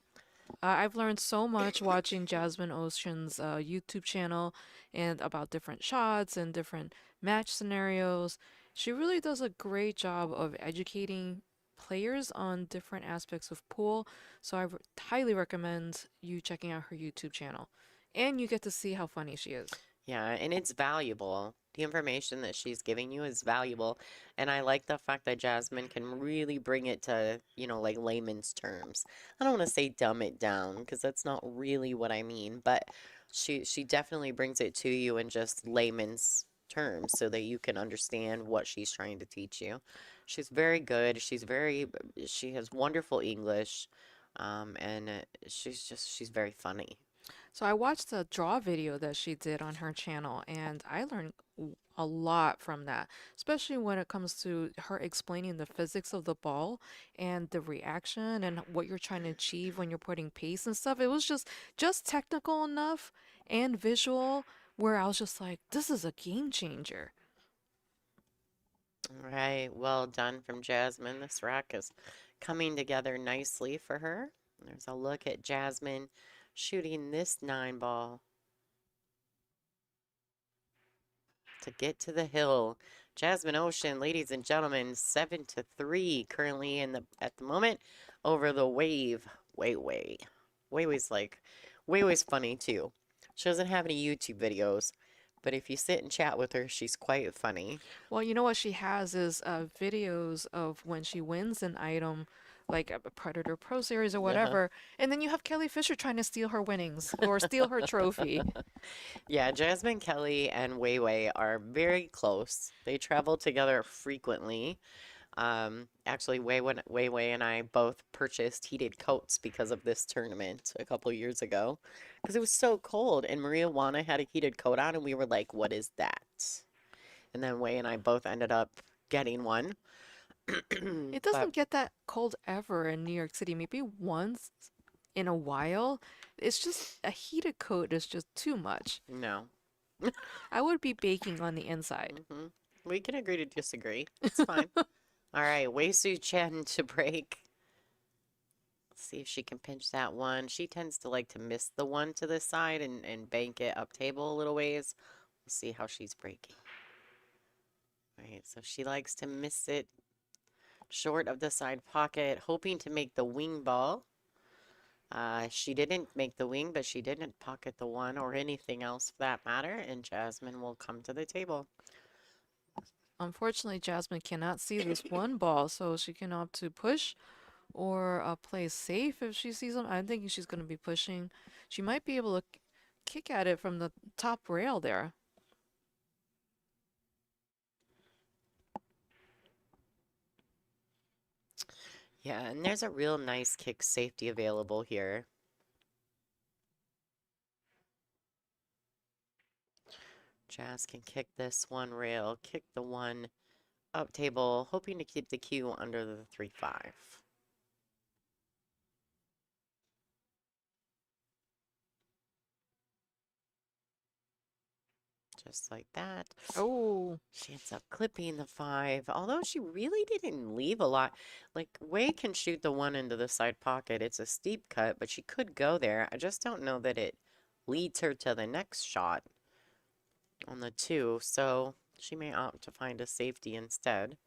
I've learned so much watching Jasmin Ouschan's YouTube channel and about different shots and different match scenarios. She really does a great job of educating players on different aspects of pool. So I highly recommend you checking out her YouTube channel. And you get to see how funny she is.
Yeah, and it's valuable. The information that she's giving you is valuable. And I like the fact that Jasmin can really bring it to, like layman's terms. I don't want to say dumb it down because that's not really what I mean, but she definitely brings it to you in just layman's terms so that you can understand what she's trying to teach you. She's very good. She has wonderful English. And she's very funny.
So I watched the draw video that she did on her channel, and I learned a lot from that, especially when it comes to her explaining the physics of the ball and the reaction and what you're trying to achieve when you're putting pace and stuff. It was just technical enough and visual where I was just like, this is a game changer.
All right, well done from Jasmin. This rack is coming together nicely for her. There's a look at Jasmin shooting this 9 ball to get to the hill. Jasmin Ouschan, ladies and gentlemen, 7-3 currently at the moment over the Wave. Way. Weiwei's funny too. She doesn't have any YouTube videos, but if you sit and chat with her, she's quite funny.
Well, you know what she has is videos of when she wins an item, like a Predator Pro Series or whatever, and then you have Kelly Fisher trying to steal her winnings or steal her trophy.
Yeah, Jasmin, Kelly, and Weiwei are very close. They travel together frequently. Actually, Weiwei and I both purchased heated coats because of this tournament a couple years ago because it was so cold, and Maria Juana had a heated coat on, and we were like, what is that? And then Wei and I both ended up getting one.
It doesn't get that cold ever in New York City. Maybe once in a while. It's just a heated coat is just too much.
No.
I would be baking on the inside.
We can agree to disagree. It's fine. All right, Wei Su Chen to break. Let's see if she can pinch that one. She tends to like to miss the one to the side and bank it up table a little ways. We'll see how she's breaking. All right, so she likes to miss it short of the side pocket, hoping to make the wing ball. She didn't make the wing, but she didn't pocket the one or anything else for that matter, and Jasmin will come to the table.
Unfortunately, Jasmin cannot see this one ball, so she can opt to push or play safe if she sees them. I'm thinking she's going to be pushing. She might be able to kick at it from the top rail there.
Yeah, and there's a real nice kick safety available here. Jazz can kick this one rail, kick the one up table, hoping to keep the cue under the 3-5. Just like that.
Oh.
She ends up clipping the 5, although she really didn't leave a lot. Like, Wei can shoot the 1 into the side pocket. It's a steep cut, but she could go there. I just don't know that it leads her to the next shot on the 2, so she may opt to find a safety instead.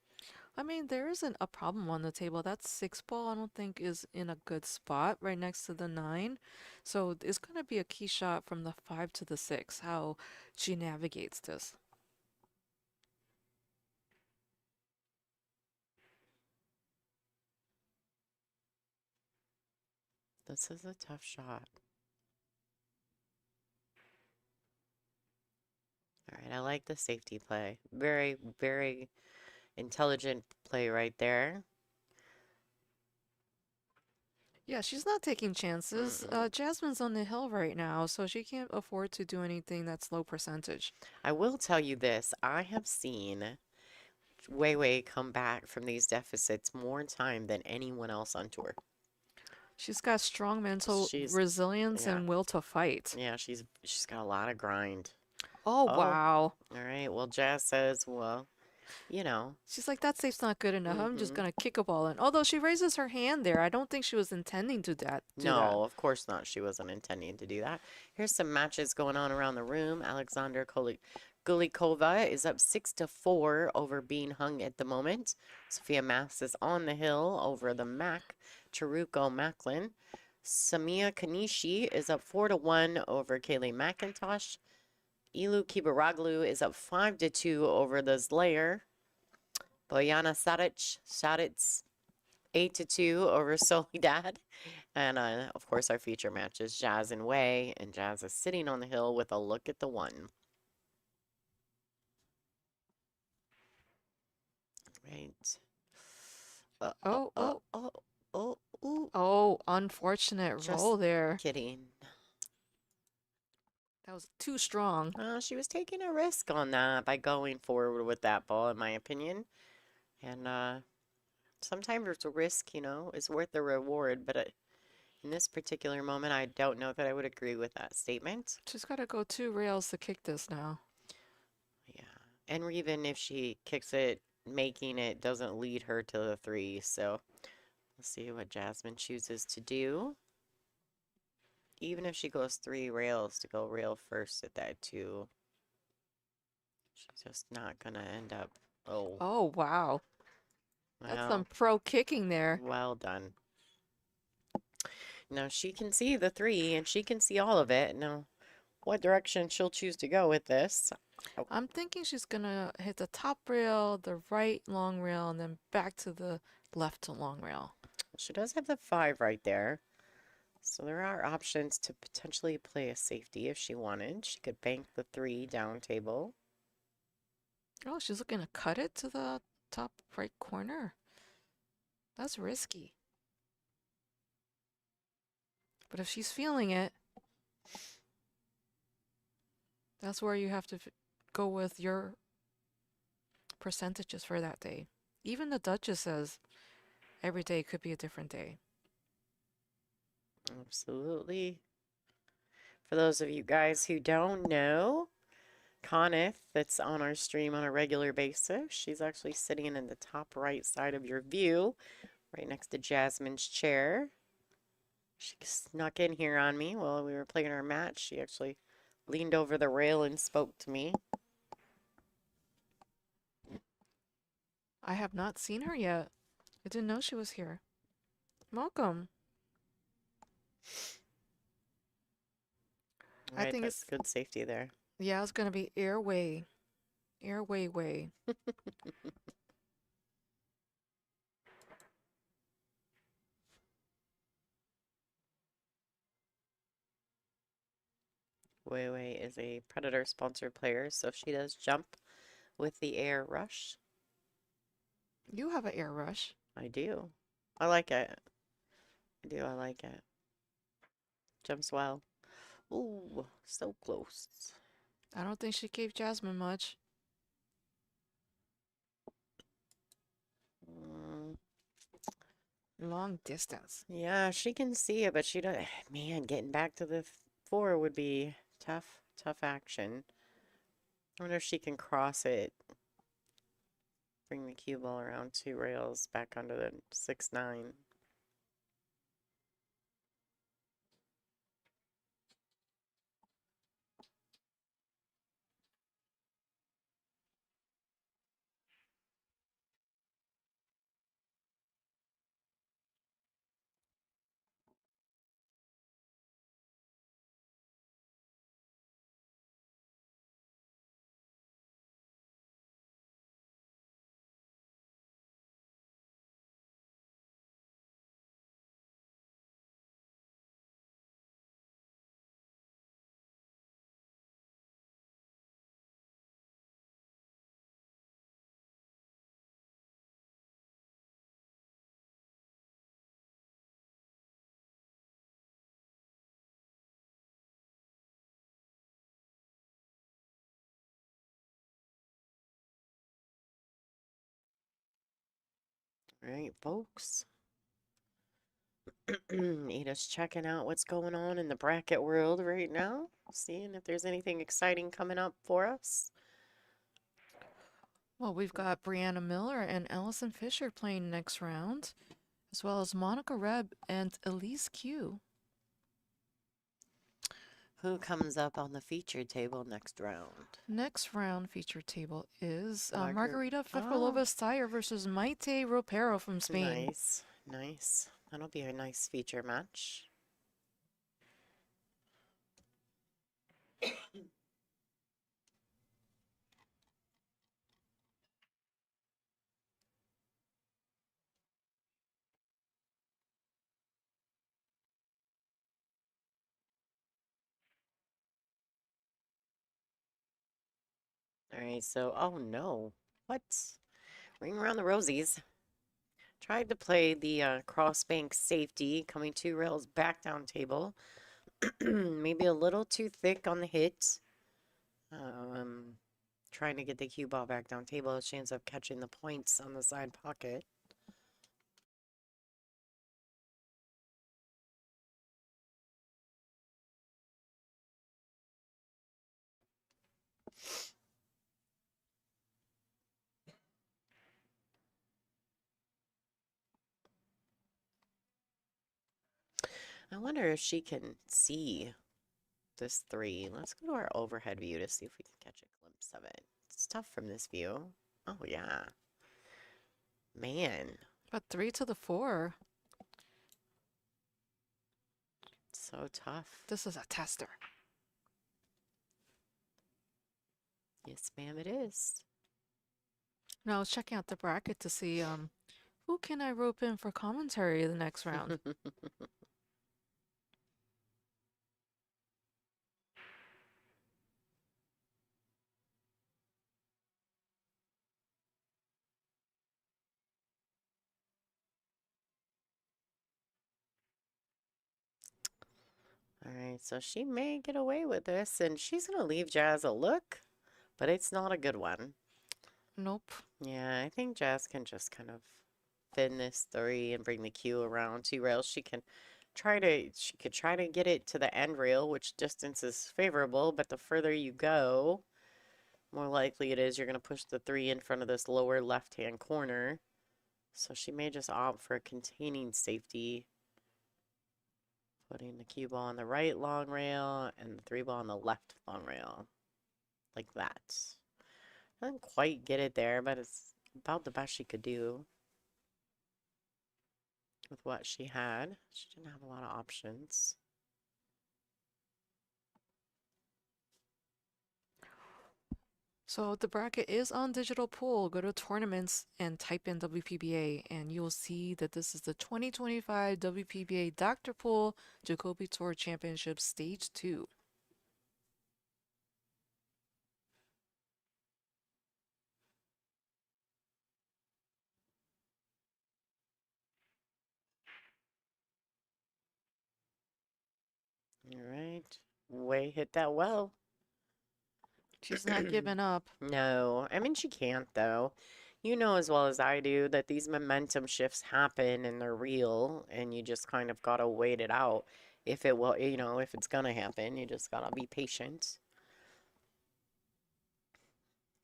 I mean, there isn't a problem on the table. That 6 ball, I don't think, is in a good spot right next to the 9. So it's going to be a key shot from the 5 to the 6, how she navigates this.
This is a tough shot. All right, I like the safety play. Very, very intelligent play right there.
Yeah, she's not taking chances. Jasmine's on the hill right now, so she can't afford to do anything that's low percentage.
I will tell you this. I have seen Wei come back from these deficits more time than anyone else on tour.
She's got strong mental resilience and will to fight.
Yeah, she's got a lot of grind.
Oh, wow.
All right, well, Jazz says, well, you know.
She's like, that safe's not good enough. I'm just going to kick a ball in. Although she raises her hand there, I don't think she was intending to do that.
No, of course not. She wasn't intending to do that. Here's some matches going on around the room. Alexandra Gulikova is up 6-4 over being hung at the moment. Sophia Mass is on the hill over the Mac, Chiruko Macklin. Samia Kanishi is up 4-1 over Kaylee McIntosh. Ilu Kibaraglu is up 5-2 over the Slayer. Boyana Saric 8-2 over Soledad. And of course, our feature matches Jazz and Wei. And Jazz is sitting on the hill with a look at the 1. Right.
Oh, unfortunate roll there.
Kidding.
That was too strong.
She was taking a risk on that by going forward with that ball, in my opinion. And sometimes a risk, you know, is worth the reward. But in this particular moment, I don't know that I would agree with that statement.
She's got to go 2 rails to kick this now.
Yeah. And even if she kicks it, making it doesn't lead her to the 3. So let's see what Jasmin chooses to do. Even if she goes 3 rails to go rail first at that 2, she's just not going to end up.
Oh, wow. That's
Well,
some pro kicking there.
Well done. Now she can see the 3 and she can see all of it. Now, what direction she'll choose to go with this?
I'm thinking she's going to hit the top rail, the right long rail, and then back to the left to long rail.
She does have the 5 right there. So there are options to potentially play a safety if she wanted. She could bank the 3 down table.
Oh, she's looking to cut it to the top right corner. That's risky. But if she's feeling it, that's where you have to go with your percentages for that day. Even the Duchess says every day could be a different day.
Absolutely. For those of you guys who don't know, Conniff, that's on our stream on a regular basis, she's actually sitting in the top right side of your view, right next to Jasmine's chair. She snuck in here on me while we were playing our match. She actually leaned over the rail and spoke to me.
I have not seen her yet. I didn't know she was here. Welcome.
Right,
I think
that's
it's
good safety there.
Yeah, it's gonna be airway. Airway way.
Wei is a Predator sponsored player, so she does jump with the air rush.
You have an air rush.
I do. I like it. I like it. Jumps well. Ooh, so close.
I don't think she gave Jasmin much. Long distance.
Yeah, she can see it, but she does. Man, getting back to the 4 would be tough, tough action. I wonder if she can cross it. Bring the cue ball around 2 rails back onto the 6-9. All right, folks. Ada's checking out what's going on in the bracket world right now, seeing if there's anything exciting coming up for us.
Well, we've got Brianna Miller and Allison Fisher playing next round, as well as Monica Reb and Elise Q.
Who comes up on the featured table next round?
Next round featured table is
Margar-
Margarita Fefrolova-Steyer versus Maite Ropero from Spain.
Nice, nice. That'll be a nice feature match. All right, so, oh no. What? Ring around the rosies. Tried to play the cross bank safety, coming 2 rails back down table. Maybe a little too thick on the hit. Trying to get the cue ball back down table. She ends up catching the points on the side pocket. I wonder if she can see this 3. Let's go to our overhead view to see if we can catch a glimpse of it. It's tough from this view. Oh, yeah. Man.
But 3 to the 4.
So tough.
This is a tester.
Yes, ma'am, it is.
Now I was checking out the bracket to see who can I rope in for commentary the next round.
All right, so she may get away with this, and she's going to leave Jazz a look, but it's not a good one.
Nope.
Yeah, I think Jazz can just kind of fin this 3 and bring the cue around 2 rails. She could try to get it to the end rail, which distance is favorable, but the further you go, more likely it is you're going to push the 3 in front of this lower left-hand corner. So she may just opt for a containing safety, putting the cue ball on the right long rail and the 3 ball on the left long rail, like that. Doesn't quite get it there, but it's about the best she could do with what she had. She didn't have a lot of options.
So the bracket is on digital pool. Go to tournaments and type in WPBA and you'll see that this is the 2025 WPBA Dr. Pool Jacoby Tour Championship Stage 2.
All right. Way hit that well.
She's not giving up.
No, I mean, she can't, though. You know as well as I do that these momentum shifts happen and they're real, and you just kind of gotta wait it out. If it will, if it's gonna happen, you just gotta be patient.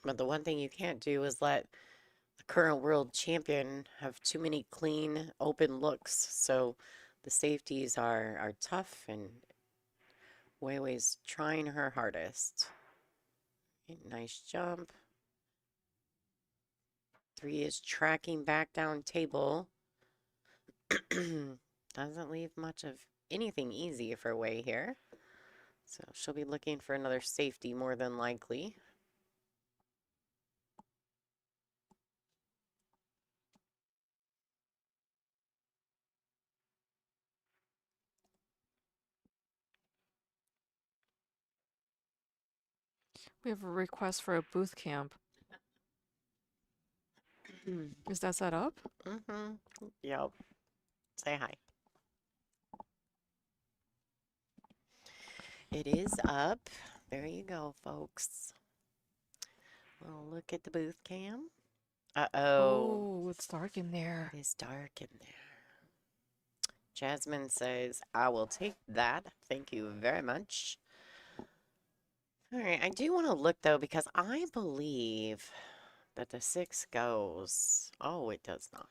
But the one thing you can't do is let the current world champion have too many clean, open looks. So the safeties are tough, and Weiwei's trying her hardest. Nice jump. 3 is tracking back down table. Doesn't leave much of anything easy for Wei here. So she'll be looking for another safety more than likely.
We have a request for a booth camp. Is that set up?
Mm-hmm. Yep. Say hi. It is up. There you go, folks. We'll look at the booth cam. Uh-oh.
Oh, it's dark in there.
It is dark in there. Jasmin says, I will take that. Thank you very much. All right, I do want to look, though, because I believe that the 6 goes. Oh, it does not.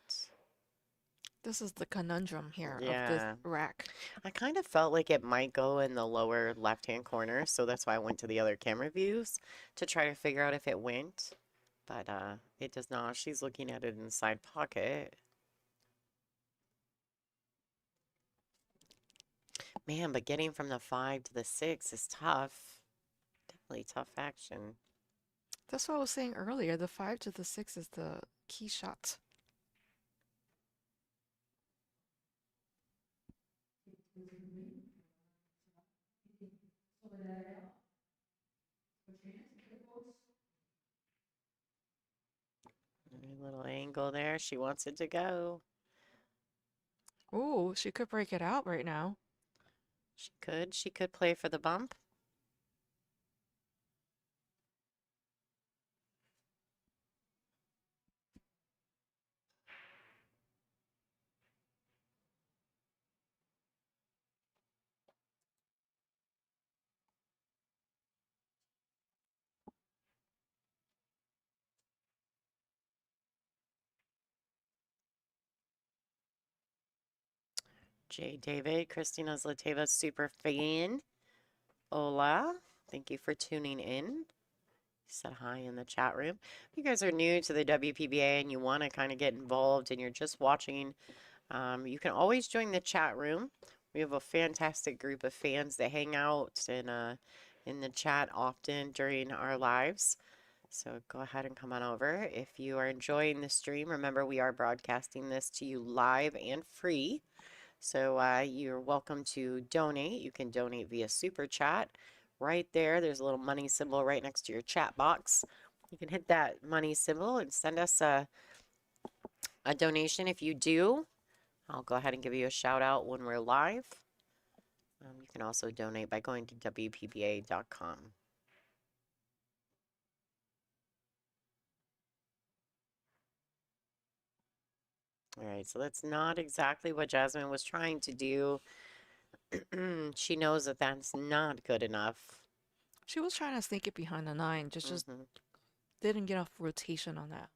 This is the conundrum here
Yeah.
of this rack.
I kind of felt like it might go in the lower left-hand corner, so that's why I went to the other camera views to try to figure out if it went. But it does not. She's looking at it in the side pocket. Man, but getting from the 5 to the 6 is tough. Definitely tough action.
That's what I was saying earlier. The 5 to the 6 is the key shot.
A little angle there. She wants it to go.
Ooh, she could break it out right now.
She could. She could play for the bump. J. David, Christina Zlateva's super fan. Hola. Thank you for tuning in. You said hi in the chat room. If you guys are new to the WPBA and you want to kind of get involved and you're just watching, you can always join the chat room. We have a fantastic group of fans that hang out in the chat often during our lives. So go ahead and come on over. If you are enjoying the stream, remember we are broadcasting this to you live and free. So you're welcome to donate. You can donate via Super Chat. Right there, there's a little money symbol right next to your chat box. You can hit that money symbol and send us a donation. If you do, I'll go ahead and give you a shout out when we're live. You can also donate by going to WPBA.com. All right, so that's not exactly what Jasmin was trying to do. She knows that that's not good enough.
She was trying to sneak it behind the 9, just didn't get off rotation on that.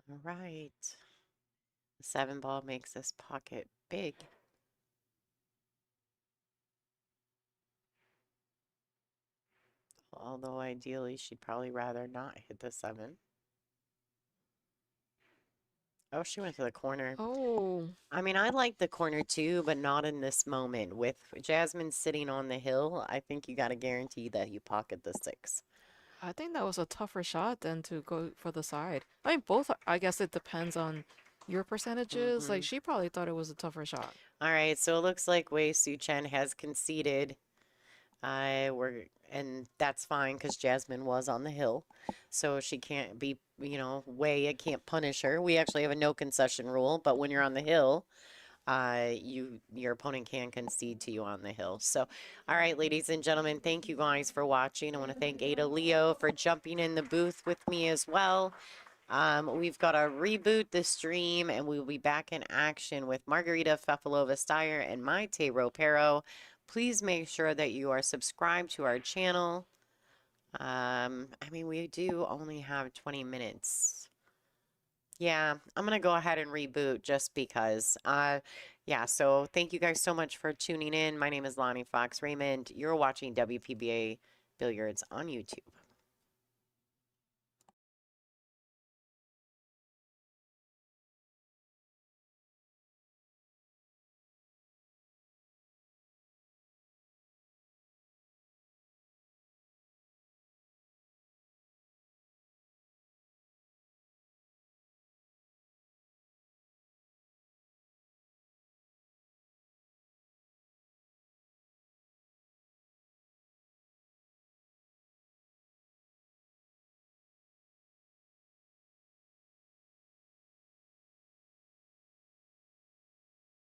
All right. The 7 ball makes this pocket big. Although ideally, she'd probably rather not hit the 7. Oh, she went to the corner.
Oh.
I mean, I like the corner too, but not in this moment. With Jasmin sitting on the hill, I think you got to guarantee that you pocket the 6.
I think that was a tougher shot than to go for the side. I mean, both, I guess it depends on your percentages. Like, she probably thought it was a tougher shot.
All right, so it looks like Wei Su Chen has conceded. We're and that's fine because Jasmin was on the hill, so she can't be, it can't punish her. We actually have a no concession rule, but when you're on the hill, your opponent can concede to you on the hill. So, all right, ladies and gentlemen, thank you guys for watching. I want to thank Ada Leo for jumping in the booth with me as well. We've got to reboot the stream, and we'll be back in action with Margarita Fefalova-Steyer and Maite Ropero. Please make sure that you are subscribed to our channel. We do only have 20 minutes. Yeah, I'm going to go ahead and reboot just because. So thank you guys so much for tuning in. My name is Lonnie Fox Raymond. You're watching WPBA Billiards on YouTube.